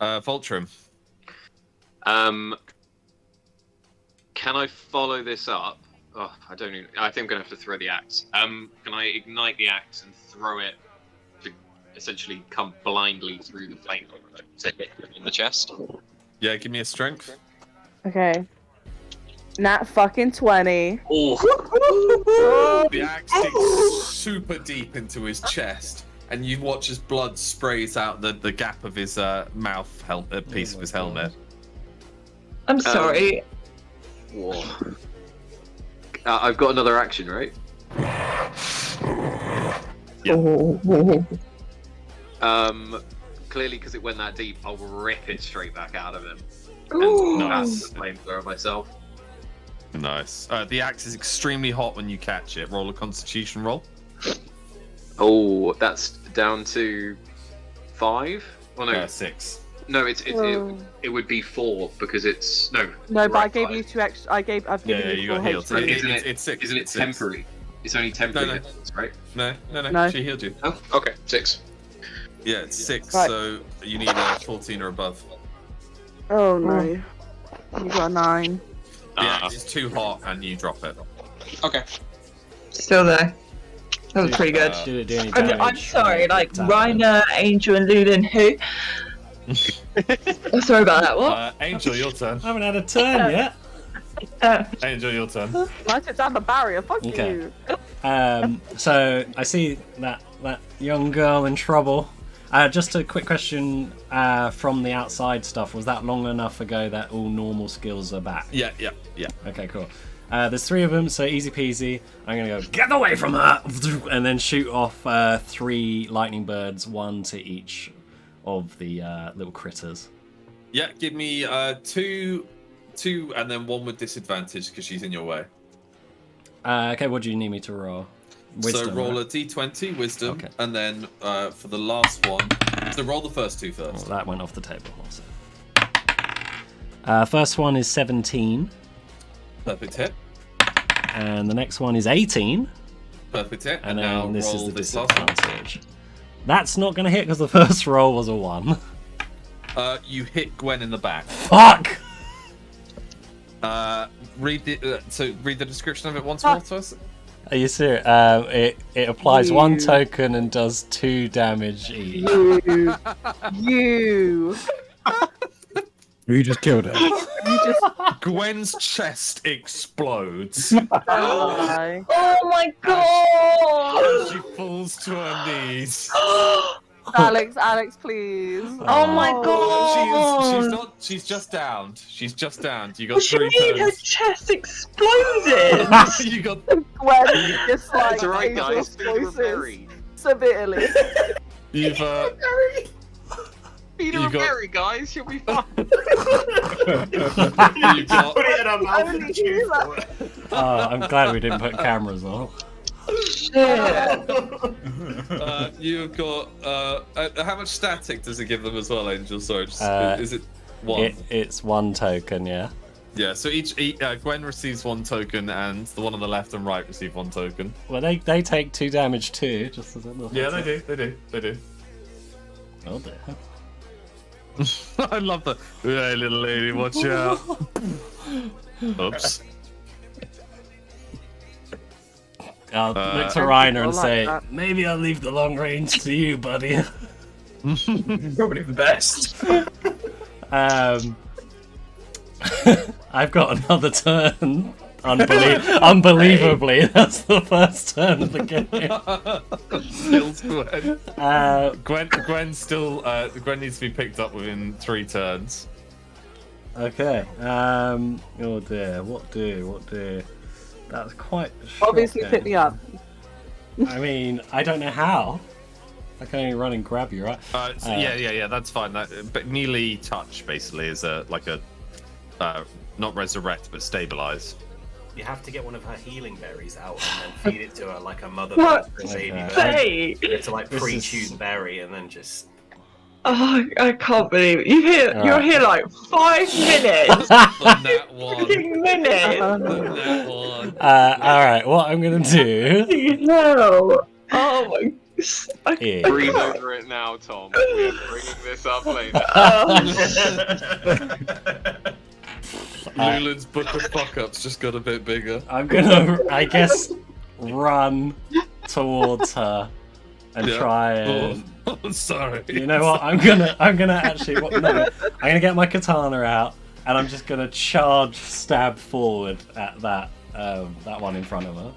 Speaker 7: Voltrum.
Speaker 11: Can I follow this up? Oh, I don't even. I think I'm gonna have to throw the axe. Can I ignite the axe and throw it to essentially come blindly through the flame to hit him in the chest?
Speaker 7: Yeah, give me a strength.
Speaker 3: Okay. Nat fucking 20.
Speaker 7: The axe digs super deep into his chest, and you watch as blood sprays out the gap of his mouth piece of his helmet.
Speaker 6: I'm sorry.
Speaker 11: Whoa. I've got another action, right? Clearly, because it went that deep, I'll rip it straight back out of him. And
Speaker 7: Nice.
Speaker 11: flamethrower myself.
Speaker 7: Nice. The axe is extremely hot when you catch it. Roll a Constitution roll.
Speaker 11: Oh, that's down to 5? Well, no,
Speaker 7: 6.
Speaker 11: no, it would be 4 because it's no.
Speaker 3: No, but
Speaker 11: right,
Speaker 3: I gave
Speaker 11: 5.
Speaker 3: you 2 extra. I've given
Speaker 7: Yeah,
Speaker 3: you
Speaker 7: you
Speaker 3: 4
Speaker 7: got healed.
Speaker 3: HP.
Speaker 7: It's 6.
Speaker 11: Isn't it
Speaker 7: It's 6.
Speaker 11: temporary? It's only temporary,
Speaker 7: No.
Speaker 11: hits, right?
Speaker 7: No.
Speaker 3: No.
Speaker 7: She healed you.
Speaker 11: Oh, okay, 6.
Speaker 7: Yeah, it's 6.
Speaker 3: Right.
Speaker 7: So you need a 14 or above.
Speaker 3: Oh no. You got a 9.
Speaker 7: The axe is too hot, and you drop it.
Speaker 11: Okay.
Speaker 6: Still there. That was pretty good.
Speaker 2: Did it do any damage?
Speaker 6: I'm sorry, like
Speaker 2: Damage.
Speaker 6: Reiner, Angel, and Lulan, who? Oh, sorry about that. What?
Speaker 7: Angel, your turn.
Speaker 2: I haven't had a turn yet.
Speaker 7: Angel, your turn.
Speaker 3: I took down the barrier. Fuck
Speaker 2: Okay.
Speaker 3: you.
Speaker 2: So I see that young girl in trouble. Just a quick question from the outside stuff. Was that long enough ago that all normal skills are back?
Speaker 7: Yeah.
Speaker 2: Okay, cool. There's 3 of them, so easy peasy. I'm gonna go get away from her, and then shoot off 3 lightning birds, 1 to each of the little critters.
Speaker 7: Yeah, give me 2, and then 1 with disadvantage because she's in your way.
Speaker 2: Okay, what do you need me to roll? Wisdom,
Speaker 7: so roll
Speaker 2: right?
Speaker 7: a d20 wisdom,
Speaker 2: Okay.
Speaker 7: and then for the last one, so roll the first 2 first.
Speaker 2: Well, that went off the table also. First one is 17.
Speaker 7: Perfect hit.
Speaker 2: And the next one is 18.
Speaker 7: Perfect hit.
Speaker 2: And
Speaker 7: now
Speaker 2: then this
Speaker 7: roll
Speaker 2: is the
Speaker 7: this last one.
Speaker 2: disadvantage. That's not going to hit because the first roll was a 1.
Speaker 7: You hit Gwen in the back.
Speaker 2: Fuck!
Speaker 7: Read the description of it once more to us.
Speaker 2: Are you serious? It applies 1 token and does 2 damage each.
Speaker 3: You.
Speaker 4: You just killed her.
Speaker 3: You just.
Speaker 7: Gwen's chest explodes.
Speaker 3: Oh
Speaker 6: Oh my god!
Speaker 7: She falls to her knees.
Speaker 3: Alex, please.
Speaker 6: Oh my god!
Speaker 7: She's just downed. She's just downed. You got
Speaker 6: What do
Speaker 7: 3
Speaker 6: you mean her
Speaker 7: turns.
Speaker 6: chest exploded?
Speaker 7: You got.
Speaker 3: Gwen just like
Speaker 11: It's alright,
Speaker 3: angel
Speaker 11: guys. Feed her a
Speaker 3: voices
Speaker 11: berry.
Speaker 3: severely.
Speaker 7: You've
Speaker 11: Feed her
Speaker 7: You
Speaker 11: a
Speaker 7: got-
Speaker 11: berry, guys. She'll be fine.
Speaker 7: you've got.
Speaker 5: Put it in her mouth
Speaker 3: Only
Speaker 5: and chew
Speaker 3: you,
Speaker 5: for it.
Speaker 2: I'm glad we didn't put cameras on.
Speaker 6: Shit.
Speaker 7: You've got. How much static does it give them as well, Angel? Sorry, is it 1?
Speaker 2: It's 1 token, yeah.
Speaker 7: Yeah. So each Gwen receives 1 token, and the one on the left and right receive 1 token.
Speaker 2: Well, they take 2 damage too, just as a little
Speaker 7: Yeah,
Speaker 2: heads
Speaker 7: they
Speaker 2: up.
Speaker 7: do. They do.
Speaker 2: Oh dear.
Speaker 7: I love that. Hey, little lady, watch out. Oops.
Speaker 2: I'll look to
Speaker 3: I
Speaker 2: Reiner and
Speaker 3: like
Speaker 2: say,
Speaker 3: that.
Speaker 2: maybe I'll leave the long range to you, buddy.
Speaker 9: Probably the best.
Speaker 2: I've got another turn. Unbelievably, that's the first turn of the game.
Speaker 7: Kills Gwen. Gwen still. Gwen needs to be picked up within 3 turns.
Speaker 2: Okay. Oh dear. What do? That's quite.
Speaker 3: Obviously,
Speaker 2: shocking.
Speaker 3: pick me up.
Speaker 2: I mean, I don't know how. I can only run and grab you, right?
Speaker 7: Yeah, that's fine. But melee touch basically is like a not resurrect but stabilize.
Speaker 8: You have to get one of her healing berries out and then feed it to her like a mother
Speaker 6: What?
Speaker 8: bird, a baby
Speaker 2: Okay.
Speaker 8: bird.
Speaker 6: Hey!
Speaker 8: You have to like
Speaker 2: This
Speaker 8: pre-tune
Speaker 2: is-
Speaker 8: the berry and then just.
Speaker 6: Oh, I can't believe it. You're
Speaker 2: Alright.
Speaker 6: here like 5 minutes.
Speaker 7: That one.
Speaker 6: Fucking minutes.
Speaker 7: That one.
Speaker 2: Alright, what I'm gonna do
Speaker 6: Fucking hell. Oh my. I
Speaker 2: is...
Speaker 11: Breathe over it now, Tom. We're bringing this up later.
Speaker 7: Lulan's book of fuck-ups just got a bit bigger.
Speaker 2: I'm gonna, I guess, run towards her and
Speaker 7: Yeah.
Speaker 2: try and...
Speaker 7: Oh, sorry.
Speaker 2: You know what? I'm gonna actually. No, I'm gonna get my katana out, and I'm just gonna charge, stab forward at that one in front of her.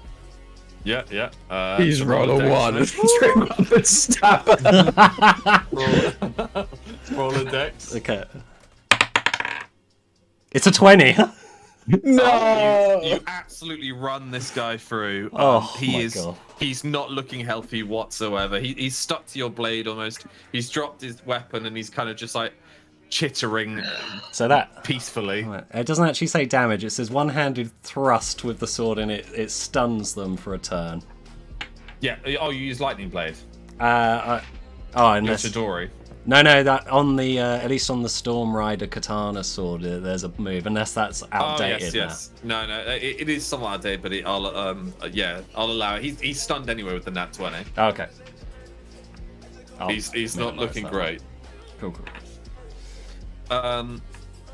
Speaker 7: Yeah.
Speaker 4: He's rolled a one. Stab.
Speaker 7: Roll a dex.
Speaker 2: Okay. It's a 20.
Speaker 4: No.
Speaker 7: You absolutely run this guy through.
Speaker 2: Oh my God.
Speaker 7: He's not looking healthy whatsoever. He's stuck to your blade almost. He's dropped his weapon and he's kind of just like chittering
Speaker 2: So that
Speaker 7: peacefully.
Speaker 2: right, it doesn't actually say damage. It says one-handed thrust with the sword, and it stuns them for a turn.
Speaker 7: Yeah. Oh, you use lightning blade.
Speaker 2: Unless
Speaker 7: Chidori.
Speaker 2: no, that on the at least on the Storm Rider katana sword, there's a move, unless that's outdated.
Speaker 7: Oh yes. No, it is somewhat outdated, but I'll allow it. He's stunned anyway with the nat 20.
Speaker 2: Now. Okay.
Speaker 7: He's not looking great.
Speaker 2: Cool.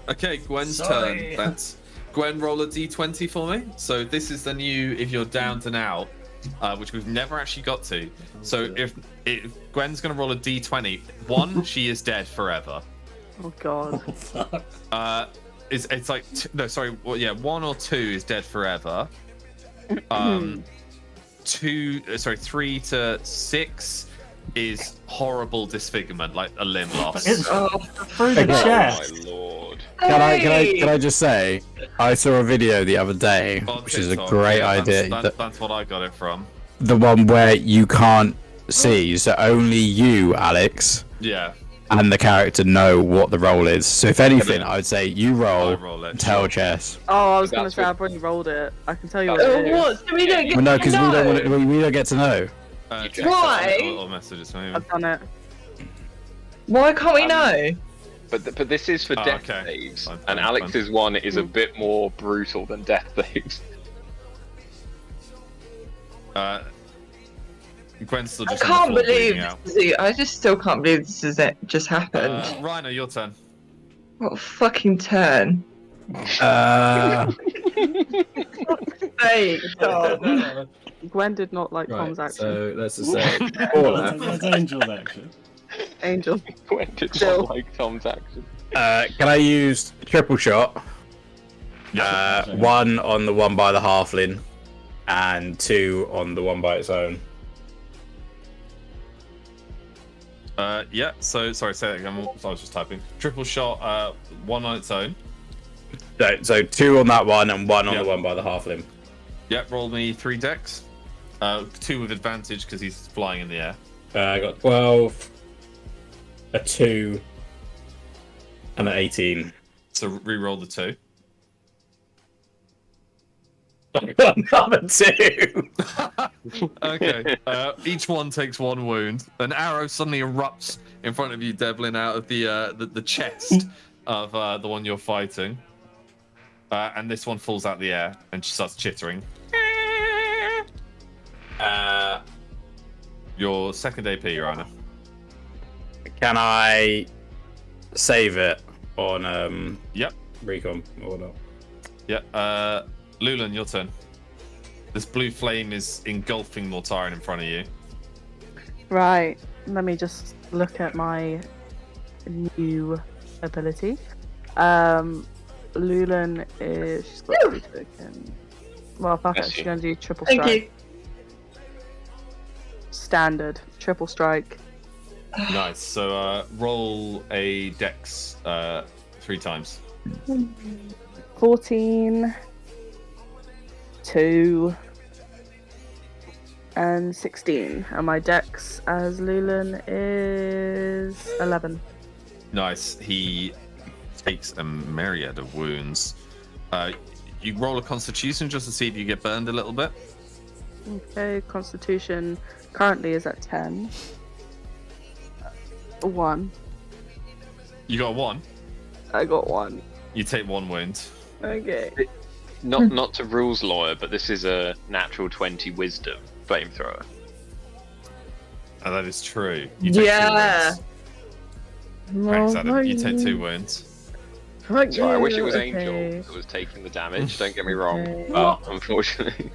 Speaker 7: Okay, Gwen's
Speaker 8: Sorry.
Speaker 7: turn. That's Gwen. Roll a d20 for me. So this is the new if you're down to now, which we've never actually got to. So if Gwen's gonna roll a d20, one, she is dead forever.
Speaker 3: Oh God.
Speaker 7: It's like one or two is dead forever. 3 to 6 is horrible disfigurement, like a limb loss.
Speaker 2: Through the
Speaker 4: Okay.
Speaker 2: chest.
Speaker 11: My lord.
Speaker 4: Can I just say, I saw a video the other day,
Speaker 7: On
Speaker 4: which is a
Speaker 7: TikTok,
Speaker 4: great
Speaker 7: yeah,
Speaker 4: idea.
Speaker 7: That's what I got it from.
Speaker 4: The one where you can't see, so only you, Alex,
Speaker 7: Yeah.
Speaker 4: and the character know what the roll is. So if anything, I would say you
Speaker 7: I
Speaker 4: roll,
Speaker 7: roll it.
Speaker 4: tell Chess.
Speaker 3: Oh, I was gonna
Speaker 11: That's
Speaker 3: say
Speaker 11: what-
Speaker 3: I've already rolled it. I can tell you what
Speaker 11: That's
Speaker 3: it is.
Speaker 6: What? So we don't get
Speaker 4: Well, no,
Speaker 6: to
Speaker 4: because
Speaker 6: know.
Speaker 4: we don't get to know.
Speaker 11: You
Speaker 6: Why?
Speaker 7: Or messages maybe.
Speaker 3: I've done it.
Speaker 6: Why can't we know?
Speaker 11: But this is for
Speaker 7: Oh,
Speaker 11: death
Speaker 7: okay.
Speaker 11: saves,
Speaker 7: Fine,
Speaker 11: and
Speaker 7: fine,
Speaker 11: Alex's one is a bit more brutal than death saves.
Speaker 7: Gwen's still
Speaker 6: I
Speaker 7: just on
Speaker 6: can't
Speaker 7: the floor
Speaker 6: believe
Speaker 7: bleeding out.
Speaker 6: this is it. I just still can't believe this is it. Just happened.
Speaker 7: Rhino, your turn.
Speaker 6: What a fucking turn. Hey, Tom.
Speaker 3: Gwen did not like Tom's action.
Speaker 9: So let's just say all that.
Speaker 2: That's Angel's action.
Speaker 3: Angel.
Speaker 11: Gwen did
Speaker 3: Still.
Speaker 11: not like Tom's action.
Speaker 4: Can I use triple shot?
Speaker 7: Yeah.
Speaker 4: 1 on the one by the halfling, and 2 on the one by its own.
Speaker 7: Yeah. So sorry, say that again. I was just typing. Triple shot. 1 on its own.
Speaker 4: So 2 on that one and 1 on
Speaker 7: Yeah.
Speaker 4: the one by the halfling.
Speaker 7: Yep. Roll me 3 dex. 2 with advantage because he's flying in the air.
Speaker 4: I got 12, a 2, and an 18.
Speaker 7: So re-roll the 2.
Speaker 4: I got another 2.
Speaker 7: Okay. Each one takes 1 wound. An arrow suddenly erupts in front of you, Devlin, out of the chest of the one you're fighting. And this one falls out the air and she starts chittering. Your second AP, Rana.
Speaker 4: Can I save it on
Speaker 7: Yep.
Speaker 4: recon or not?
Speaker 7: Yeah. Lulan, your turn. This blue flame is engulfing Mortarion in front of you.
Speaker 3: Right. Let me just look at my new ability. Lulan is she's got 3 tokens. Well, fuck it.
Speaker 11: Bless
Speaker 3: She's
Speaker 11: you.
Speaker 3: gonna do triple
Speaker 6: Thank
Speaker 3: strike.
Speaker 6: you.
Speaker 3: Standard triple strike.
Speaker 7: Nice. So roll a dex 3 times.
Speaker 3: 14, 2, and 16. And my dex as Lulan is 11.
Speaker 7: Nice. He takes a myriad of wounds. You roll a Constitution just to see if you get burned a little bit.
Speaker 3: Okay, Constitution currently is at 10. 1.
Speaker 7: You got 1.
Speaker 3: I got 1.
Speaker 7: You take 1 wound.
Speaker 3: Okay.
Speaker 11: Not to rules lawyer, but this is a natural 20 wisdom flamethrower.
Speaker 7: And that is true. You take 2 wounds. Thanks, Adam. You take 2 wounds.
Speaker 11: Sorry, I wish it was Angel that was taking the damage, don't get me wrong, but unfortunately.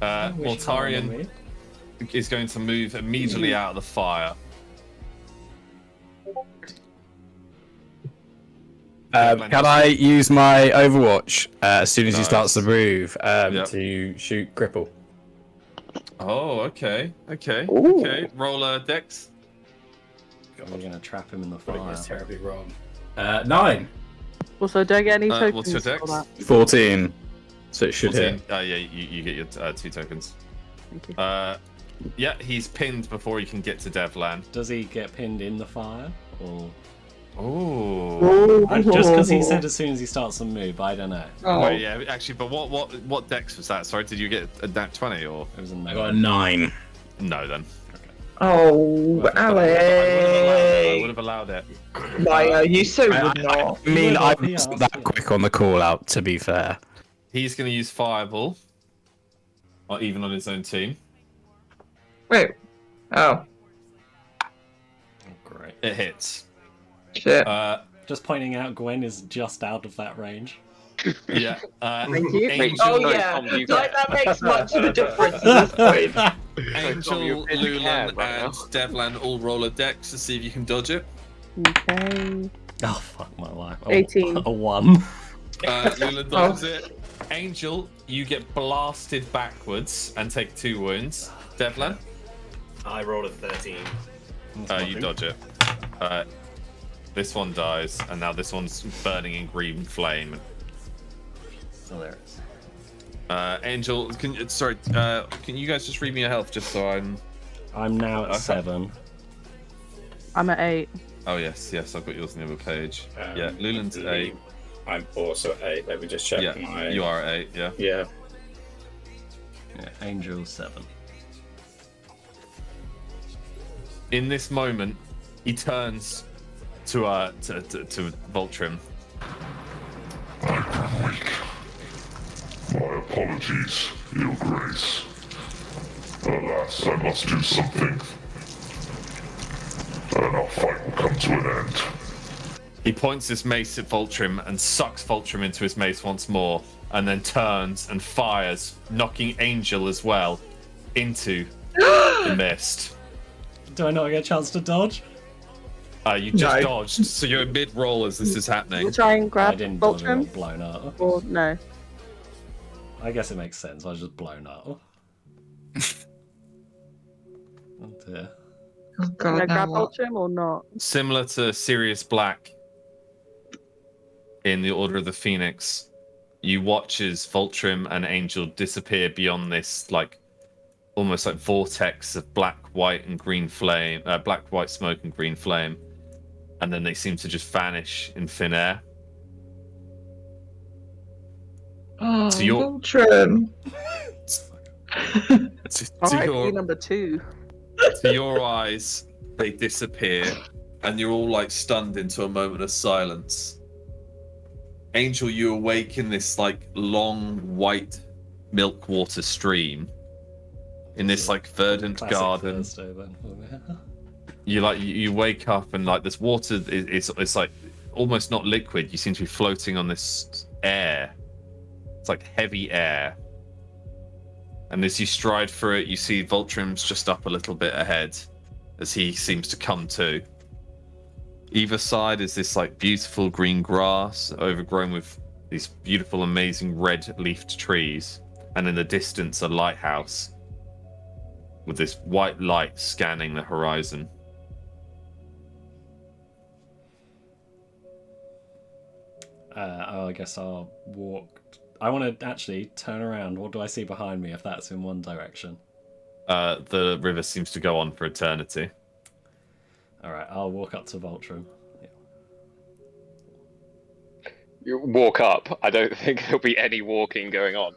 Speaker 7: Mortarion is going to move immediately out of the fire.
Speaker 4: Can I use my Overwatch as soon as he starts to move to shoot cripple?
Speaker 7: Oh, okay.
Speaker 3: Ooh.
Speaker 7: Okay. Roll a dex.
Speaker 2: God, we're going to trap him in the fire.
Speaker 9: It's terribly wrong. 9.
Speaker 3: Also, don't get any tokens.
Speaker 7: What's your dex?
Speaker 3: For that.
Speaker 4: 14. So it should
Speaker 7: 14.
Speaker 4: hit.
Speaker 7: Yeah, you get your 2 tokens.
Speaker 3: Thank you.
Speaker 7: Yeah, he's pinned before he can get to Devlan.
Speaker 2: Does he get pinned in the fire? Or...
Speaker 7: Oh.
Speaker 2: Just because he said as soon as he starts to move, I don't know.
Speaker 6: Oh.
Speaker 7: Wait, yeah, actually, but what dex was that? Sorry, did you get a nat 20 or?
Speaker 2: It was a
Speaker 4: I got a 9.
Speaker 7: No, then.
Speaker 6: Oh,
Speaker 7: I
Speaker 6: Alex.
Speaker 7: would have allowed it.
Speaker 6: Maya, you so would not.
Speaker 4: I mean, I
Speaker 2: He
Speaker 4: wasn't
Speaker 2: asked,
Speaker 4: that quick on the call out, to be fair.
Speaker 7: He's going to use Fireball, or even on his own team.
Speaker 6: Wait. Oh,
Speaker 2: Great.
Speaker 7: It hits.
Speaker 6: shit.
Speaker 2: Just pointing out, Gwen is just out of that range.
Speaker 7: Yeah.
Speaker 3: Thank you.
Speaker 7: Angel,
Speaker 6: Oh
Speaker 11: no,
Speaker 6: yeah,
Speaker 11: Tom, you
Speaker 6: like that makes much of a difference at this point.
Speaker 7: Angel,
Speaker 11: in the can
Speaker 7: Lulan,
Speaker 11: right now.
Speaker 7: and Devlan all roll a dex to see if you can dodge it.
Speaker 3: Okay.
Speaker 2: Oh, fuck my life.
Speaker 3: 18.
Speaker 2: A 1.
Speaker 7: Lulan dodges it. Angel, you get blasted backwards and take 2 wounds. Devlan,
Speaker 5: I rolled a 13.
Speaker 7: you dodge it. This one dies, and now this one's burning in green flame.
Speaker 2: Hilarious.
Speaker 7: Angel, can you guys just read me your health just so I'm...
Speaker 2: I'm now at 7.
Speaker 3: I'm at 8.
Speaker 7: Oh yes, I've got yours on the other page. Yeah, Lulan's at 8.
Speaker 9: I'm also at 8. Let me just check my...
Speaker 7: You are at 8, yeah.
Speaker 9: Yeah.
Speaker 2: Yeah, Angel 7.
Speaker 7: In this moment, he turns to Voltrim.
Speaker 10: I've been weak. My apologies, Your Grace. Alas, I must do something. And our fight will come to an end.
Speaker 7: He points his mace at Voltrim and sucks Voltrim into his mace once more, and then turns and fires, knocking Angel as well into the mist.
Speaker 2: Do I not get a chance to dodge?
Speaker 7: You just dodged, so you're mid-roll as this is happening.
Speaker 3: We'll try and
Speaker 2: I
Speaker 3: grab
Speaker 2: didn't dodge, I
Speaker 3: Voltrim.
Speaker 2: got blown up.
Speaker 3: Or no.
Speaker 2: I guess it makes sense, I was just blown up. Oh dear.
Speaker 6: Oh
Speaker 3: Can
Speaker 6: god,
Speaker 3: I
Speaker 6: now
Speaker 3: grab
Speaker 6: what?
Speaker 3: Voltrim or not?
Speaker 7: Similar to Sirius Black in the Order of the Phoenix, you watch as Voltrim and Angel disappear beyond this, like, almost like vortex of black, white, and green flame, black, white smoke and green flame, and then they seem to just vanish in thin air.
Speaker 6: Oh,
Speaker 7: So you're-
Speaker 6: Voltrim.
Speaker 3: Alright, number 2.
Speaker 7: To your eyes, they disappear, and you're all like stunned into a moment of silence. Angel, you awake in this like long white milk water stream in this like verdant
Speaker 2: Classic
Speaker 7: garden.
Speaker 2: Thursday, then.
Speaker 7: You wake up and like this water it's like almost not liquid. You seem to be floating on this air. It's like heavy air. And as you stride through it, you see Voltrim's just up a little bit ahead as he seems to come to. Either side is this like beautiful green grass overgrown with these beautiful, amazing red-leafed trees. And in the distance, a lighthouse with this white light scanning the horizon.
Speaker 2: I guess I'll walk. I want to actually turn around. What do I see behind me if that's in one direction?
Speaker 7: The river seems to go on for eternity.
Speaker 2: All right, I'll walk up to Voltrum.
Speaker 11: You walk up. I don't think there'll be any walking going on.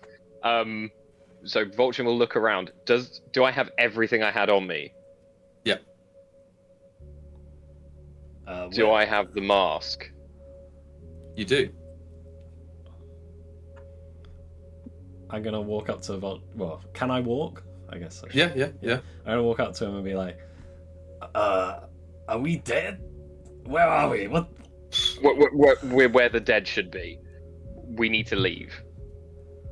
Speaker 11: So Vulture will look around. Do I have everything I had on me?
Speaker 7: Yeah.
Speaker 11: Do I have the mask?
Speaker 7: You do.
Speaker 2: I'm gonna walk up to Well, can I walk? I guess. I should.
Speaker 7: Yeah.
Speaker 2: I'm gonna walk up to him and be like, "Are we dead? Where are we? What?"
Speaker 11: We're where the dead should be. We need to leave.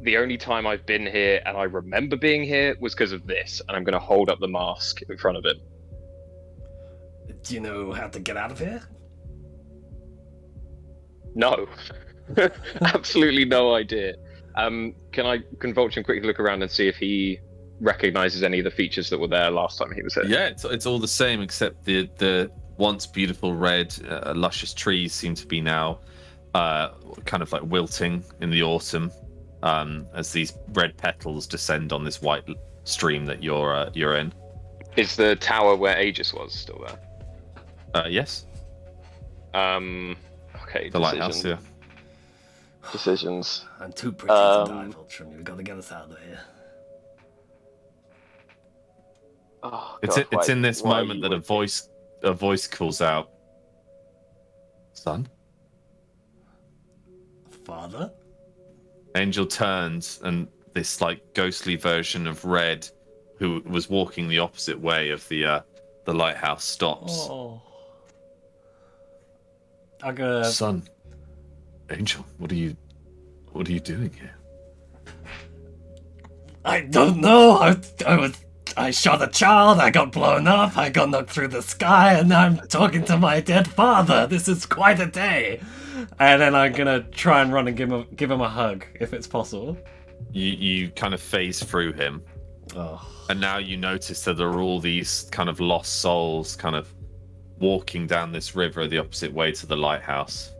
Speaker 11: The only time I've been here, and I remember being here, was because of this, and I'm going to hold up the mask in front of him.
Speaker 2: Do you know how to get out of here?
Speaker 11: No. Absolutely no idea. Can Vulture quickly look around and see if he recognizes any of the features that were there last time he was here?
Speaker 7: Yeah, it's all the same, except the once beautiful red, luscious trees seem to be now kind of like wilting in the autumn as these red petals descend on this white stream that you're in.
Speaker 11: Is the tower where Aegis was still there?
Speaker 7: Yes.
Speaker 11: Okay.
Speaker 7: The lighthouse, yeah.
Speaker 11: Decisions.
Speaker 2: I'm too pretty to die, Voltrum. You've got to get us out of here.
Speaker 11: Oh,
Speaker 7: It's in this moment that a voice calls out, "Son."
Speaker 2: Father?
Speaker 7: Angel turns, and this like ghostly version of Red, who was walking the opposite way of the lighthouse, stops.
Speaker 2: Oh. I'm gonna.
Speaker 7: Son, Angel, what are you doing here?
Speaker 2: I don't know. I shot a child. I got blown up. I got knocked through the sky, and now I'm talking to my dead father. This is quite a day. And then I'm gonna try and run and give him a hug, if it's possible.
Speaker 7: You kind of phase through him, and now you notice that there are all these kind of lost souls, kind of walking down this river the opposite way to the lighthouse.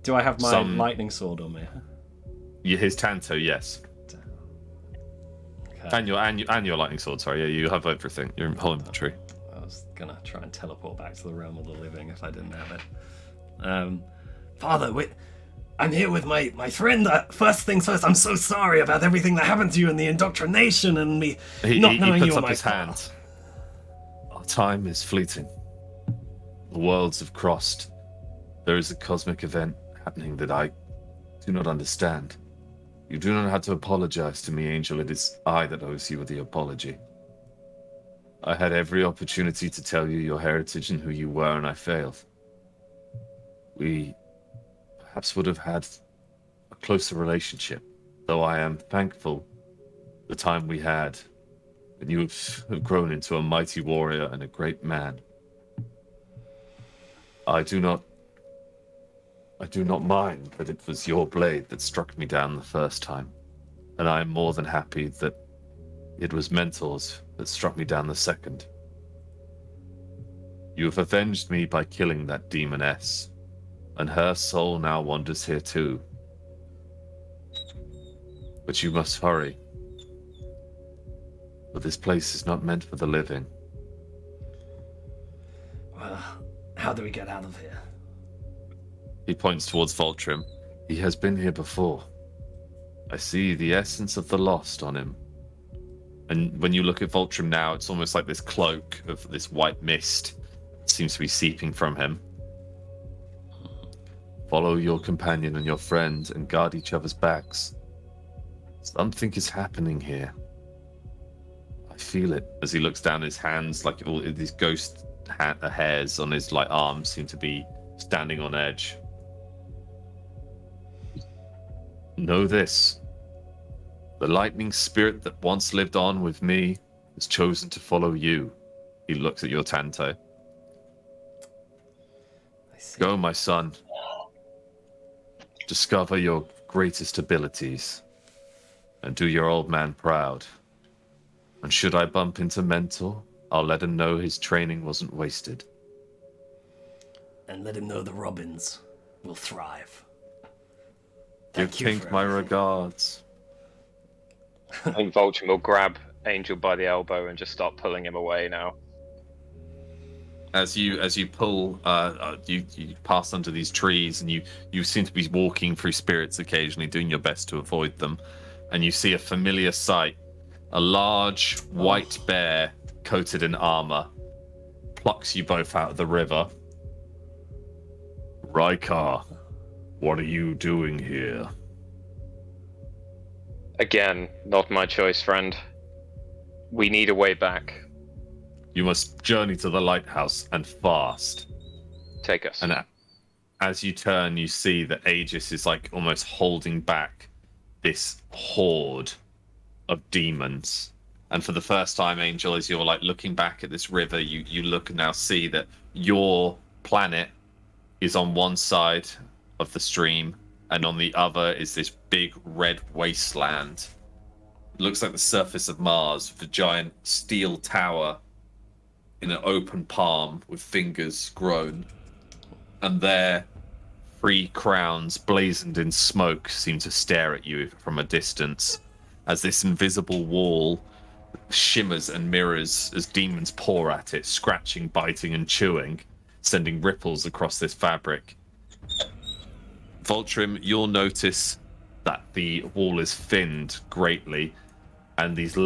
Speaker 2: Do I have my lightning sword on me?
Speaker 7: His Tanto, yes.
Speaker 2: Okay.
Speaker 7: And your lightning sword. Sorry, yeah, you have everything. Your whole inventory.
Speaker 2: I was gonna try and teleport back to the realm of the living if I didn't have it. Father, I'm here with my friend. First things first, I'm so sorry about everything that happened to you and the indoctrination and me not knowing
Speaker 7: he
Speaker 2: you
Speaker 7: puts
Speaker 2: were
Speaker 7: up
Speaker 2: my
Speaker 7: his hand. Our time is fleeting. The worlds have crossed. There is a cosmic event happening that I do not understand. You do not have to apologize to me, Angel. It is I that owes you the apology. I had every opportunity to tell you your heritage and who you were, and I failed. We perhaps would have had a closer relationship, though I am thankful the time we had, and you have grown into a mighty warrior and a great man. I do not mind that it was your blade that struck me down the first time, and I am more than happy that it was Mentor's that struck me down the second. You have avenged me by killing that demoness, and her soul now wanders here too. But you must hurry, for this place is not meant for the living.
Speaker 2: Well, how do we get out of here?
Speaker 7: He points towards Voltrim. He has been here before. I see the essence of the lost on him. And when you look at Voltrim now, it's almost like this cloak of this white mist seems to be seeping from him. Follow your companion and your friend and guard each other's backs. Something is happening here. I feel it as he looks down his hands, like all these ghost hairs on his arms seem to be standing on edge. Know this. The lightning spirit that once lived on with me has chosen to follow you. He looks at your Tanto. Go, my son. Discover your greatest abilities. And do your old man proud. And should I bump into Mentor, I'll let him know his training wasn't wasted.
Speaker 2: And let him know the Robins will thrive.
Speaker 7: Give Pink my regards.
Speaker 11: I think Vulture will grab Angel by the elbow and just start pulling him away now.
Speaker 7: As you pull, you pass under these trees, and you seem to be walking through spirits occasionally, doing your best to avoid them, and you see a familiar sight: a large white bear coated in armor plucks you both out of the river. Rykar, what are you doing here?
Speaker 11: Again, not my choice, friend. We need a way back.
Speaker 7: You must journey to the lighthouse, and fast.
Speaker 11: Take us.
Speaker 7: And as you turn, you see that Aegis is like almost holding back this horde of demons. And for the first time, Angel, as you're like looking back at this river, you look and now see that your planet is on one side of the stream, and on the other is this big red wasteland. It looks like the surface of Mars, with a giant steel tower in an open palm with fingers grown. And there, 3 crowns blazoned in smoke seem to stare at you from a distance, as this invisible wall shimmers and mirrors as demons pour at it, scratching, biting, and chewing, sending ripples across this fabric. Voltrim, you'll notice that the wall is thinned greatly, and these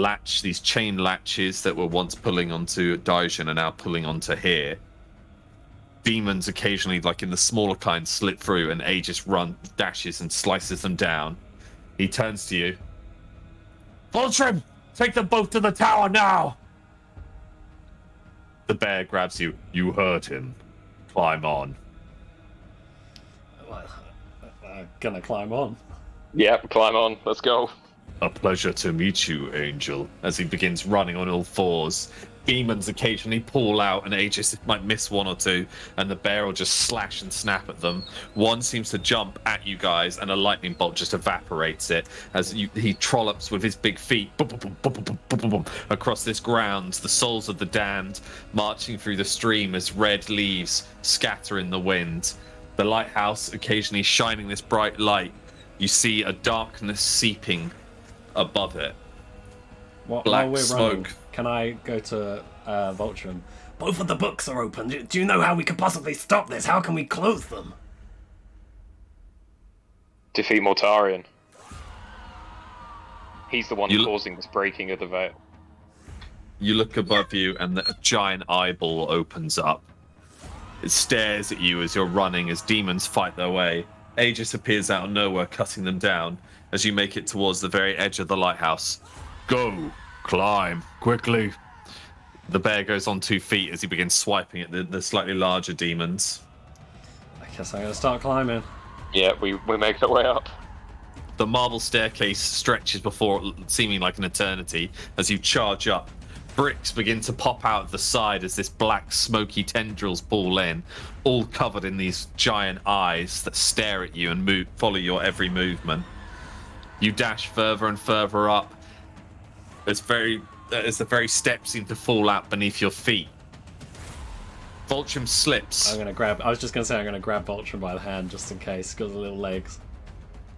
Speaker 7: chain latches that were once pulling onto Daijin are now pulling onto here. Demons occasionally, like in the smaller kind, slip through, and Aegis dashes and slices them down. He turns to you. Voltrim, take them both to the tower now! The bear grabs you. You hurt him. Climb on.
Speaker 2: Well, gonna climb on.
Speaker 11: Yep, climb on. Let's go.
Speaker 7: A pleasure to meet you, Angel. As he begins running on all fours, demons occasionally pull out, and Aegis might miss one or two, and the bear will just slash and snap at them. One seems to jump at you guys, and a lightning bolt just evaporates it as he trollops with his big feet across this ground. The souls of the damned marching through the stream as red leaves scatter in the wind. The lighthouse occasionally shining this bright light. You see a darkness seeping above it. Black
Speaker 2: While we're
Speaker 7: smoke.
Speaker 2: running, can I go to Voltron? Both of the books are open. Do you know how we could possibly stop this? How can we close them?
Speaker 11: Defeat Mortarion. He's the one causing this breaking of the veil.
Speaker 7: You look above you, and a giant eyeball opens up. It stares at you as you're running, as demons fight their way. Aegis appears out of nowhere, cutting them down as you make it towards the very edge of the lighthouse. Go! Climb! Quickly! The bear goes on 2 feet as he begins swiping at the slightly larger demons.
Speaker 2: I guess I'm gonna start climbing.
Speaker 11: Yeah, we make our way up.
Speaker 7: The marble staircase stretches before it, seeming like an eternity, as you charge up. Bricks begin to pop out of the side as this black, smoky tendrils pull in, all covered in these giant eyes that stare at you and follow your every movement. You dash further and further up as the very steps seem to fall out beneath your feet. Voltrim slips.
Speaker 2: I was just gonna say I'm gonna grab Voltron by the hand just in case, got the little legs.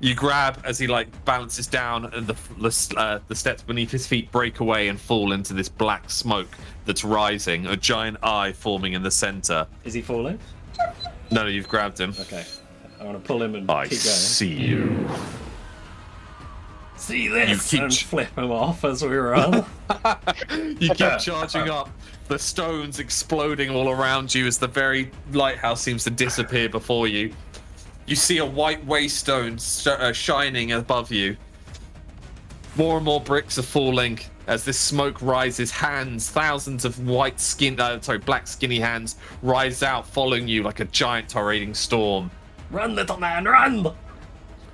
Speaker 7: You grab as he balances down, and the steps beneath his feet break away and fall into this black smoke that's rising. A giant eye forming in the center.
Speaker 2: Is he falling?
Speaker 7: No, you've grabbed him.
Speaker 2: Okay, I want to pull him and
Speaker 7: I
Speaker 2: keep going.
Speaker 7: see you.
Speaker 2: See this?
Speaker 7: You
Speaker 2: and flip him off as we run.
Speaker 7: You keep charging up. The stones exploding all around you as the very lighthouse seems to disappear before you. You see a white waystone shining above you. More and more bricks are falling as this smoke rises. Hands, thousands of black skinny hands rise out, following you like a giant tornadic storm.
Speaker 2: Run, little man, run!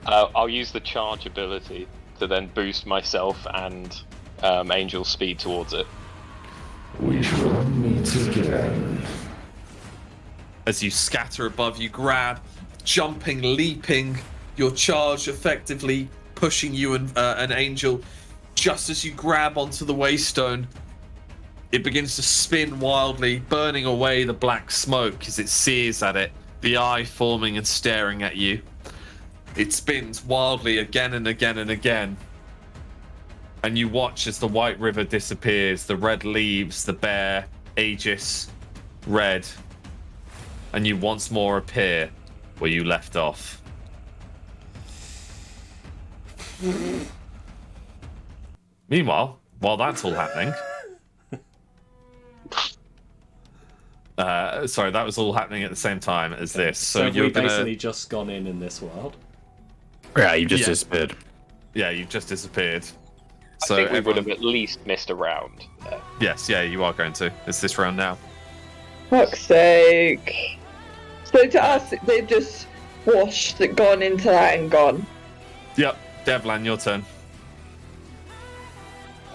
Speaker 11: I'll use the charge ability to then boost myself and Angel's speed towards it.
Speaker 10: We shall meet again.
Speaker 7: As you scatter above, you grab, jumping, leaping, your charge effectively pushing you and an Angel. Just as you grab onto the waystone, it begins to spin wildly, burning away the black smoke as it sears at it, the eye forming and staring at you. It spins wildly again and again and again. And you watch as the White River disappears, the red leaves, the bear, Aegis, red, and you once more appear where you left off. Meanwhile, while that's all happening... sorry, that was all happening at the same time as this. So
Speaker 2: have
Speaker 7: you're
Speaker 2: we
Speaker 7: gonna...
Speaker 2: basically just gone in this world?
Speaker 4: Yeah, you just disappeared.
Speaker 7: Yeah, you've just disappeared.
Speaker 1: I
Speaker 7: So
Speaker 1: think we would
Speaker 7: everyone...
Speaker 1: have at least missed a round.
Speaker 7: Yes, yeah, you are going to. It's this round now.
Speaker 6: Fuck's sake. So to us, they've just washed, gone into that and gone.
Speaker 7: Yep, Devlan, your turn.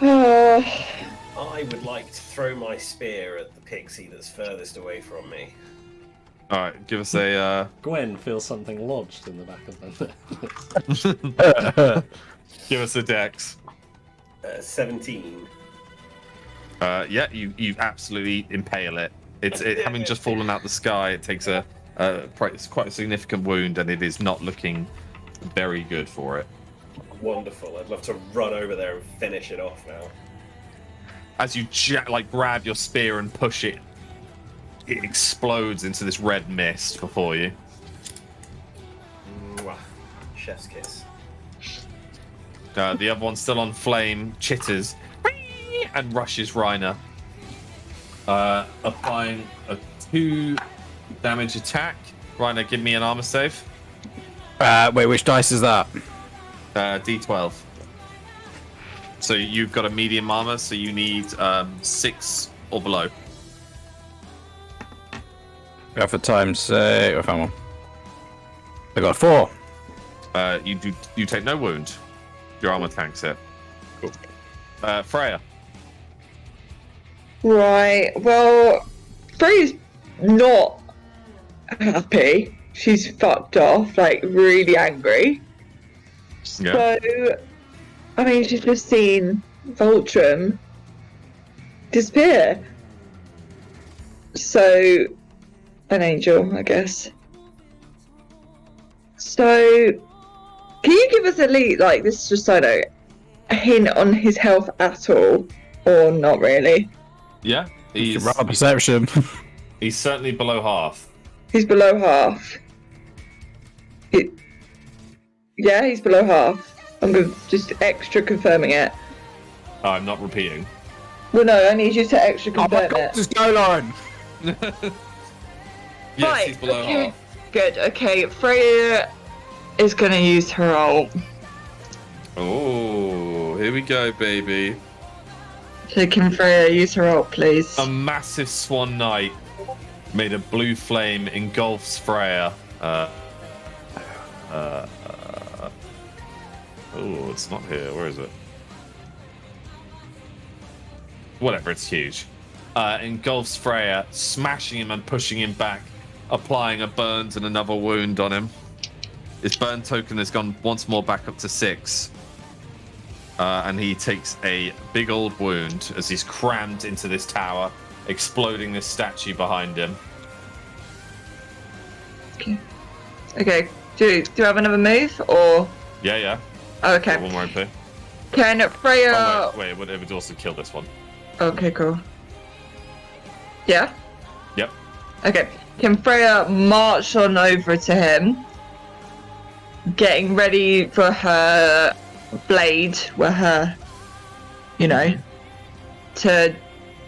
Speaker 5: I would like to throw my spear at the pixie that's furthest away from me.
Speaker 7: Alright, give us a...
Speaker 2: Gwen feels something lodged in the back of them.
Speaker 7: Give us a dex.
Speaker 5: 17.
Speaker 7: Yeah, you absolutely impale it. It having just fallen out the sky, it takes it's quite a significant wound, and it is not looking very good for it.
Speaker 5: Wonderful. I'd love to run over there and finish it off now.
Speaker 7: As you grab your spear and push it, it explodes into this red mist before you.
Speaker 5: Mwah. Chef's kiss.
Speaker 7: The other one's still on flame, chitters, and rushes Reiner. Applying a 2 damage attack. Reiner, give me an armor save.
Speaker 4: Wait, which dice is that?
Speaker 7: D12. So you've got a medium armor, so you need 6 or below.
Speaker 4: Go for times. I found one. I got a 4.
Speaker 7: You take no wound. Your armor tanks it. Cool. Freya.
Speaker 6: Right, well, Freya's not happy. She's fucked off, like, really angry.
Speaker 7: Yeah.
Speaker 6: So, I mean, she's just seen Voltrum disappear. So, an angel, I guess. So, can you give us like, this is just so I know, a hint on his health at all? Or not really?
Speaker 7: Yeah. He's
Speaker 4: perception.
Speaker 7: He's certainly below half.
Speaker 6: He's below half. Yeah, he's below half. I'm just extra confirming it.
Speaker 7: I'm not repeating.
Speaker 6: Well, no, I need you to extra confirm it.
Speaker 4: Just go, Lauren.
Speaker 7: Yes,
Speaker 6: Right,
Speaker 7: he's below
Speaker 6: okay.
Speaker 7: half.
Speaker 6: Good, okay. Freya is going to use her ult.
Speaker 7: Oh, here we go, baby.
Speaker 6: So can Freya use her ult, please?
Speaker 7: A massive swan knight made of blue flame engulfs Freya. Oh, it's not here. Where is it? Whatever, it's huge. Engulfs Freya, smashing him and pushing him back, applying a burns and another wound on him. His burn token has gone once more back up to 6. And he takes a big old wound as he's crammed into this tower, exploding this statue behind him.
Speaker 6: Okay, do you have another move, or...?
Speaker 7: Yeah.
Speaker 6: Oh, okay.
Speaker 7: One more MP.
Speaker 6: Can Freya...
Speaker 7: Oh, wait, it would also kill this one.
Speaker 6: Okay, cool. Yeah?
Speaker 7: Yep.
Speaker 6: Okay. Can Freya march on over to him, getting ready for her blade, to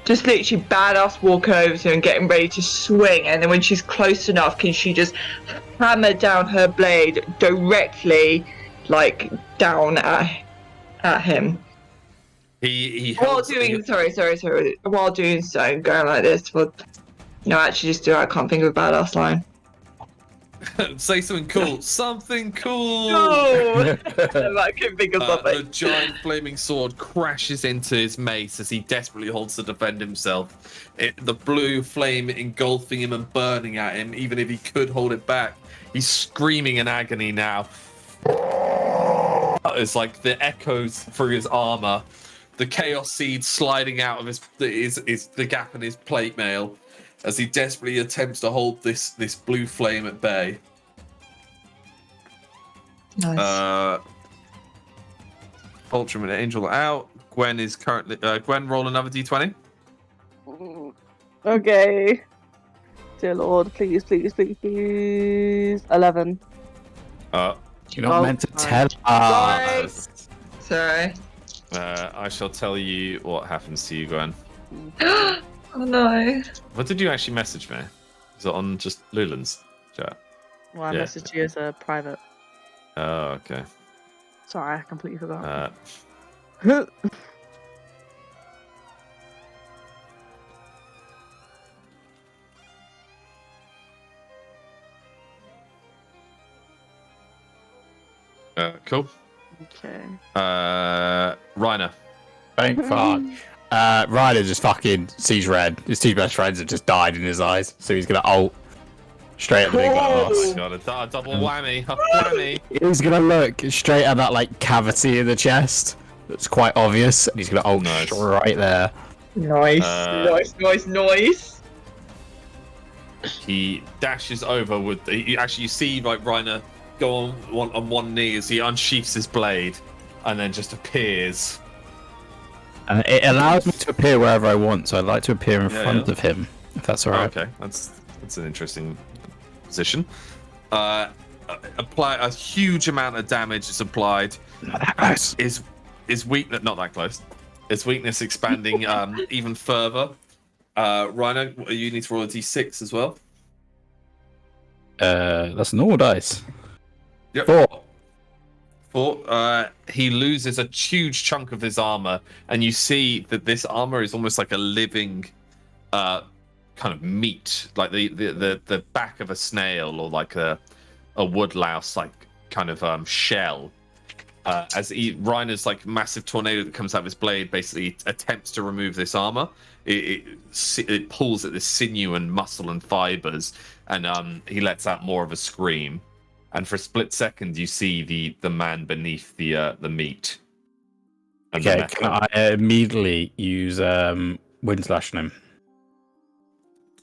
Speaker 6: just literally badass walk over to him and getting ready to swing, and then when she's close enough, can she just hammer down her blade directly, like, down at him? While doing so, going like this. Well, no, actually, just do it. I can't think of a badass line.
Speaker 7: Say something cool. Something cool.
Speaker 6: No, I couldn't think of something.
Speaker 7: The giant flaming sword crashes into his mace as he desperately holds to defend himself. The blue flame engulfing him and burning at him, even if he could hold it back. He's screaming in agony now. It's like the echoes through his armor, the chaos seed sliding out of the gap in his plate mail, as he desperately attempts to hold this blue flame at bay.
Speaker 6: Nice.
Speaker 7: Ultraman Angel out. Gwen is currently. Gwen, roll another d20.
Speaker 3: Okay. Dear Lord, please, please, please, please. 11.
Speaker 4: You're not meant to tell us.
Speaker 6: Sorry.
Speaker 7: I shall tell you what happens to you, Gwen.
Speaker 6: Oh no.
Speaker 7: What did you actually message me? Is it on just Lulan's chat?
Speaker 3: Well, I
Speaker 7: Yeah.
Speaker 3: messaged you as a private.
Speaker 7: Oh, okay.
Speaker 3: Sorry, I completely forgot.
Speaker 7: Cool.
Speaker 3: Okay.
Speaker 7: Reiner.
Speaker 4: Thank fuck. Ryder just fucking sees red. His two best friends have just died in his eyes, so he's gonna ult straight at the big
Speaker 7: Oh
Speaker 4: boss.
Speaker 7: my god, a double whammy. A whammy.
Speaker 4: He's gonna look straight at that like cavity in the chest. That's quite obvious, and he's gonna ult right there.
Speaker 6: Nice. Nice.
Speaker 7: He dashes over with. You see like Reiner go on one knee as he unsheaths his blade, and then just appears.
Speaker 4: And it allows me to appear wherever I want, so I'd like to appear in front of him, if that's alright.
Speaker 7: Okay, that's an interesting position. Apply a huge amount of damage is applied.
Speaker 4: Not that close.
Speaker 7: Is weakness not that close? Is weakness expanding even further? Rhino, you need to roll a d6 as well.
Speaker 4: That's normal dice.
Speaker 7: Yep. 4. He loses a huge chunk of his armor, and you see that this armor is almost like a living kind of meat, like the back of a snail or like a woodlouse, like kind of shell. As Reiner's like massive tornado that comes out of his blade basically attempts to remove this armor. It pulls at the sinew and muscle and fibers, and he lets out more of a scream. And for a split second, you see the man beneath the meat. And the
Speaker 4: Okay,
Speaker 7: metal.
Speaker 4: can I immediately use Wind Slash on him?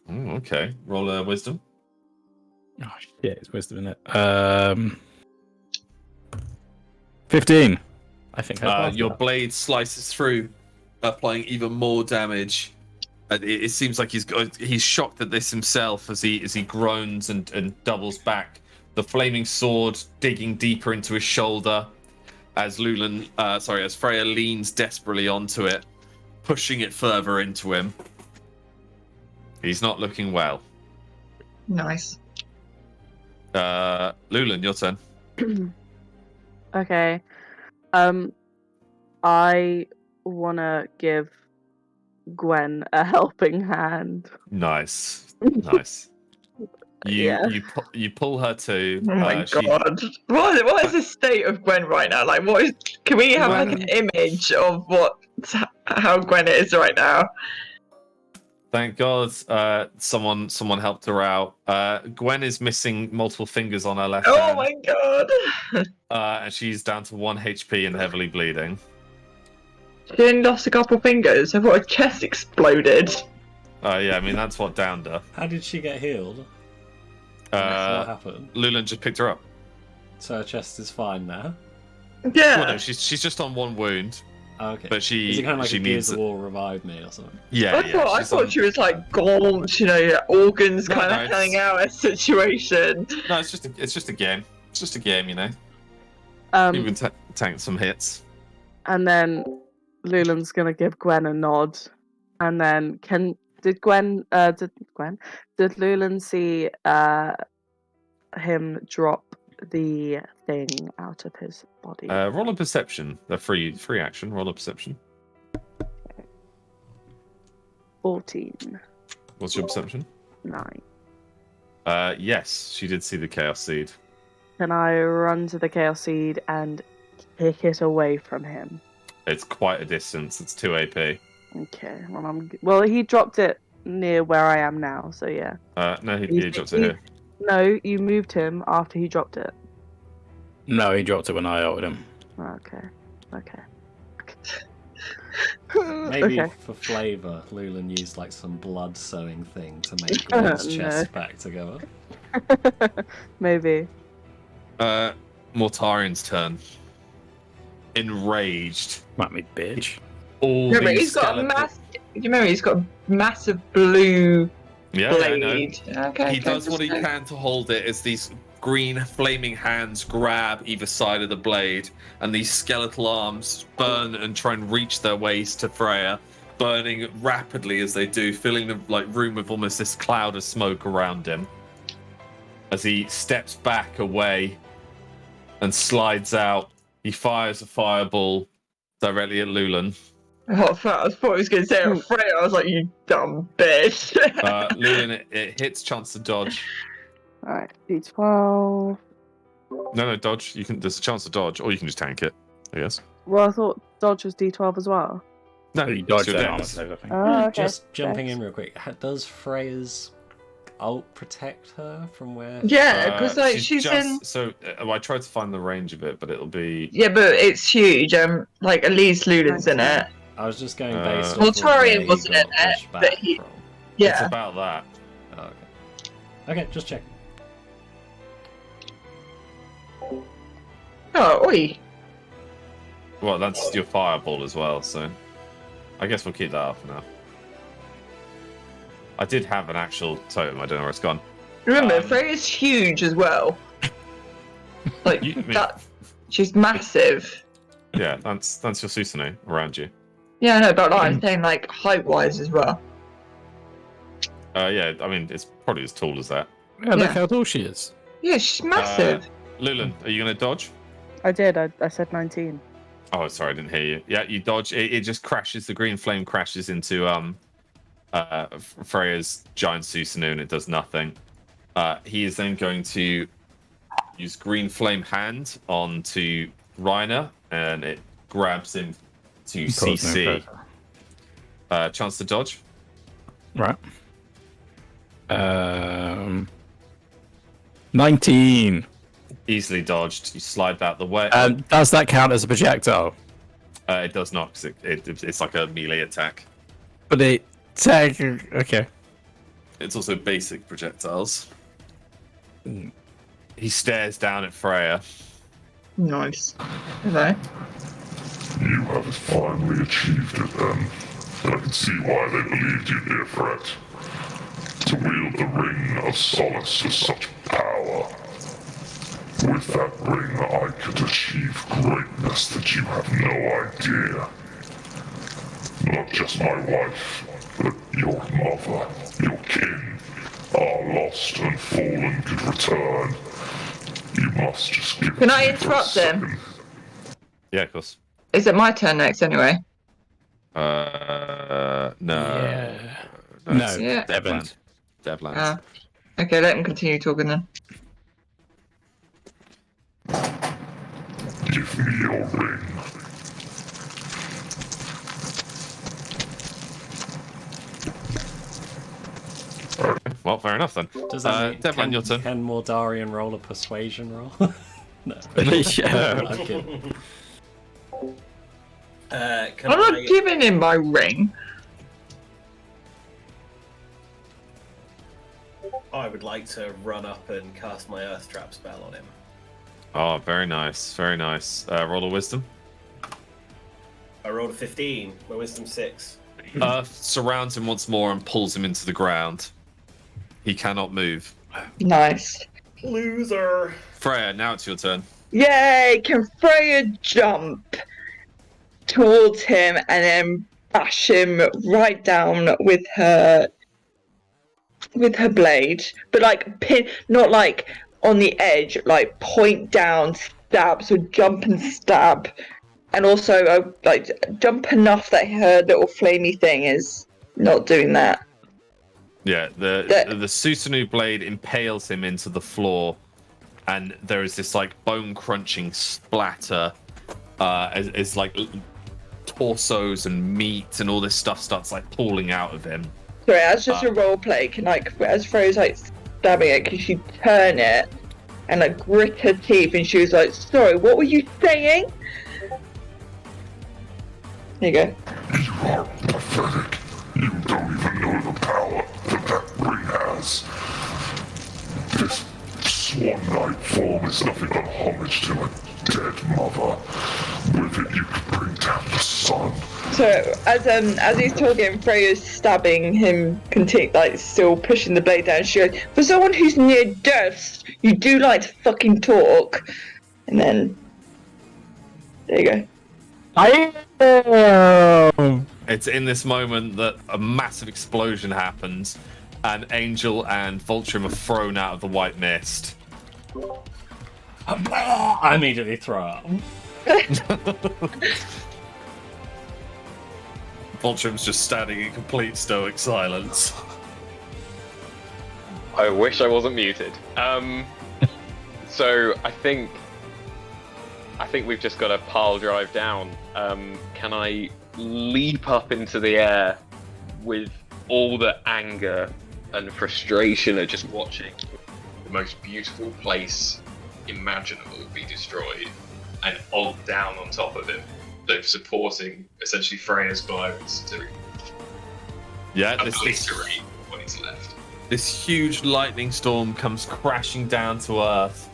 Speaker 7: Oh, okay. Roll a wisdom.
Speaker 4: Oh shit, it's wisdom in it. 15. I think I passed
Speaker 7: your
Speaker 4: that.
Speaker 7: blade slices through, applying even more damage. It seems like he's shocked at this himself as he groans and doubles back. The flaming sword digging deeper into his shoulder, as Freya leans desperately onto it, pushing it further into him. He's not looking well.
Speaker 6: Nice.
Speaker 7: Lulan, your turn.
Speaker 3: Okay. I wanna give Gwen a helping hand.
Speaker 7: Nice.
Speaker 3: Yeah.
Speaker 7: You pull her to.
Speaker 6: Oh my god! What is the state of Gwen right now? Like, what is? Can we have like an image of how Gwen is right now?
Speaker 7: Thank God, someone helped her out. Gwen is missing multiple fingers on her left hand.
Speaker 6: Oh my god!
Speaker 7: And she's down to 1 HP and heavily bleeding.
Speaker 6: She only lost a couple fingers. I thought her chest exploded.
Speaker 7: Yeah, I mean that's what downed her.
Speaker 2: How did she get healed? What happened?
Speaker 7: Lulan just picked her up.
Speaker 2: So her chest is fine now?
Speaker 6: Yeah.
Speaker 7: Well, no, she's just on one wound.
Speaker 2: Okay.
Speaker 7: But she
Speaker 2: Is it kind of like
Speaker 7: she
Speaker 2: a Gears
Speaker 7: needs
Speaker 2: of War revive me or something?
Speaker 7: Yeah,
Speaker 6: I thought she was like gaunt, organs
Speaker 7: No,
Speaker 6: kind of hanging out a situation.
Speaker 7: No, it's just a game. It's just a game, you know. You can tank some hits.
Speaker 3: And then Lulan's gonna give Gwen a nod, and then did Lulan see him drop the thing out of his body?
Speaker 7: Roll a perception. The free action. Roll a perception.
Speaker 3: 14.
Speaker 7: What's your perception?
Speaker 3: 9.
Speaker 7: Yes, she did see the Chaos Seed.
Speaker 3: Can I run to the Chaos Seed and kick it away from him?
Speaker 7: It's quite a distance. It's 2 AP.
Speaker 3: Okay. Well, he dropped it near where I am now, so yeah.
Speaker 7: No, he dropped it here.
Speaker 3: No, you moved him after he dropped it.
Speaker 4: No, he dropped it when I ulted him.
Speaker 3: Okay.
Speaker 2: Maybe
Speaker 3: Okay.
Speaker 2: for flavour, Lulan used like some blood sewing thing to make Gwen's
Speaker 3: No.
Speaker 2: chest back together.
Speaker 3: Maybe.
Speaker 7: Mortarian's turn. enraged.
Speaker 4: Might be bitch.
Speaker 7: All
Speaker 6: Remember,
Speaker 7: these
Speaker 6: he's got a
Speaker 7: skeletons.
Speaker 6: he's got a massive blue
Speaker 7: Yeah, I know.
Speaker 6: blade. Okay,
Speaker 7: He does what he can to hold it as these green flaming hands grab either side of the blade, and these skeletal arms burn and try and reach their ways to Freya, burning rapidly as they do, filling the room with almost this cloud of smoke around him. As he steps back away and slides out, he fires a fireball directly at Lulan.
Speaker 6: Oh, I thought he was going to say Freya. I was like, you dumb bitch.
Speaker 7: Lulan, it hits chance to dodge.
Speaker 3: Alright, D12.
Speaker 7: No, dodge. There's a chance to dodge, or you can just tank it, I guess.
Speaker 3: Well, I thought dodge was D12 as well.
Speaker 7: No,
Speaker 4: You dodge
Speaker 7: your
Speaker 4: that
Speaker 7: dex.
Speaker 4: armor save, I think.
Speaker 3: Oh, okay.
Speaker 2: Just jumping
Speaker 3: Thanks.
Speaker 2: in real quick. Does Freya's ult protect her from where?
Speaker 6: Yeah, because she's
Speaker 7: just,
Speaker 6: in.
Speaker 7: So I tried to find the range of it, but it'll be.
Speaker 6: Yeah, but it's huge. Like at least Luden's in it.
Speaker 2: I was just going based
Speaker 6: Well,
Speaker 2: off of where
Speaker 6: Torian
Speaker 2: he
Speaker 6: wasn't
Speaker 2: got
Speaker 6: in it,
Speaker 2: pushed
Speaker 6: but
Speaker 2: back
Speaker 6: he-
Speaker 2: from.
Speaker 7: It's
Speaker 6: Yeah.
Speaker 7: about that.
Speaker 2: Oh, okay. Okay, just check.
Speaker 6: Oh, oi.
Speaker 7: Well, that's your fireball as well, so I guess we'll keep that up for now. I did have an actual totem. I don't know where it's gone.
Speaker 6: Remember, Freya's huge as well. Like that. She's massive.
Speaker 7: Yeah, that's your Susanoo around you.
Speaker 6: Yeah, I know, but like, I'm saying like height-wise as well.
Speaker 7: Yeah, I mean it's probably as tall as that.
Speaker 4: Yeah, look how tall she is.
Speaker 6: Yeah, she's massive.
Speaker 7: Lulan, are you gonna dodge?
Speaker 3: I did. I said 19.
Speaker 7: Oh, sorry, I didn't hear you. Yeah, you dodge. It just crashes. The green flame crashes into Freya's giant Susanoo, and it does nothing. He is then going to use green flame hand onto Reiner, and it grabs him to CC. Chance to dodge.
Speaker 4: Right. 19.
Speaker 7: Easily dodged. You slide out the way.
Speaker 4: Does that count as a projectile?
Speaker 7: It does not, because it's like a melee attack.
Speaker 4: But it okay.
Speaker 7: It's also basic projectiles. He stares down at Freya.
Speaker 6: Nice. Hello.
Speaker 10: You have finally achieved it then. I can see why they believed you'd be a threat. To wield the Ring of Solace with such power. With that ring, I could achieve greatness that you have no idea. Not just my wife, but your mother, your king, our lost and fallen could return. You must just give
Speaker 6: Can I
Speaker 10: me for a
Speaker 6: interrupt him?
Speaker 10: second.
Speaker 7: Yeah, of course.
Speaker 6: Is it my turn next anyway?
Speaker 7: No.
Speaker 4: Yeah.
Speaker 7: No.
Speaker 4: No,
Speaker 6: Yeah.
Speaker 4: Devlin's.
Speaker 7: Devlands.
Speaker 6: Okay, let him continue talking then.
Speaker 10: Give me your ring.
Speaker 7: Well, fair enough then.
Speaker 2: Does that mean,
Speaker 7: Devlin, your turn.
Speaker 2: can Mordarian roll a persuasion roll? No.
Speaker 4: Yeah.
Speaker 2: I'm kidding.
Speaker 5: Can
Speaker 6: I'm not
Speaker 5: I...
Speaker 6: giving him my ring.
Speaker 5: I would like to run up and cast my Earth Trap spell on him.
Speaker 7: Oh, very nice. Very nice. Roll a wisdom.
Speaker 5: I rolled a 15. My wisdom 6.
Speaker 7: Earth surrounds him once more and pulls him into the ground. He cannot move.
Speaker 6: Nice.
Speaker 5: Loser.
Speaker 7: Freya, now it's your turn.
Speaker 6: Yay! Can Freya jump towards him and then bash him right down with her blade, but like pin, not like on the edge, like point down, stab. So jump and stab, and also like jump enough that her little flamey thing is not doing that.
Speaker 7: Yeah, the Susanoo blade impales him into the floor, and there is this like bone crunching splatter as like torsos and meat and all this stuff starts like pulling out of him.
Speaker 6: Sorry, as just a role play, can like as Freya's like stabbing it, can she turn it and like grit her teeth, and she was like, "Sorry, what were you saying?" There you go.
Speaker 10: You are pathetic. You don't even know the power that ring has. This Swan Knight form is nothing but homage to a dead mother. With that you can bring down the sun.
Speaker 6: So as he's talking, Freya's stabbing him, still pushing the blade down. She goes, "For someone who's near death, you do like to fucking talk." And then there you go.
Speaker 4: I am.
Speaker 7: It's in this moment that a massive explosion happens, and Angel and Vultrum are thrown out of the white mist.
Speaker 2: I immediately throw up.
Speaker 7: Vultrum's just standing in complete stoic silence.
Speaker 11: I wish I wasn't muted. So I think we've just got to pile drive down. Can I leap up into the air with all the anger and frustration of just watching the most beautiful place imaginable be destroyed, and down on top of it, so supporting essentially Freya's blows to obliterate what is left.
Speaker 7: This huge lightning storm comes crashing down to Earth.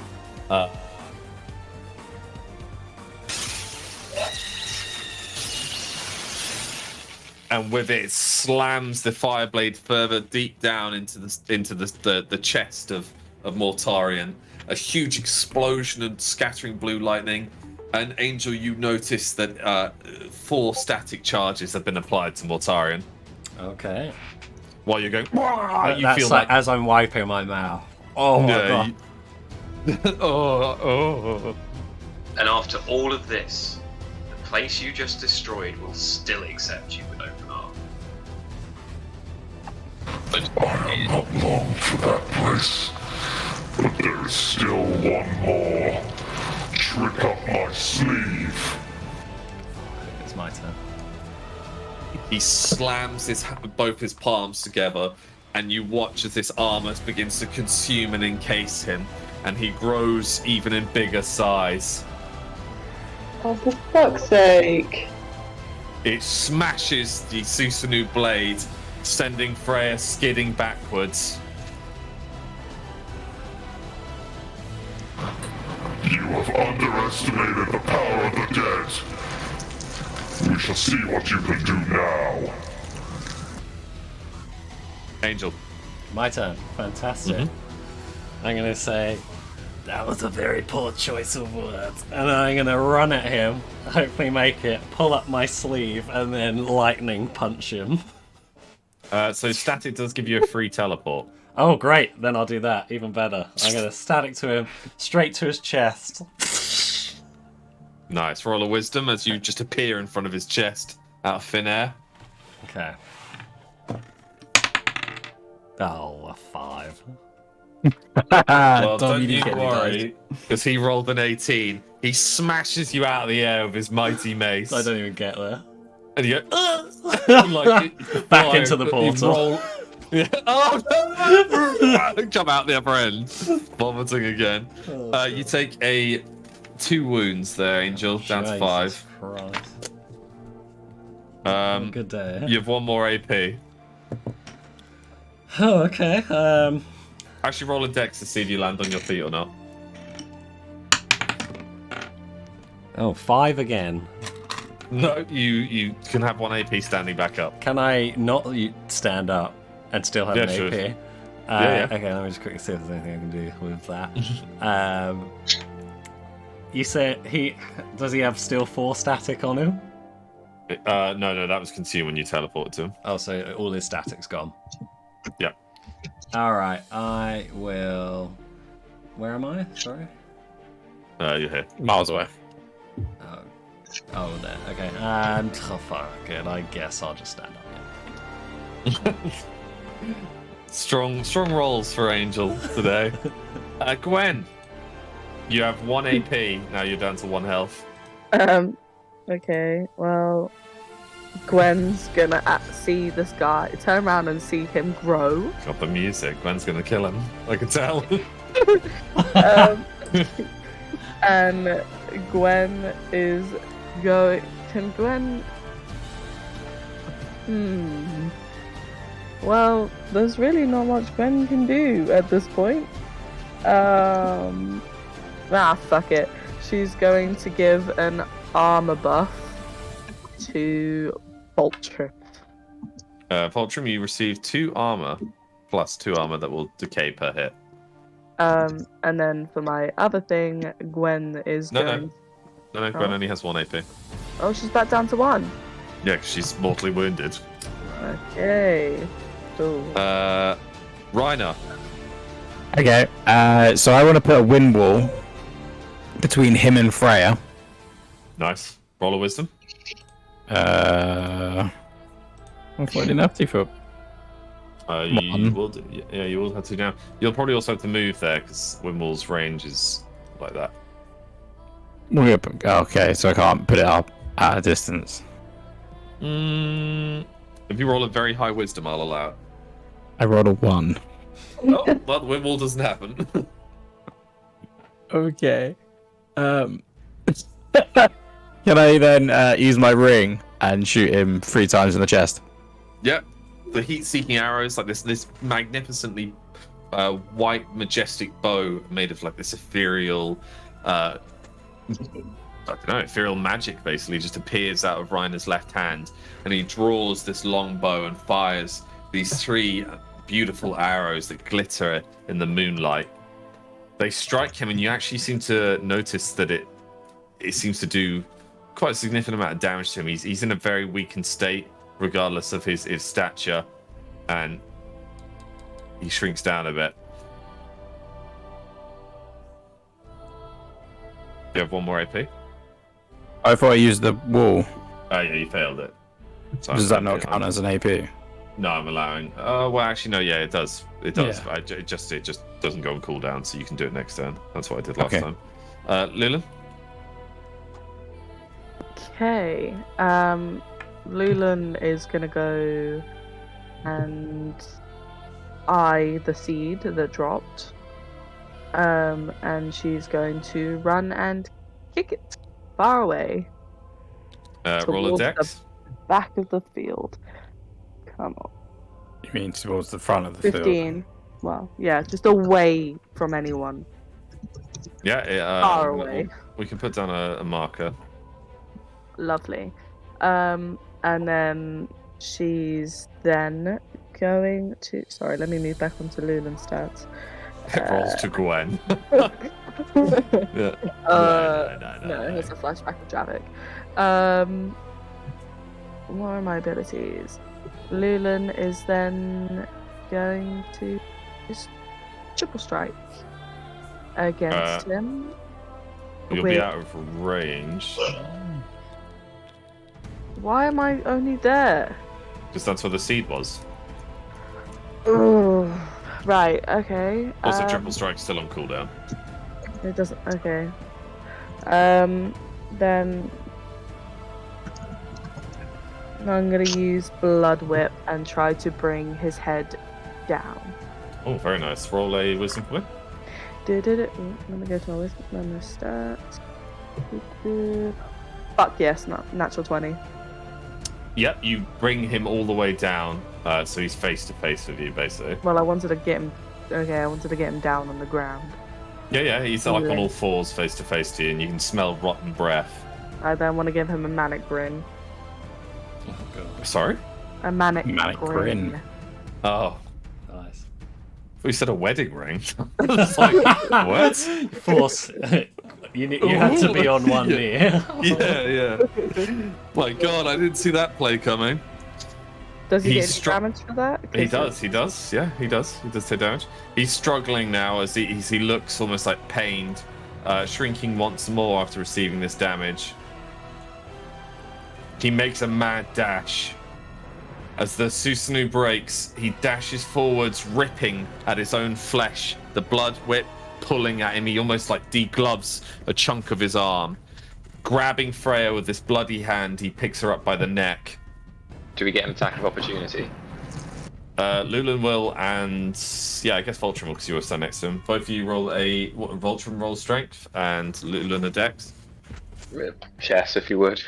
Speaker 7: And with it slams the Fireblade further deep down into the chest of Mortarion. A huge explosion and scattering blue lightning. And Angel, you notice that 4 static charges have been applied to Mortarion.
Speaker 2: Okay.
Speaker 7: While you're going,
Speaker 2: you feel like as I'm wiping my mouth. Oh my god.
Speaker 7: oh.
Speaker 11: And after all of this, the place you just destroyed will still accept you with open arms. But
Speaker 10: I have not longed for that place, but there is still one more trick up my sleeve.
Speaker 2: It's my turn.
Speaker 7: He slams both his palms together, and you watch as this armor begins to consume and encase him, and he grows even in bigger size.
Speaker 6: Oh, for fuck's sake.
Speaker 7: It smashes the Susanoo blade, sending Freya skidding backwards.
Speaker 10: You have underestimated the power of the dead. We shall see what you can do now.
Speaker 7: Angel.
Speaker 2: My turn. Fantastic. I'm going to say, that was a very poor choice of words. And I'm going to run at him, hopefully make it, pull up my sleeve, and then lightning punch him.
Speaker 7: So static does give you a free teleport.
Speaker 2: Oh, great. Then I'll do that. Even better. I'm going to static to him, straight to his chest.
Speaker 7: Nice. Roll of wisdom as you just appear in front of his chest out of thin air.
Speaker 2: Okay. Oh, a 5.
Speaker 7: Well, don't you worry, because he rolled an 18. He smashes you out of the air with his mighty mace.
Speaker 2: I don't even get there.
Speaker 7: And you go,
Speaker 2: back into the portal.
Speaker 7: Yeah. Oh no! Come out the upper end, vomiting again. You take 2 wounds there, Angel, down to 5.
Speaker 2: Christ. Good day.
Speaker 7: You have 1 more AP.
Speaker 2: Oh, okay.
Speaker 7: Actually, roll a dex to see if you land on your feet or not.
Speaker 2: Oh, 5 again.
Speaker 7: No, you can have 1 AP standing back up.
Speaker 2: Can I not stand up and still have an
Speaker 7: sure.
Speaker 2: AP?
Speaker 7: Yeah.
Speaker 2: Okay, let me just quickly see if there's anything I can do with that. You said does he have still 4 static on him?
Speaker 7: No, that was consumed when you teleported to him.
Speaker 2: Oh, so all his static's gone.
Speaker 7: Yeah.
Speaker 2: Alright, I will... Where am I? Sorry?
Speaker 7: You're here.
Speaker 4: Miles away.
Speaker 2: Oh, there. Okay. And... Oh, fuck it. I guess I'll just stand up.
Speaker 7: Strong rolls for Angel today. Gwen, you have 1 AP. Now you're down to 1 health.
Speaker 3: Okay, well, Gwen's gonna see this guy, turn around and see him grow.
Speaker 7: Got the music. Gwen's gonna kill him. I can tell.
Speaker 3: And Gwen is going. Can Gwen? Well, there's really not much Gwen can do at this point. Fuck it. She's going to give an armor buff to Vulture.
Speaker 7: Vultrum, you receive 2 armor plus 2 armor that will decay per hit.
Speaker 3: And then for my other thing, Gwen is going.
Speaker 7: No, Gwen only has 1 AP.
Speaker 3: Oh, she's back down to 1.
Speaker 7: Yeah, because she's mortally wounded.
Speaker 3: Okay. Cool.
Speaker 7: Reiner.
Speaker 4: Okay, so I want to put a wind wall between him and Freya.
Speaker 7: Nice. Roll a wisdom.
Speaker 4: I'm finding enough for.
Speaker 7: You will do, yeah, you will have to now. You'll probably also have to move there because Wimwall's range is like that.
Speaker 4: Okay, so I can't put it up at a distance.
Speaker 7: If you roll a very high wisdom, I'll allow it.
Speaker 4: I rolled a 1.
Speaker 7: Oh, well, Wimwall doesn't happen.
Speaker 4: Okay. Can I then use my ring and shoot him 3 times in the chest?
Speaker 7: Yep. The heat-seeking arrows, like this magnificently white, majestic bow made of like this ethereal, I don't know, ethereal magic basically just appears out of Reiner's left hand, and he draws this long bow and fires these 3 beautiful arrows that glitter in the moonlight. They strike him, and you actually seem to notice that it seems to do quite a significant amount of damage to him. He's in a very weakened state, regardless of his stature, and he shrinks down a bit. You have 1 more AP?
Speaker 4: I thought I used the wall.
Speaker 7: Oh yeah, you failed it. So
Speaker 4: Does that not count as an AP?
Speaker 7: No, I'm allowing. Well, actually, no. Yeah, it does. It does.
Speaker 4: Yeah.
Speaker 7: It just doesn't go on cooldown, so you can do it next turn. That's what I did last
Speaker 4: Okay.
Speaker 7: time. Lulan?
Speaker 3: Okay. Lulan is gonna go and eye the seed that dropped. And she's going to run and kick it far away.
Speaker 7: Roll a
Speaker 3: towards
Speaker 7: dex.
Speaker 3: the back of the field. Come on.
Speaker 4: You mean towards the front of the
Speaker 3: 15. Well, yeah, just away from anyone.
Speaker 7: Yeah,
Speaker 3: Far away.
Speaker 7: We can put down a marker.
Speaker 3: Lovely. And then she's then going to. Sorry, let me move back onto Lulan's stats.
Speaker 7: It rolls to Gwen. Yeah.
Speaker 3: No, it's a flashback of Javik. What are my abilities? Lulan is then going to just triple strike against him.
Speaker 7: You'll be out of range.
Speaker 3: Why am I only there?
Speaker 7: Because that's where the seed was.
Speaker 3: Oh, right. Okay.
Speaker 7: Also, triple strike's still on cooldown.
Speaker 3: It doesn't. Okay. Then I'm gonna use Blood Whip and try to bring his head down.
Speaker 7: Oh, very nice. Roll a wisdom point.
Speaker 3: Let me go to my wisdom and my stats. Fuck yes, natural 20.
Speaker 7: Yep, you bring him all the way down, so he's face to face with you, basically.
Speaker 3: Well, I wanted to get him. Okay, I wanted to get him down on the ground.
Speaker 7: Yeah, he's like on all fours, face to face to you, and you can smell rotten breath.
Speaker 3: I then want to give him a manic grin.
Speaker 7: Sorry?
Speaker 3: A manic
Speaker 4: grin.
Speaker 7: Oh,
Speaker 2: Nice.
Speaker 7: we said a wedding ring. It's like, what?
Speaker 2: Force. You had to be on one knee.
Speaker 7: Yeah. My God, I didn't see that play coming.
Speaker 3: Does he
Speaker 7: He's
Speaker 3: get any damage for that?
Speaker 7: He does. Yeah, he does. He does take damage. He's struggling now as he looks almost like pained, shrinking once more after receiving this damage. He makes a mad dash. As the Susanu breaks, he dashes forwards, ripping at his own flesh, the blood whip pulling at him. He almost like degloves a chunk of his arm. Grabbing Freya with this bloody hand, he picks her up by the neck.
Speaker 11: Do we get an attack of opportunity?
Speaker 7: Lulan will, and yeah, I guess Voltron will because you were standing next to him. Both of you roll Voltron roll strength and Lulan a dex.
Speaker 11: Chess, if you would.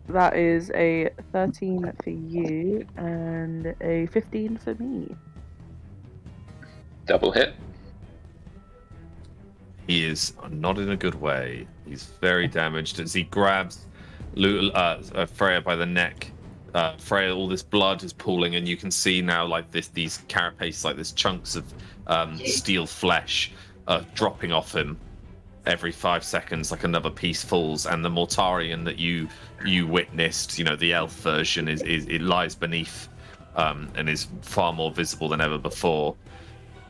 Speaker 3: That is a 13 for you and a 15 for me.
Speaker 11: Double hit.
Speaker 7: He is not in a good way. He's very damaged as he grabs Freya by the neck. Freya, all this blood is pooling, and you can see now like these carapaces, like these chunks of steel flesh dropping off him every 5 seconds, like another piece falls. And the Mortarion that you witnessed, the elf version, it lies beneath and is far more visible than ever before.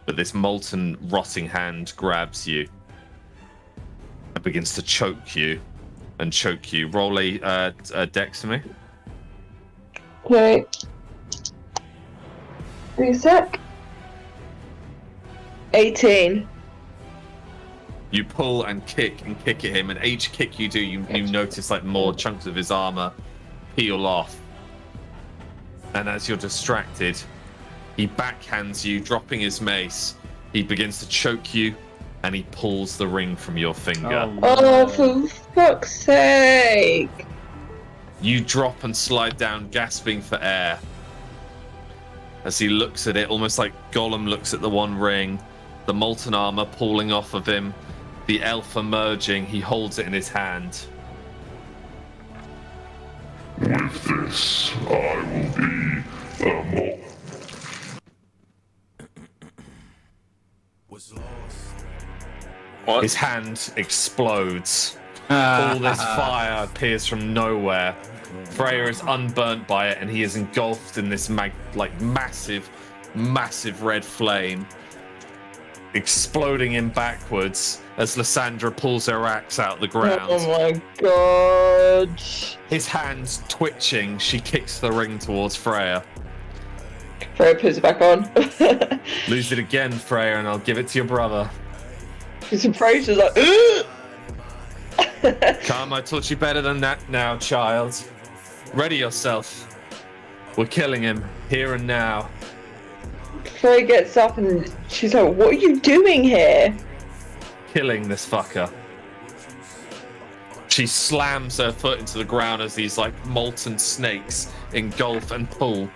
Speaker 7: But this molten, rotting hand grabs you and begins to choke you. Roll a dex for me.
Speaker 6: Okay. Wait a sec. 18.
Speaker 7: You pull and kick at him, and each kick you do, you notice like more chunks of his armor peel off. And as you're distracted, he backhands you, dropping his mace. He begins to choke you, and he pulls the ring from your finger.
Speaker 6: Oh, for fuck's sake!
Speaker 7: You drop and slide down, gasping for air. As he looks at it, almost like Gollum looks at the one ring, the molten armor pulling off of him, the elf emerging, he holds it in his hand.
Speaker 10: With this, I will be a more...
Speaker 7: His hand explodes. All this fire appears from nowhere. Freya is unburnt by it, and he is engulfed in this massive red flame, exploding him backwards as Lysandra pulls her axe out the ground.
Speaker 6: Oh my god.
Speaker 7: His hands twitching, she kicks the ring towards Freya.
Speaker 6: Freya puts it back on.
Speaker 7: Lose it again, Freya, and I'll give it to your brother.
Speaker 6: Freya's just like, ugh!
Speaker 7: Come, I taught you better than that now, child. Ready yourself. We're killing him, here and now.
Speaker 6: Freya gets up and she's like, what are you doing here?
Speaker 7: Killing this fucker. She slams her foot into the ground as these molten snakes engulf and pull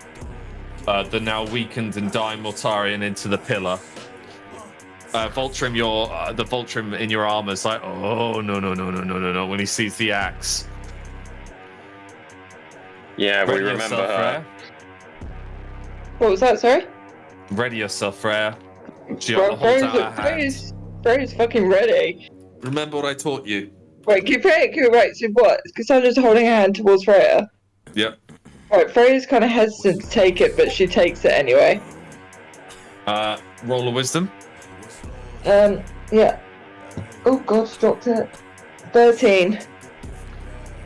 Speaker 7: the now weakened and dying Mortarion into the pillar. Voltrim, the Voltrim in your armor is like, oh no, when he sees the axe.
Speaker 11: Yeah, we remember
Speaker 7: yourself,
Speaker 11: her.
Speaker 7: Freya.
Speaker 6: What was that, sorry?
Speaker 7: Ready yourself, Freya. She holds out her hand.
Speaker 6: Freya's fucking ready.
Speaker 7: Remember what I taught you.
Speaker 6: Wait, right, so what? Cassandra's holding her hand towards Freya.
Speaker 7: Yep.
Speaker 6: Right, Freya's kind of hesitant to take it, but she takes it anyway.
Speaker 7: Roll a wisdom.
Speaker 6: Yeah. Oh gosh, dropped it. 13.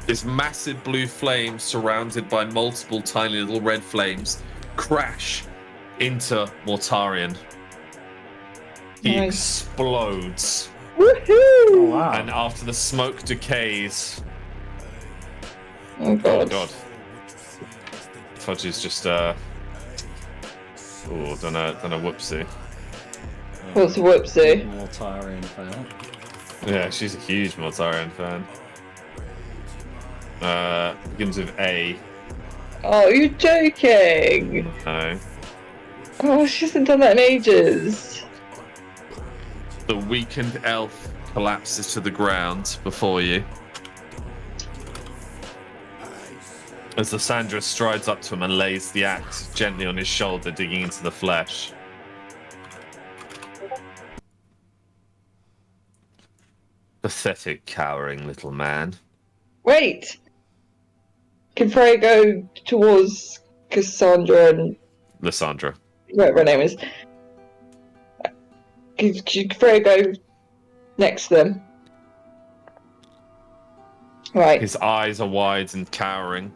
Speaker 7: This massive blue flame surrounded by multiple tiny little red flames crash into Mortarion. He explodes.
Speaker 6: Woohoo!
Speaker 2: Oh, wow.
Speaker 7: And after the smoke decays...
Speaker 6: Oh god.
Speaker 7: Oh god. Fudge is just done a whoopsie.
Speaker 6: What's a whoopsie?
Speaker 2: Mortarion fan.
Speaker 7: Yeah, she's a huge Mortarion fan. Begins with A.
Speaker 6: Oh, you're joking!
Speaker 7: No.
Speaker 6: Oh, she hasn't done that in ages.
Speaker 7: The weakened elf collapses to the ground before you. As Lysandra strides up to him and lays the axe gently on his shoulder, digging into the flesh. Pathetic, cowering little man.
Speaker 6: Wait! Can Freya go towards Cassandra and...
Speaker 7: Lysandra.
Speaker 6: whatever her name is. Can Freya go next to them? Right.
Speaker 7: His eyes are wide and cowering.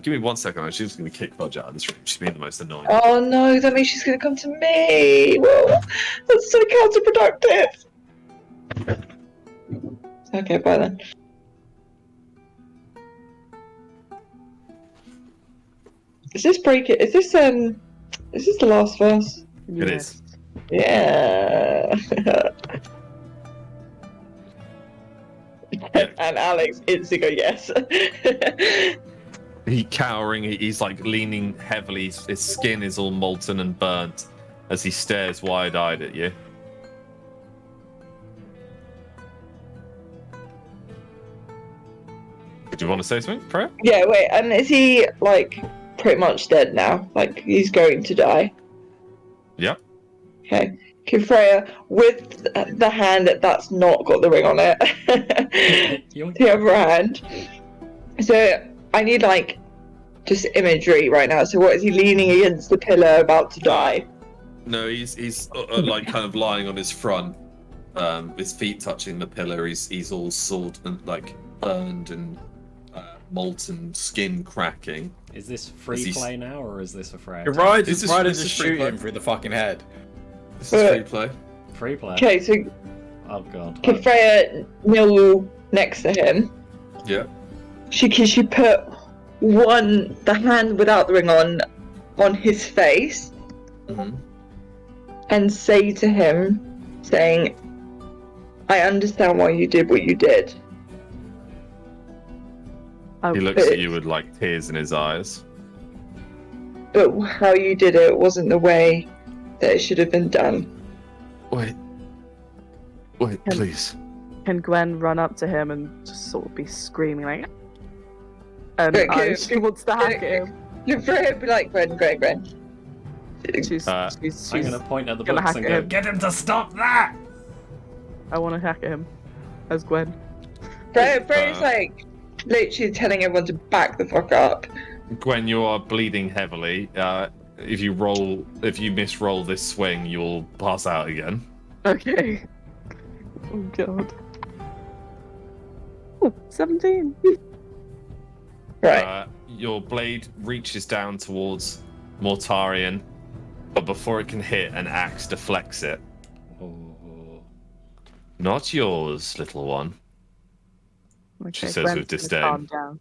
Speaker 7: Give me 1 second. She's going to kick Fudge out of this room. She's being the most annoying.
Speaker 6: Oh no, that means she's going to come to me! Whoa, that's so counterproductive! Okay, bye then. Is this the last verse?
Speaker 7: It is.
Speaker 6: Yeah. And Alex instantly go yes.
Speaker 7: He cowering, he's leaning heavily, his skin is all molten and burnt as he stares wide-eyed at you. Do you want to say something, Freya?
Speaker 6: Yeah, wait, and is he, like, pretty much dead now? Like, he's going to die?
Speaker 7: Yep.
Speaker 6: Okay. Okay, Freya, with the hand that's not got the ring on it, the other hand. So, I need, like, just imagery right now. So, what is he leaning against the pillar, about to die?
Speaker 7: No, he's like kind of lying on his front, his feet touching the pillar. He's all salt and like burned and molten skin cracking.
Speaker 2: Is this free play now, or is this a frag?
Speaker 4: Right,
Speaker 7: This
Speaker 4: just
Speaker 7: is
Speaker 4: shoot
Speaker 7: free play.
Speaker 4: him through the fucking head.
Speaker 7: This is free play.
Speaker 2: Free play.
Speaker 6: Okay, so
Speaker 2: Oh god.
Speaker 6: can Freya kneel next to him?
Speaker 7: Yeah.
Speaker 6: She put the hand without the ring on his face,
Speaker 7: Mm-hmm.
Speaker 6: and say to him, saying, I understand why you did what you did.
Speaker 7: He looks at you with like tears in his eyes.
Speaker 6: But how you did it wasn't the way that it should have been done.
Speaker 7: Wait, please.
Speaker 3: Can Gwen run up to him and just sort of be screaming like, and
Speaker 6: Okay,
Speaker 3: she wants to hack at him.
Speaker 6: You're very be like, Gwen.
Speaker 3: She's
Speaker 2: I'm gonna point at the
Speaker 3: gonna
Speaker 2: books
Speaker 3: hack
Speaker 2: and
Speaker 3: at
Speaker 2: go,
Speaker 3: him.
Speaker 2: get him to stop that!
Speaker 3: I want to hack at him as Gwen.
Speaker 6: Freya's like literally telling everyone to back the fuck up.
Speaker 7: Gwen, you are bleeding heavily. If you misroll this swing, you'll pass out again.
Speaker 3: Okay. Oh god. Oh, 17.
Speaker 6: Right.
Speaker 7: Your blade reaches down towards Mortarion, but before it can hit, an axe deflects it.
Speaker 2: Oh.
Speaker 7: Not yours, little one.
Speaker 3: Okay,
Speaker 7: She says
Speaker 3: Gwen's
Speaker 7: with
Speaker 3: gonna
Speaker 7: disdain.
Speaker 3: Calm down.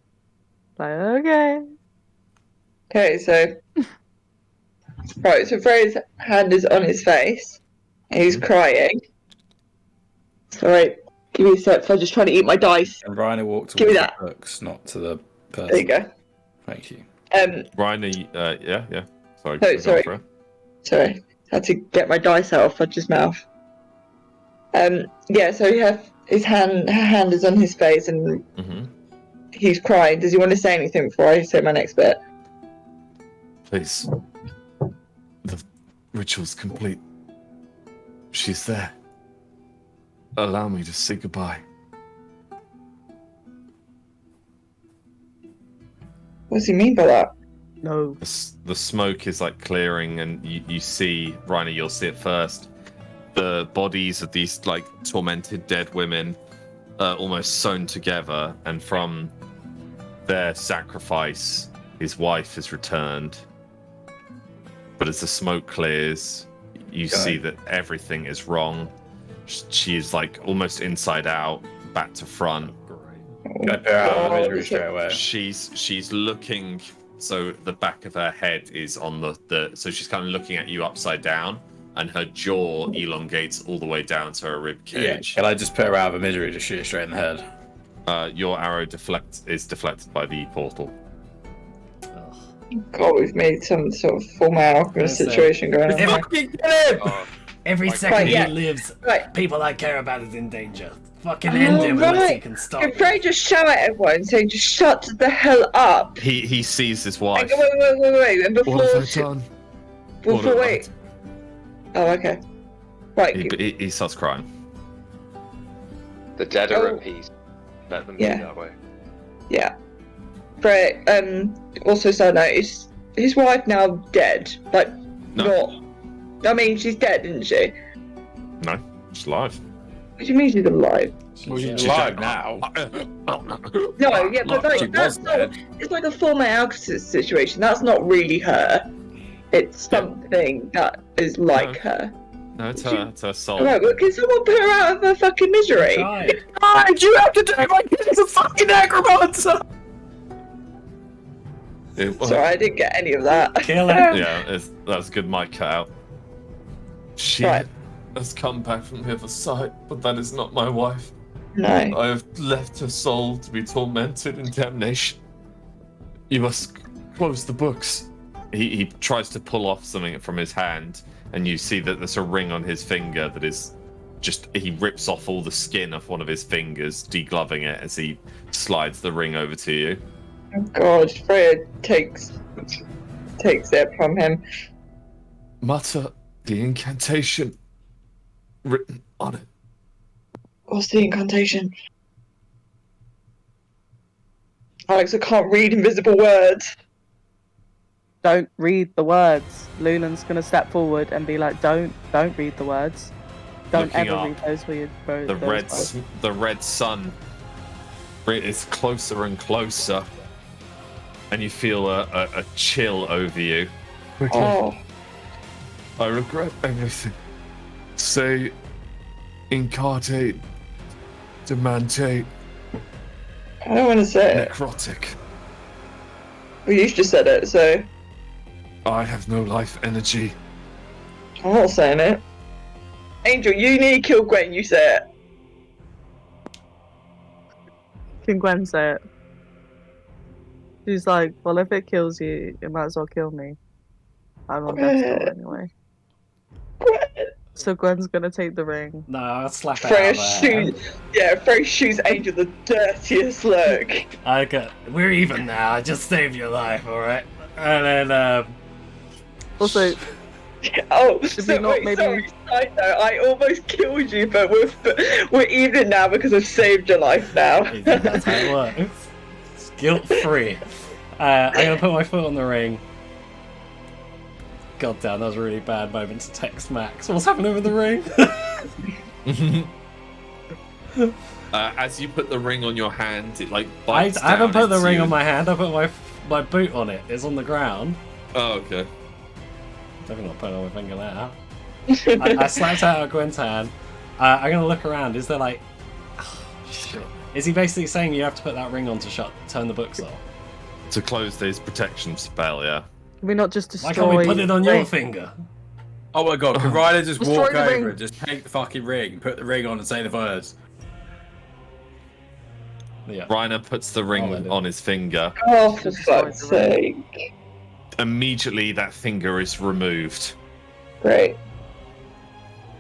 Speaker 3: Like, okay.
Speaker 6: Okay, so right, so Freya's hand is on his face, and he's crying. Sorry, give me a sec. I'm just trying to eat my dice.
Speaker 4: And Ryan walked
Speaker 6: Give me
Speaker 4: towards
Speaker 6: that.
Speaker 4: the books, not to the person.
Speaker 6: There you go.
Speaker 4: Thank you.
Speaker 7: Ryan, yeah. Sorry.
Speaker 6: Oh,
Speaker 7: go
Speaker 6: sorry.
Speaker 7: for it.
Speaker 6: Sorry, had to get my dice out of Fudge's mouth. Yeah, so her hand is on his face, and
Speaker 7: Mm-hmm.
Speaker 6: he's crying. Does he want to say anything before I say my next bit?
Speaker 7: Please. The ritual's complete. She's there. Allow me to say goodbye.
Speaker 6: What does he mean by that?
Speaker 3: No.
Speaker 7: The smoke is like clearing, and you see, Reiner, you'll see it first. The bodies of these like tormented dead women almost sewn together, and from their sacrifice, his wife is returned. But as the smoke clears, you see that everything is wrong. She is like almost inside out, back to front.
Speaker 4: Can I pair out of misery straight away?
Speaker 7: She's looking, so the back of her head is on the so she's kind of looking at you upside down, and her jaw elongates all the way down to her rib cage.
Speaker 4: Can I just put her out of misery to shoot her straight in the head?
Speaker 7: Your arrow is deflected by the portal.
Speaker 6: God, we've made some sort of full alchemist situation going on.
Speaker 4: Fucking get him!
Speaker 2: Every second
Speaker 6: yeah.
Speaker 2: he lives,
Speaker 6: Right.
Speaker 2: people I care about is in danger. Fucking end him
Speaker 6: Oh,
Speaker 2: unless he
Speaker 6: right.
Speaker 2: can stop
Speaker 6: Can
Speaker 2: me.
Speaker 6: Frey just shout at everyone saying, just shut the hell up?
Speaker 7: He sees his wife.
Speaker 6: And go, wait. And before.
Speaker 7: What have I done? What have I
Speaker 6: Wait. Oh, okay. Right.
Speaker 7: He starts crying.
Speaker 1: The dead are at peace. Let them be
Speaker 6: Yeah.
Speaker 1: that way.
Speaker 6: Yeah. Frey, also side note, is his wife now dead? Like,
Speaker 7: No.
Speaker 6: not. I mean, she's dead, isn't she?
Speaker 7: No, she's alive.
Speaker 6: What do you mean she's alive?
Speaker 4: Well, she's
Speaker 7: She's
Speaker 4: alive
Speaker 7: dead.
Speaker 4: now.
Speaker 6: No, yeah, but
Speaker 4: She
Speaker 6: like, that's
Speaker 4: was
Speaker 6: not.
Speaker 4: dead.
Speaker 6: It's like a full alchemist situation. That's not really her. It's something that is like her.
Speaker 7: No, it's her soul.
Speaker 6: Right, well, can someone put her out of her fucking misery?
Speaker 4: God, you have to do my kid is a fucking necromancer!
Speaker 6: Sorry, I didn't get any of that.
Speaker 2: Kill him.
Speaker 7: Yeah, that's a good mic cut out. She
Speaker 6: Right.
Speaker 7: has come back from the other side, but that is not my wife.
Speaker 6: No.
Speaker 7: I have left her soul to be tormented in damnation. You must close the books. He tries to pull off something from his hand, and you see that there's a ring on his finger that is he rips off all the skin off one of his fingers, degloving it as he slides the ring over to you.
Speaker 6: Oh God, Freya takes it from him.
Speaker 7: Mutter the incantation written on it.
Speaker 6: What's the incantation? Alex, I can't read invisible words.
Speaker 3: Don't read the words. Lulan's gonna step forward and be like, "Don't read the words. Don't
Speaker 7: Looking
Speaker 3: ever
Speaker 7: up,
Speaker 3: read those weird words."
Speaker 7: The red sun is closer and closer, and you feel a chill over you. Quickly.
Speaker 6: Oh,
Speaker 7: I regret everything. Say, incarnate, demantate,
Speaker 6: I don't want to say it.
Speaker 7: necrotic.
Speaker 6: Well, you just said it, so
Speaker 7: I have no life energy.
Speaker 6: I'm not saying it. Angel, you need to kill Gwen. You say it.
Speaker 3: Can Gwen say it? She's like, "Well, if it kills you, it might as well kill me. I'm on death's door anyway."
Speaker 6: Gwen.
Speaker 3: So Gwen's gonna take the ring.
Speaker 2: No, I'll slap it
Speaker 6: Freya
Speaker 2: out there.
Speaker 6: Freya shoots Angel the dirtiest look.
Speaker 2: We're even now. I just saved your life, all right? And then
Speaker 3: Also,
Speaker 6: Oh,
Speaker 3: Should we
Speaker 6: so
Speaker 3: not
Speaker 6: wait,
Speaker 3: maybe-
Speaker 6: sorry, side note, I almost killed you, but we're even now because I've saved your life now.
Speaker 2: that's how it works. It's guilt-free. I'm gonna put my foot on the ring. God damn, that was a really bad moment to text Max. What's happening with the ring?
Speaker 7: As you put the ring on your hand, it like
Speaker 2: I
Speaker 7: bites
Speaker 2: haven't
Speaker 7: down
Speaker 2: put the
Speaker 7: into
Speaker 2: ring
Speaker 7: you
Speaker 2: on my hand. I put my boot on it. It's on the ground.
Speaker 7: Oh, okay.
Speaker 2: Definitely not putting on my finger now. I slapped out of Gwen's hand. I'm gonna look around. Is there like... Oh, shit. Is he basically saying you have to put that ring on to turn the books off?
Speaker 7: To close this protection spell, yeah.
Speaker 3: Can we not just destroy?
Speaker 2: Why can't we put it on
Speaker 3: the
Speaker 2: your
Speaker 3: ring?
Speaker 2: finger?
Speaker 9: Oh my god, can Ryder just
Speaker 3: Destroy
Speaker 9: walk
Speaker 3: the
Speaker 9: over
Speaker 3: ring.
Speaker 9: and just take the fucking ring, put the ring on and say the words?
Speaker 2: Yeah.
Speaker 7: Reiner puts the
Speaker 2: I'll
Speaker 7: ring
Speaker 2: let him.
Speaker 7: on his finger.
Speaker 6: Oh, for
Speaker 3: Destroy
Speaker 6: fuck's
Speaker 3: the ring.
Speaker 6: sake.
Speaker 7: Immediately, that finger is removed.
Speaker 6: Great.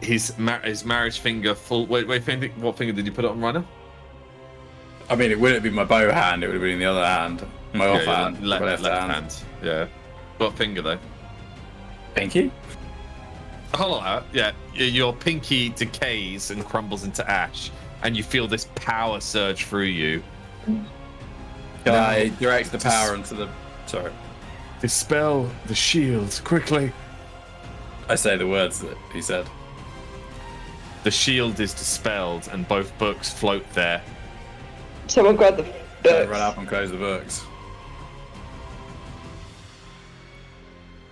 Speaker 7: His marriage finger full. Wait, what finger did you put it on, Reiner?
Speaker 9: I mean, it wouldn't be my bow hand, it would have been the other hand. My off
Speaker 7: Yeah,
Speaker 9: hand.
Speaker 7: left,
Speaker 9: my
Speaker 7: left hand. Yeah. What finger though?
Speaker 9: Pinky?
Speaker 7: Hold on. Yeah, your pinky decays and crumbles into ash, and you feel this power surge through you.
Speaker 9: Can I direct the power into the... Sorry.
Speaker 7: Dispel the shield quickly.
Speaker 9: I say the words that he said.
Speaker 7: The shield is dispelled, and both books float there.
Speaker 6: Someone grab the
Speaker 9: I
Speaker 6: books.
Speaker 9: run up and close the books.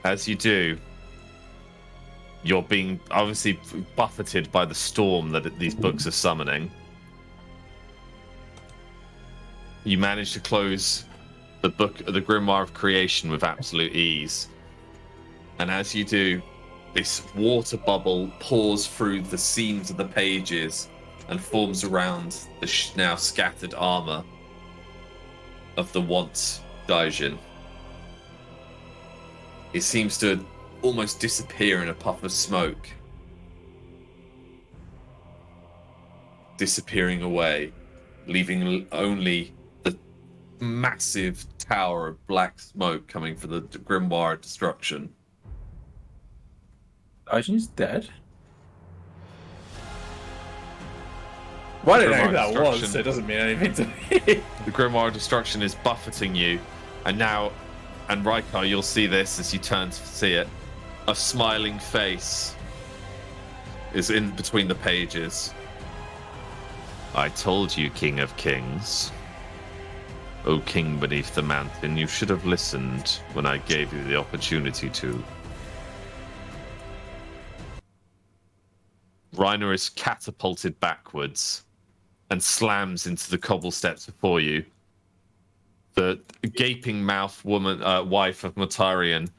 Speaker 7: As you do, you're being obviously buffeted by the storm that these books are summoning. You manage to close the book, the Grimoire of Creation, with absolute ease. And as you do, this water bubble pours through the seams of the pages and forms around the now scattered armor of the once Daijin. It seems to almost disappear in a puff of smoke. Disappearing away, leaving only the massive tower of black smoke coming from the Grimoire of Destruction.
Speaker 9: Daijin's dead? Well, I don't know who that
Speaker 7: Grimoire
Speaker 9: was,
Speaker 7: Destruction.
Speaker 9: so it doesn't mean anything to me.
Speaker 7: The Grimoire of Destruction is buffeting you, and now, and Raikar, you'll see this as you turn to see it. A smiling face is in between the pages. I told you, King of Kings. O King beneath the mountain, you should have listened when I gave you the opportunity to. Reiner is catapulted backwards and slams into the cobble steps before you. The gaping mouth woman, wife of Motarian,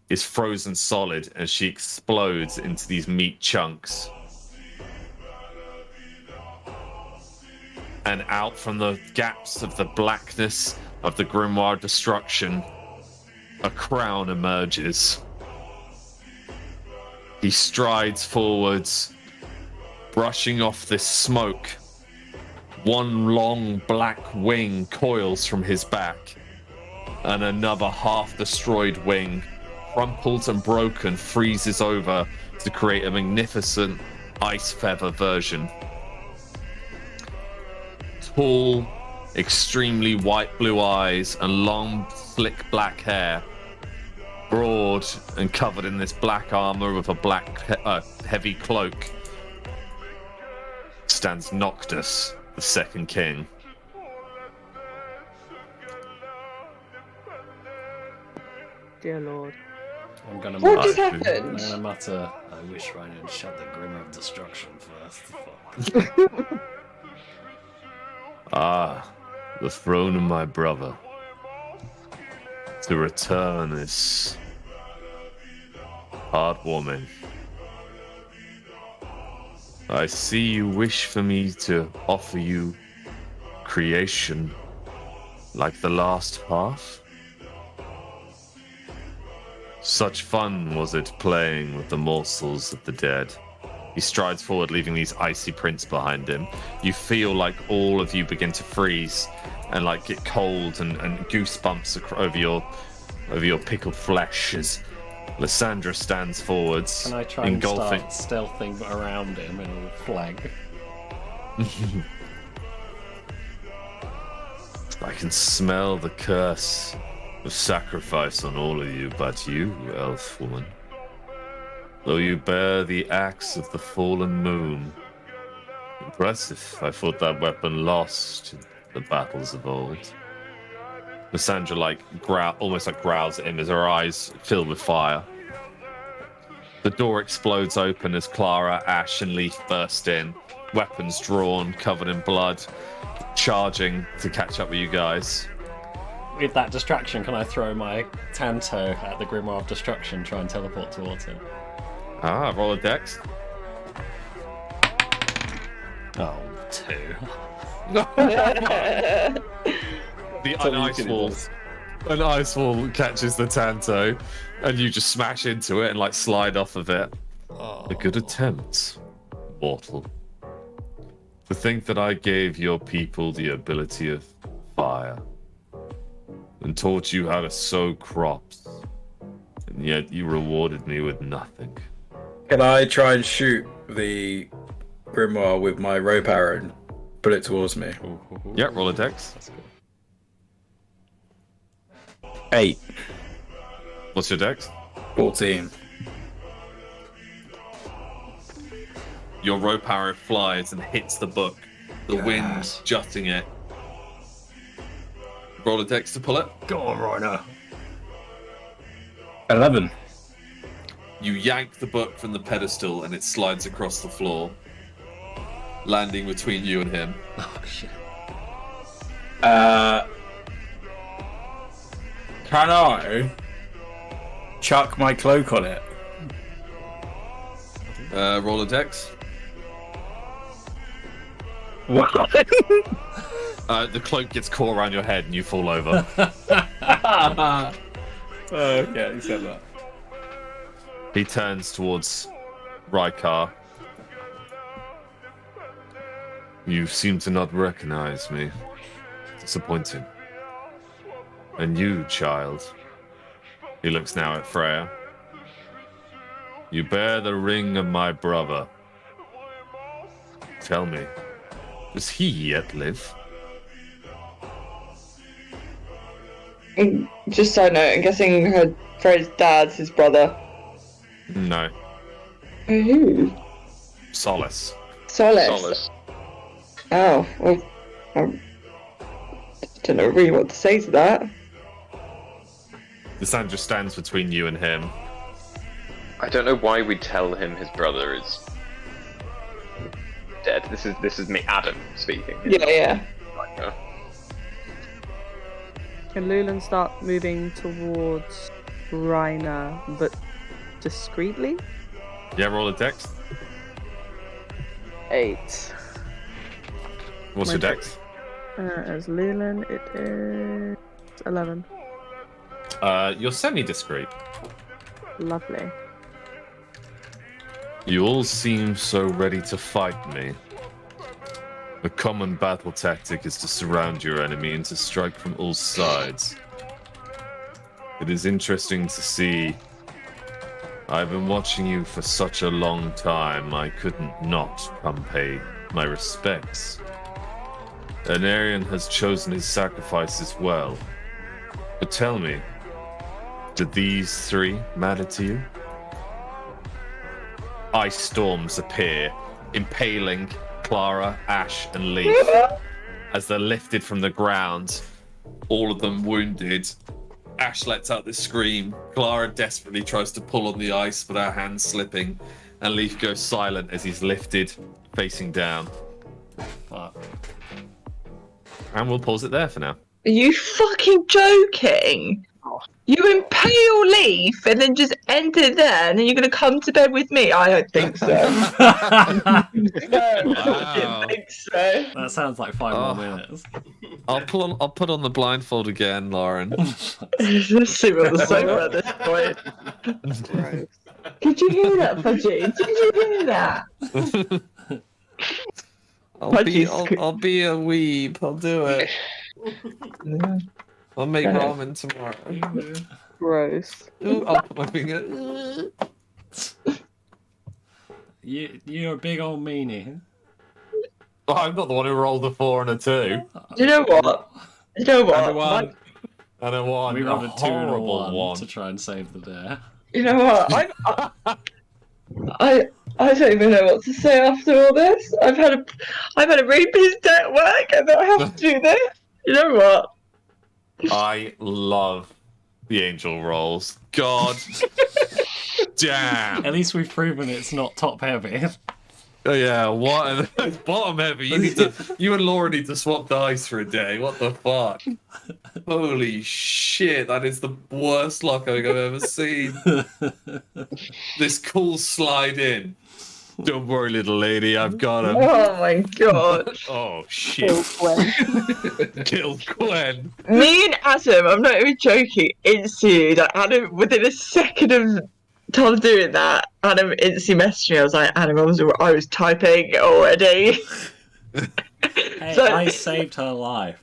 Speaker 7: is frozen solid as she explodes into these meat chunks. And out from the gaps of the blackness of the Grimoire of Destruction, a crown emerges. He strides forwards Brushing off this smoke, one long black wing coils from his back, and another half-destroyed wing, crumpled and broken, freezes over to create a magnificent ice feather version. Tall, extremely white blue eyes and long, slick black hair, broad and covered in this black armor with a black, heavy cloak, stands Noctis, the second king.
Speaker 3: Dear Lord.
Speaker 2: I'm gonna
Speaker 6: What
Speaker 2: mutter,
Speaker 6: just
Speaker 2: I'm
Speaker 6: happened?
Speaker 2: gonna mutter, I wish Ryan had shut the Grimmer of Destruction first. Fuck.
Speaker 7: Ah, the throne of my brother. To return is heartwarming. I see you wish for me to offer you creation like the last half. Such fun was it playing with the morsels of the dead. He strides forward, leaving these icy prints behind him. You feel like all of you begin to freeze and like get cold and goosebumps over your pickled flesh as Lysandra stands forwards,
Speaker 2: Can I try
Speaker 7: engulfing.
Speaker 2: and start stealthing around him in a flag?
Speaker 7: I can smell the curse of sacrifice on all of you, but you, elf woman, though you bear the axe of the fallen moon. Impressive. I thought that weapon lost in the battles of old. Lysandra almost growls at him as her eyes fill with fire. The door explodes open as Clara, Ash, and Leaf burst in, weapons drawn, covered in blood, charging to catch up with you guys.
Speaker 2: With that distraction, can I throw my Tanto at the Grimoire of Destruction, try and teleport towards him?
Speaker 7: Ah, roll a dex.
Speaker 2: Oh, 2.
Speaker 7: An ice wall catches the Tanto, and you just smash into it and slide off of it.
Speaker 2: Oh.
Speaker 7: A good attempt, mortal. To think that I gave your people the ability of fire and taught you how to sow crops, and yet you rewarded me with nothing.
Speaker 9: Can I try and shoot the Grimoire with my rope arrow and pull it towards me?
Speaker 7: Yeah, roll a dex.
Speaker 2: That's cool.
Speaker 9: 8.
Speaker 7: What's your dex?
Speaker 9: 14.
Speaker 7: Your rope arrow flies and hits the book, the wind jutting it. Roll a dex to pull it.
Speaker 2: Go on, Rhino.
Speaker 9: 11.
Speaker 7: You yank the book from the pedestal and it slides across the floor, landing between you and him.
Speaker 2: Oh, shit.
Speaker 9: Can I chuck my cloak on it?
Speaker 7: Roll a dex.
Speaker 9: What?
Speaker 7: The cloak gets caught around your head and you fall over.
Speaker 9: Okay, accept that.
Speaker 7: He turns towards Rykar. You seem to not recognize me. Disappointing. And you, child. He looks now at Freya. You bear the ring of my brother. Tell me, does he yet live?
Speaker 6: Just side note, I'm guessing her Freya's dad's his brother.
Speaker 7: No.
Speaker 6: Who?
Speaker 7: Solace.
Speaker 6: Solace. Oh, well, I don't know really what to say to that.
Speaker 7: Lysandra stands between you and him.
Speaker 11: I don't know why we tell him his brother is dead. This is me, Adam, speaking.
Speaker 6: Yeah.
Speaker 3: Can Lulan start moving towards Reiner, but discreetly?
Speaker 7: Yeah, roll a dex.
Speaker 3: 8.
Speaker 7: What's
Speaker 3: My
Speaker 7: your dex?
Speaker 3: As Lulan, it is 11.
Speaker 7: You're semi-discreet.
Speaker 3: Lovely.
Speaker 7: You all seem so ready to fight me. The common battle tactic is to surround your enemy and to strike from all sides. It is interesting to see. I've been watching you for such a long time, I couldn't not come pay my respects. Anarian has chosen his sacrifices well. But tell me, do these three matter to you? Ice storms appear, impaling Clara, Ash, and Leaf as they're lifted from the ground, all of them wounded. Ash lets out this scream. Clara desperately tries to pull on the ice, but her hand's slipping, and Leaf goes silent as he's lifted, facing down.
Speaker 2: Fuck.
Speaker 7: And we'll pause it there for now.
Speaker 6: Are you fucking joking? You impale Leaf and then just end it there, and then you're gonna come to bed with me? I don't think so. No, I don't think so.
Speaker 2: That sounds like 5 more minutes.
Speaker 7: I'll put on the blindfold again, Lauren.
Speaker 6: Just see what the sofa at this point. Did you hear that, Fudgy? Did you hear that?
Speaker 7: I'll be a weeb. I'll do it. I'll make ramen tomorrow.
Speaker 3: Gross.
Speaker 7: Ooh, I'll put my finger.
Speaker 2: You're a big old meanie.
Speaker 7: Oh, I'm not the one who rolled a 4 and a 2.
Speaker 6: Do you know what? You know what?
Speaker 7: And a 1.
Speaker 2: We rolled a 2 and a
Speaker 7: horrible
Speaker 2: 1 to try and save the day.
Speaker 6: You know what? I don't even know what to say after all this. I've had a really busy day at work, and then I have to do this. You know what?
Speaker 7: I love the angel rolls. God damn.
Speaker 2: At least we've proven it's not top heavy.
Speaker 7: Oh yeah, what? It's bottom heavy. You and Laura need to swap dice for a day. What the fuck? Holy shit, that is the worst luck I've ever seen. This cool slide in. Don't worry, little lady, I've got him.
Speaker 6: Oh my god.
Speaker 7: Oh shit. Kill Gwen.
Speaker 6: Me and Adam, I'm not even joking, instantly, like, Adam, within a second of Tom doing that, Adam instantly messaged me. I was like, Adam, I was typing already.
Speaker 2: Hey,
Speaker 6: So-
Speaker 2: I saved her life.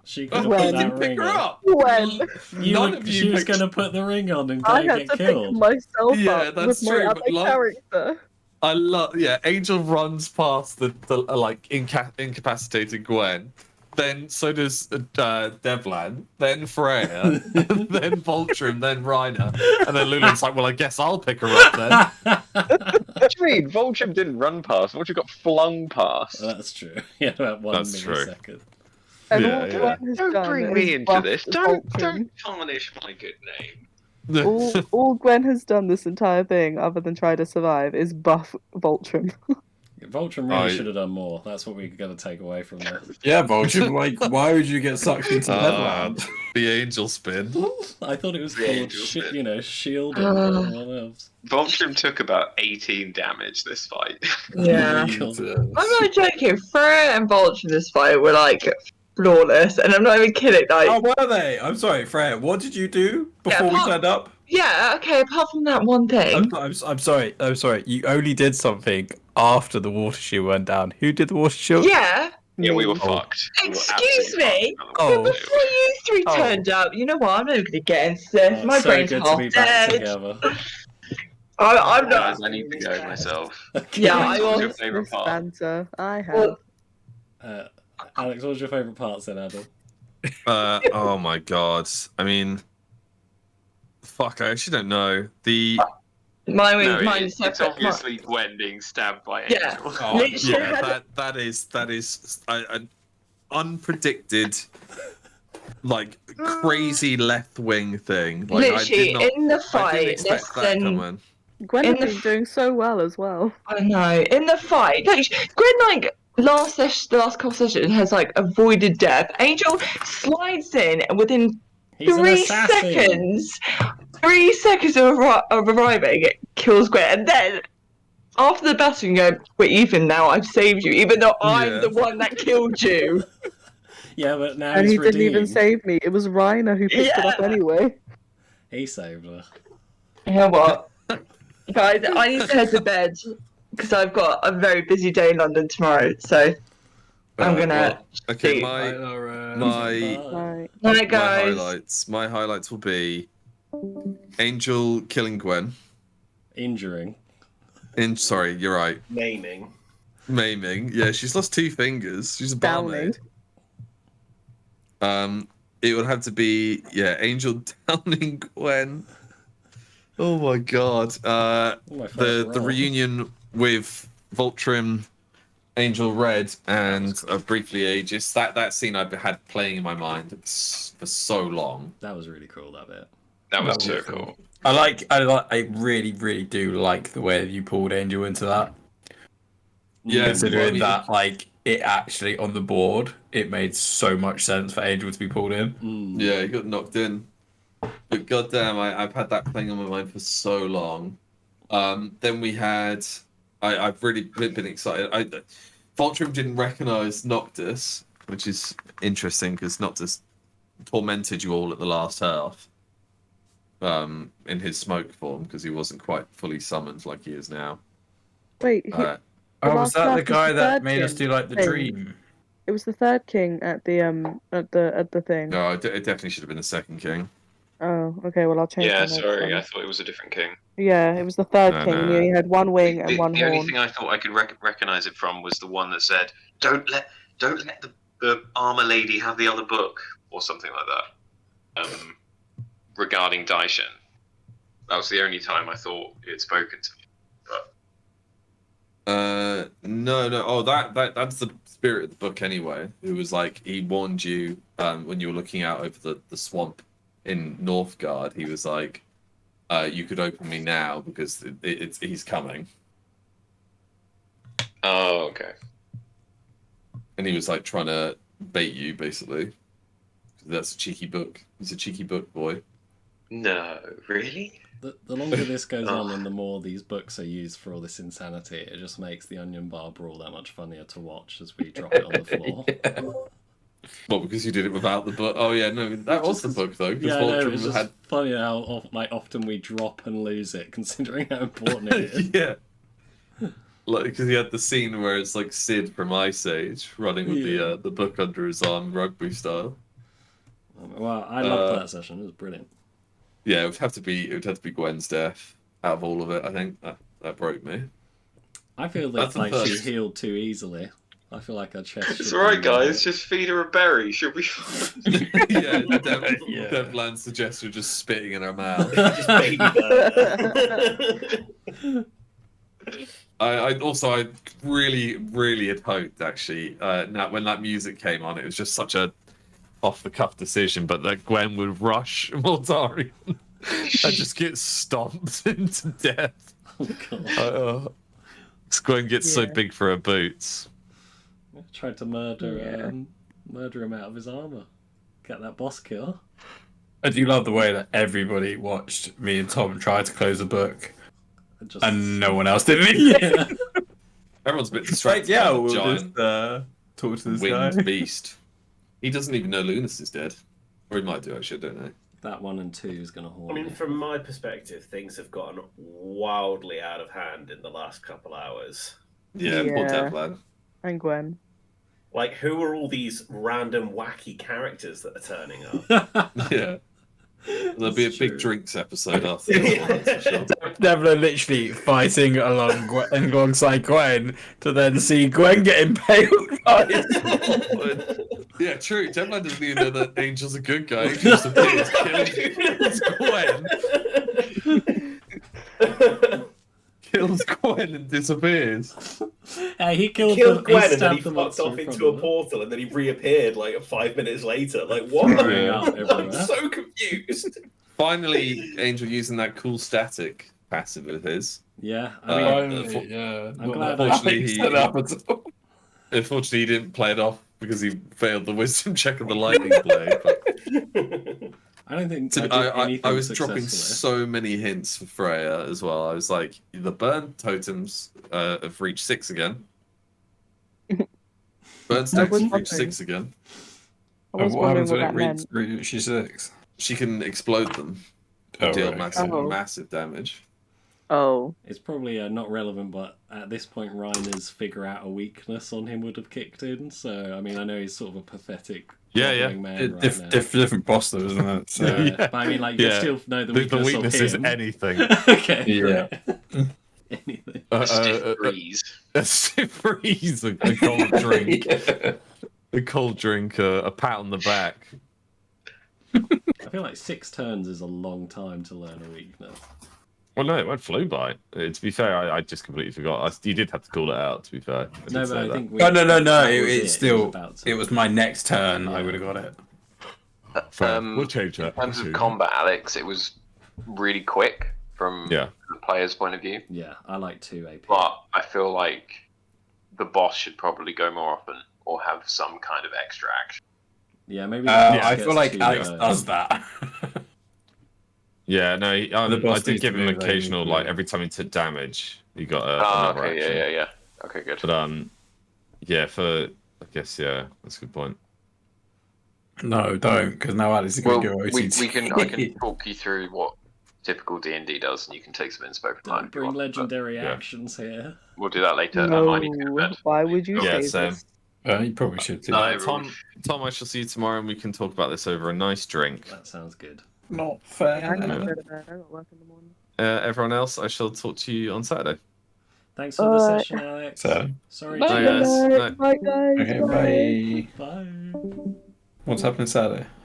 Speaker 2: She could have
Speaker 3: When?
Speaker 2: put
Speaker 7: You
Speaker 2: that
Speaker 7: didn't pick
Speaker 2: ring
Speaker 7: her
Speaker 2: on.
Speaker 7: up.
Speaker 3: When
Speaker 7: None of you
Speaker 2: She was
Speaker 7: picked-
Speaker 2: going to put the ring on and
Speaker 3: I
Speaker 2: get
Speaker 3: had to
Speaker 2: killed.
Speaker 3: pick myself
Speaker 7: Yeah,
Speaker 3: up
Speaker 7: that's
Speaker 3: with my
Speaker 7: true,
Speaker 3: other
Speaker 7: but like-
Speaker 3: character.
Speaker 7: I love, yeah, Angel runs past the like incapacitated Gwen. Then so does Devlan, then Freya, then Voltrum, then Reiner, and then Lulin's like, well, I guess I'll pick her up then.
Speaker 11: What do you mean? Voltrum didn't run past. Voltrum got flung past.
Speaker 2: That's true. Yeah, about 1
Speaker 7: That's true.
Speaker 2: millisecond.
Speaker 3: And
Speaker 7: Yeah,
Speaker 3: all
Speaker 7: yeah.
Speaker 3: Gwen has
Speaker 11: Don't
Speaker 3: done
Speaker 11: bring
Speaker 3: is
Speaker 11: me into
Speaker 3: buff
Speaker 11: this.
Speaker 3: the
Speaker 11: Don't
Speaker 3: Voltrum.
Speaker 11: tarnish my good name.
Speaker 3: All Gwen has done this entire thing, other than try to survive, is buff Voltrum.
Speaker 2: Voltrum really should have done more. That's what we're going to take away from this.
Speaker 9: Yeah, Vulture, like, why would you get sucked into Neverland?
Speaker 7: The angel spin.
Speaker 2: I thought it was
Speaker 11: The
Speaker 2: called,
Speaker 11: angel spin.
Speaker 2: shielding. What else?
Speaker 11: Voltrum took about 18 damage this fight.
Speaker 6: Yeah.
Speaker 2: Killed it.
Speaker 6: I'm not joking. Freya and Vulture in this fight were like flawless, and I'm not even kidding. Like,
Speaker 9: Oh, were they? I'm sorry, Freya. What did you do before we
Speaker 6: apart-
Speaker 9: turned up?
Speaker 6: yeah, okay. Apart from that one thing,
Speaker 9: I'm sorry. I'm sorry. You only did something after the water shield went down. Who did the water shield?
Speaker 6: yeah.
Speaker 11: Yeah, we were
Speaker 9: Oh.
Speaker 11: fucked. We were
Speaker 6: Excuse
Speaker 11: absolutely
Speaker 6: me?
Speaker 11: fucked.
Speaker 9: Oh.
Speaker 6: Before you three
Speaker 9: Oh.
Speaker 6: turned up, you know what? I'm not going to get into this. My
Speaker 2: so
Speaker 6: brain's
Speaker 2: good
Speaker 6: half
Speaker 2: to be back
Speaker 6: dead.
Speaker 2: together.
Speaker 6: I'm
Speaker 11: Guys,
Speaker 6: not.
Speaker 11: I need to go myself.
Speaker 6: Yeah, I
Speaker 11: What's
Speaker 6: was.
Speaker 11: your favourite
Speaker 3: This
Speaker 11: part?
Speaker 3: banter I have.
Speaker 6: Well,
Speaker 2: Alex, what was your favourite parts then, Adam?
Speaker 7: Oh my god. I mean, fuck, I actually don't know.
Speaker 6: Mine
Speaker 11: No,
Speaker 6: was mine
Speaker 11: it's
Speaker 6: separate.
Speaker 11: obviously Gwen being stabbed by
Speaker 6: Yeah.
Speaker 11: Angel.
Speaker 7: Oh,
Speaker 6: Literally
Speaker 7: yeah,
Speaker 6: had-
Speaker 7: that is an unpredicted, like crazy left wing thing. Like I
Speaker 6: Literally,
Speaker 7: did not,
Speaker 6: in the
Speaker 7: I didn't
Speaker 6: fight,
Speaker 7: expect
Speaker 6: less
Speaker 7: that
Speaker 6: than.
Speaker 7: coming.
Speaker 3: Gwen
Speaker 6: in
Speaker 3: has
Speaker 6: the
Speaker 3: been doing so well as well.
Speaker 6: I know. In the fight, like, Gwen, like, the last couple sessions has, like, avoided death. Angel slides in, and within
Speaker 2: He's an
Speaker 6: 3
Speaker 2: assassin.
Speaker 6: seconds, 3 seconds of arriving, kills Gwen. And then, after the battle, you go, wait, Ethan, now I've saved you, even though I'm
Speaker 7: Yeah.
Speaker 6: the one that killed you.
Speaker 2: Yeah, but now
Speaker 3: And
Speaker 2: he's
Speaker 3: he didn't even
Speaker 2: redeemed.
Speaker 3: save me. It was Reiner who picked it up
Speaker 6: Yeah.
Speaker 3: anyway.
Speaker 2: He saved her.
Speaker 6: You know what? Guys, I need to head to bed because I've got a very busy day in London tomorrow. So I'm gonna.
Speaker 7: Well, okay,
Speaker 6: see.
Speaker 7: my
Speaker 3: Right.
Speaker 6: Night, guys.
Speaker 7: my highlights will be Angel killing Gwen.
Speaker 2: Injuring.
Speaker 7: Sorry, you're right. Maiming. Yeah, she's lost 2 fingers. She's a barmaid. It would have to be Angel downing Gwen. Oh my god. The reunion with Voltrim, Angel Red, and Briefly Aegis. That scene I've had playing in my mind for so long.
Speaker 2: That was really cool. That bit.
Speaker 11: That was so cool.
Speaker 4: I really do like the way you pulled Angel into that.
Speaker 7: Yeah,
Speaker 4: considering that it actually on the board, it made so much sense for Angel to be pulled in.
Speaker 7: Yeah, he got knocked in. But goddamn, I've had that playing on my mind for so long. Then we had, I've really been excited. Voltrim didn't recognize Noctis, which is interesting because Noctis tormented you all at the last half. In his smoke form because he wasn't quite fully summoned like he is now.
Speaker 3: Wait.
Speaker 4: Was that the guy that made us do the dream?
Speaker 3: It was the third king at the thing.
Speaker 7: No, it definitely should have been the second king.
Speaker 3: Oh, okay. Well, I'll change.
Speaker 11: Yeah,
Speaker 3: my notes
Speaker 11: sorry,
Speaker 3: then.
Speaker 11: I thought it was a different king.
Speaker 3: Yeah, it was the third king.
Speaker 7: No.
Speaker 3: He had one wing and one
Speaker 11: The
Speaker 3: horn.
Speaker 11: only thing I thought I could recognize it from was the one that said, "Don't let the armor lady have the other book," or something like that. Regarding Daishin. That was the only time I thought it had spoken to me.
Speaker 7: No. Oh, that's the spirit of the book anyway. It was he warned you when you were looking out over the swamp in Northgard. He was like, "You could open me now because he's coming."
Speaker 11: Oh, okay.
Speaker 7: And he was trying to bait you basically. That's a cheeky book. He's a cheeky book boy.
Speaker 11: No, really?
Speaker 2: The longer this goes on and the more these books are used for all this insanity, it just makes the Onion Bar Brawl that much funnier to watch as we drop it on the floor.
Speaker 7: Well, because you did it without the book. Oh yeah, no, that was the book though.
Speaker 2: Yeah, no, it's just funny how often we drop and lose it, considering how important it is.
Speaker 7: Yeah. Because he had the scene where it's Sid from Ice Age running with the book under his arm, rugby style.
Speaker 2: Well, I loved that session. It was brilliant.
Speaker 7: Yeah, it would have to be Gwen's death out of all of it. I think that broke me.
Speaker 2: I feel that she healed too easily. I feel like her chest.
Speaker 11: It's alright, guys. Just feed her a berry. She'll be fine.
Speaker 7: Dev lands the gesture just spitting in her mouth.
Speaker 8: Just baby burger.
Speaker 7: I really had hoped actually. Now when that music came on, it was just such a off the cuff decision, but that Gwen would rush Mortarion and just get stomped into death.
Speaker 2: Oh god.
Speaker 7: Gwen gets so big for her boots.
Speaker 2: Tried to murder him out of his armor. Get that boss kill.
Speaker 4: I do love the way that everybody watched me and Tom try to close a book, and no one else did it.
Speaker 7: Everyone's a bit distracted.
Speaker 4: We'll just talk to this
Speaker 7: winged
Speaker 4: guy.
Speaker 7: beast. He doesn't even know Lunas is dead. Or he might do, actually, I don't know.
Speaker 2: That 1 and 2 is going to haunt
Speaker 8: I mean,
Speaker 2: me.
Speaker 8: from my perspective, things have gotten wildly out of hand in the last couple hours.
Speaker 7: Yeah. Poor Devlad.
Speaker 3: And Gwen.
Speaker 8: Who are all these random wacky characters that are turning up?
Speaker 7: Yeah. There'll be a big drinks episode after this one, that's for sure.
Speaker 4: Devlin literally fighting alongside Gwen to then see Gwen get impaled by his sword.
Speaker 7: Yeah, true. Devlin doesn't even know that Angel's a good guy. He just appears, kills Gwen and disappears.
Speaker 2: He killed
Speaker 8: Gwen and then he fucked off into a portal and then he reappeared 5 minutes later. What? I'm so confused.
Speaker 7: Finally, Angel using that cool static passive of his.
Speaker 2: Yeah,
Speaker 7: I'm
Speaker 2: glad
Speaker 7: Unfortunately, he didn't play it off because he failed the wisdom check of the lightning blade. But...
Speaker 2: I don't think
Speaker 7: I was dropping so many hints for Freya as well. I was like, the burn totems have reached 6 again. Burn stacks have reached 6 again.
Speaker 3: I was wondering what that meant.
Speaker 4: She's 6.
Speaker 7: She can explode them. Deal massive damage.
Speaker 3: Oh.
Speaker 2: It's probably not relevant, but at this point, Reiner's figure out a weakness on him would have kicked in. So, I mean, I know he's sort of a pathetic
Speaker 7: Yeah.
Speaker 2: man right now.
Speaker 9: Different boss, though, isn't it? So,
Speaker 2: Yeah. But I mean, like, you still know the weakness,
Speaker 7: the weakness
Speaker 2: of
Speaker 7: is
Speaker 2: him.
Speaker 7: anything.
Speaker 2: Okay.
Speaker 9: Yeah.
Speaker 2: Great. Anything.
Speaker 11: A stiff breeze.
Speaker 7: A stiff freeze, a cold drink, a cold drink, a pat on the back.
Speaker 2: I feel like 6 turns is a long time to learn a weakness.
Speaker 7: Well, no, it went flew by. To be fair, I just completely forgot. You did have to call it out. To be fair,
Speaker 2: No, but I think
Speaker 9: no.
Speaker 2: that
Speaker 9: It's
Speaker 2: was
Speaker 9: still.
Speaker 2: about
Speaker 9: It was my next turn.
Speaker 2: Yeah.
Speaker 9: I would have got it.
Speaker 7: We'll change that.
Speaker 11: In terms of combat, Alex, it was really quick from
Speaker 7: Yeah.
Speaker 11: the player's point of view.
Speaker 2: Yeah, I like 2 AP.
Speaker 11: But I feel like the boss should probably go more often or have some kind of extra action.
Speaker 2: Yeah, maybe.
Speaker 9: I feel like Alex does that.
Speaker 7: Yeah, no,
Speaker 9: The boss
Speaker 7: I did
Speaker 9: needs
Speaker 7: give
Speaker 9: to
Speaker 7: him
Speaker 9: move,
Speaker 7: occasional,
Speaker 9: yeah.
Speaker 7: like every time he took damage, he got
Speaker 11: Oh,
Speaker 7: another
Speaker 11: okay,
Speaker 7: action.
Speaker 11: yeah. Okay, good.
Speaker 7: But yeah, I guess that's a good point.
Speaker 9: No, don't, because now Alex is
Speaker 11: Well,
Speaker 9: going to go OTT.
Speaker 11: I can talk you through what typical D&D does, and you can take some inspo from that.
Speaker 2: Don't
Speaker 11: if you
Speaker 2: bring
Speaker 11: want, but
Speaker 2: legendary actions here.
Speaker 11: We'll do that later. I
Speaker 3: No.
Speaker 11: might need to go to bed.
Speaker 3: Why would you
Speaker 7: Yeah,
Speaker 3: say
Speaker 7: same.
Speaker 3: this?
Speaker 9: You probably should too.
Speaker 11: No.
Speaker 7: Tom, I shall see you tomorrow, and we can talk about this over a nice drink.
Speaker 2: That sounds good.
Speaker 9: Not
Speaker 3: I
Speaker 9: fair.
Speaker 3: need to go to bed. I got work in the morning.
Speaker 7: Everyone else, I shall talk to you on Saturday.
Speaker 2: Thanks for the
Speaker 3: Alright.
Speaker 2: session, Alex.
Speaker 9: So,
Speaker 2: Sorry,
Speaker 3: Bye,
Speaker 7: Bye, guys.
Speaker 3: guys.
Speaker 7: No.
Speaker 3: Bye, guys.
Speaker 9: okay, bye.
Speaker 2: Bye.
Speaker 9: What's happening Saturday?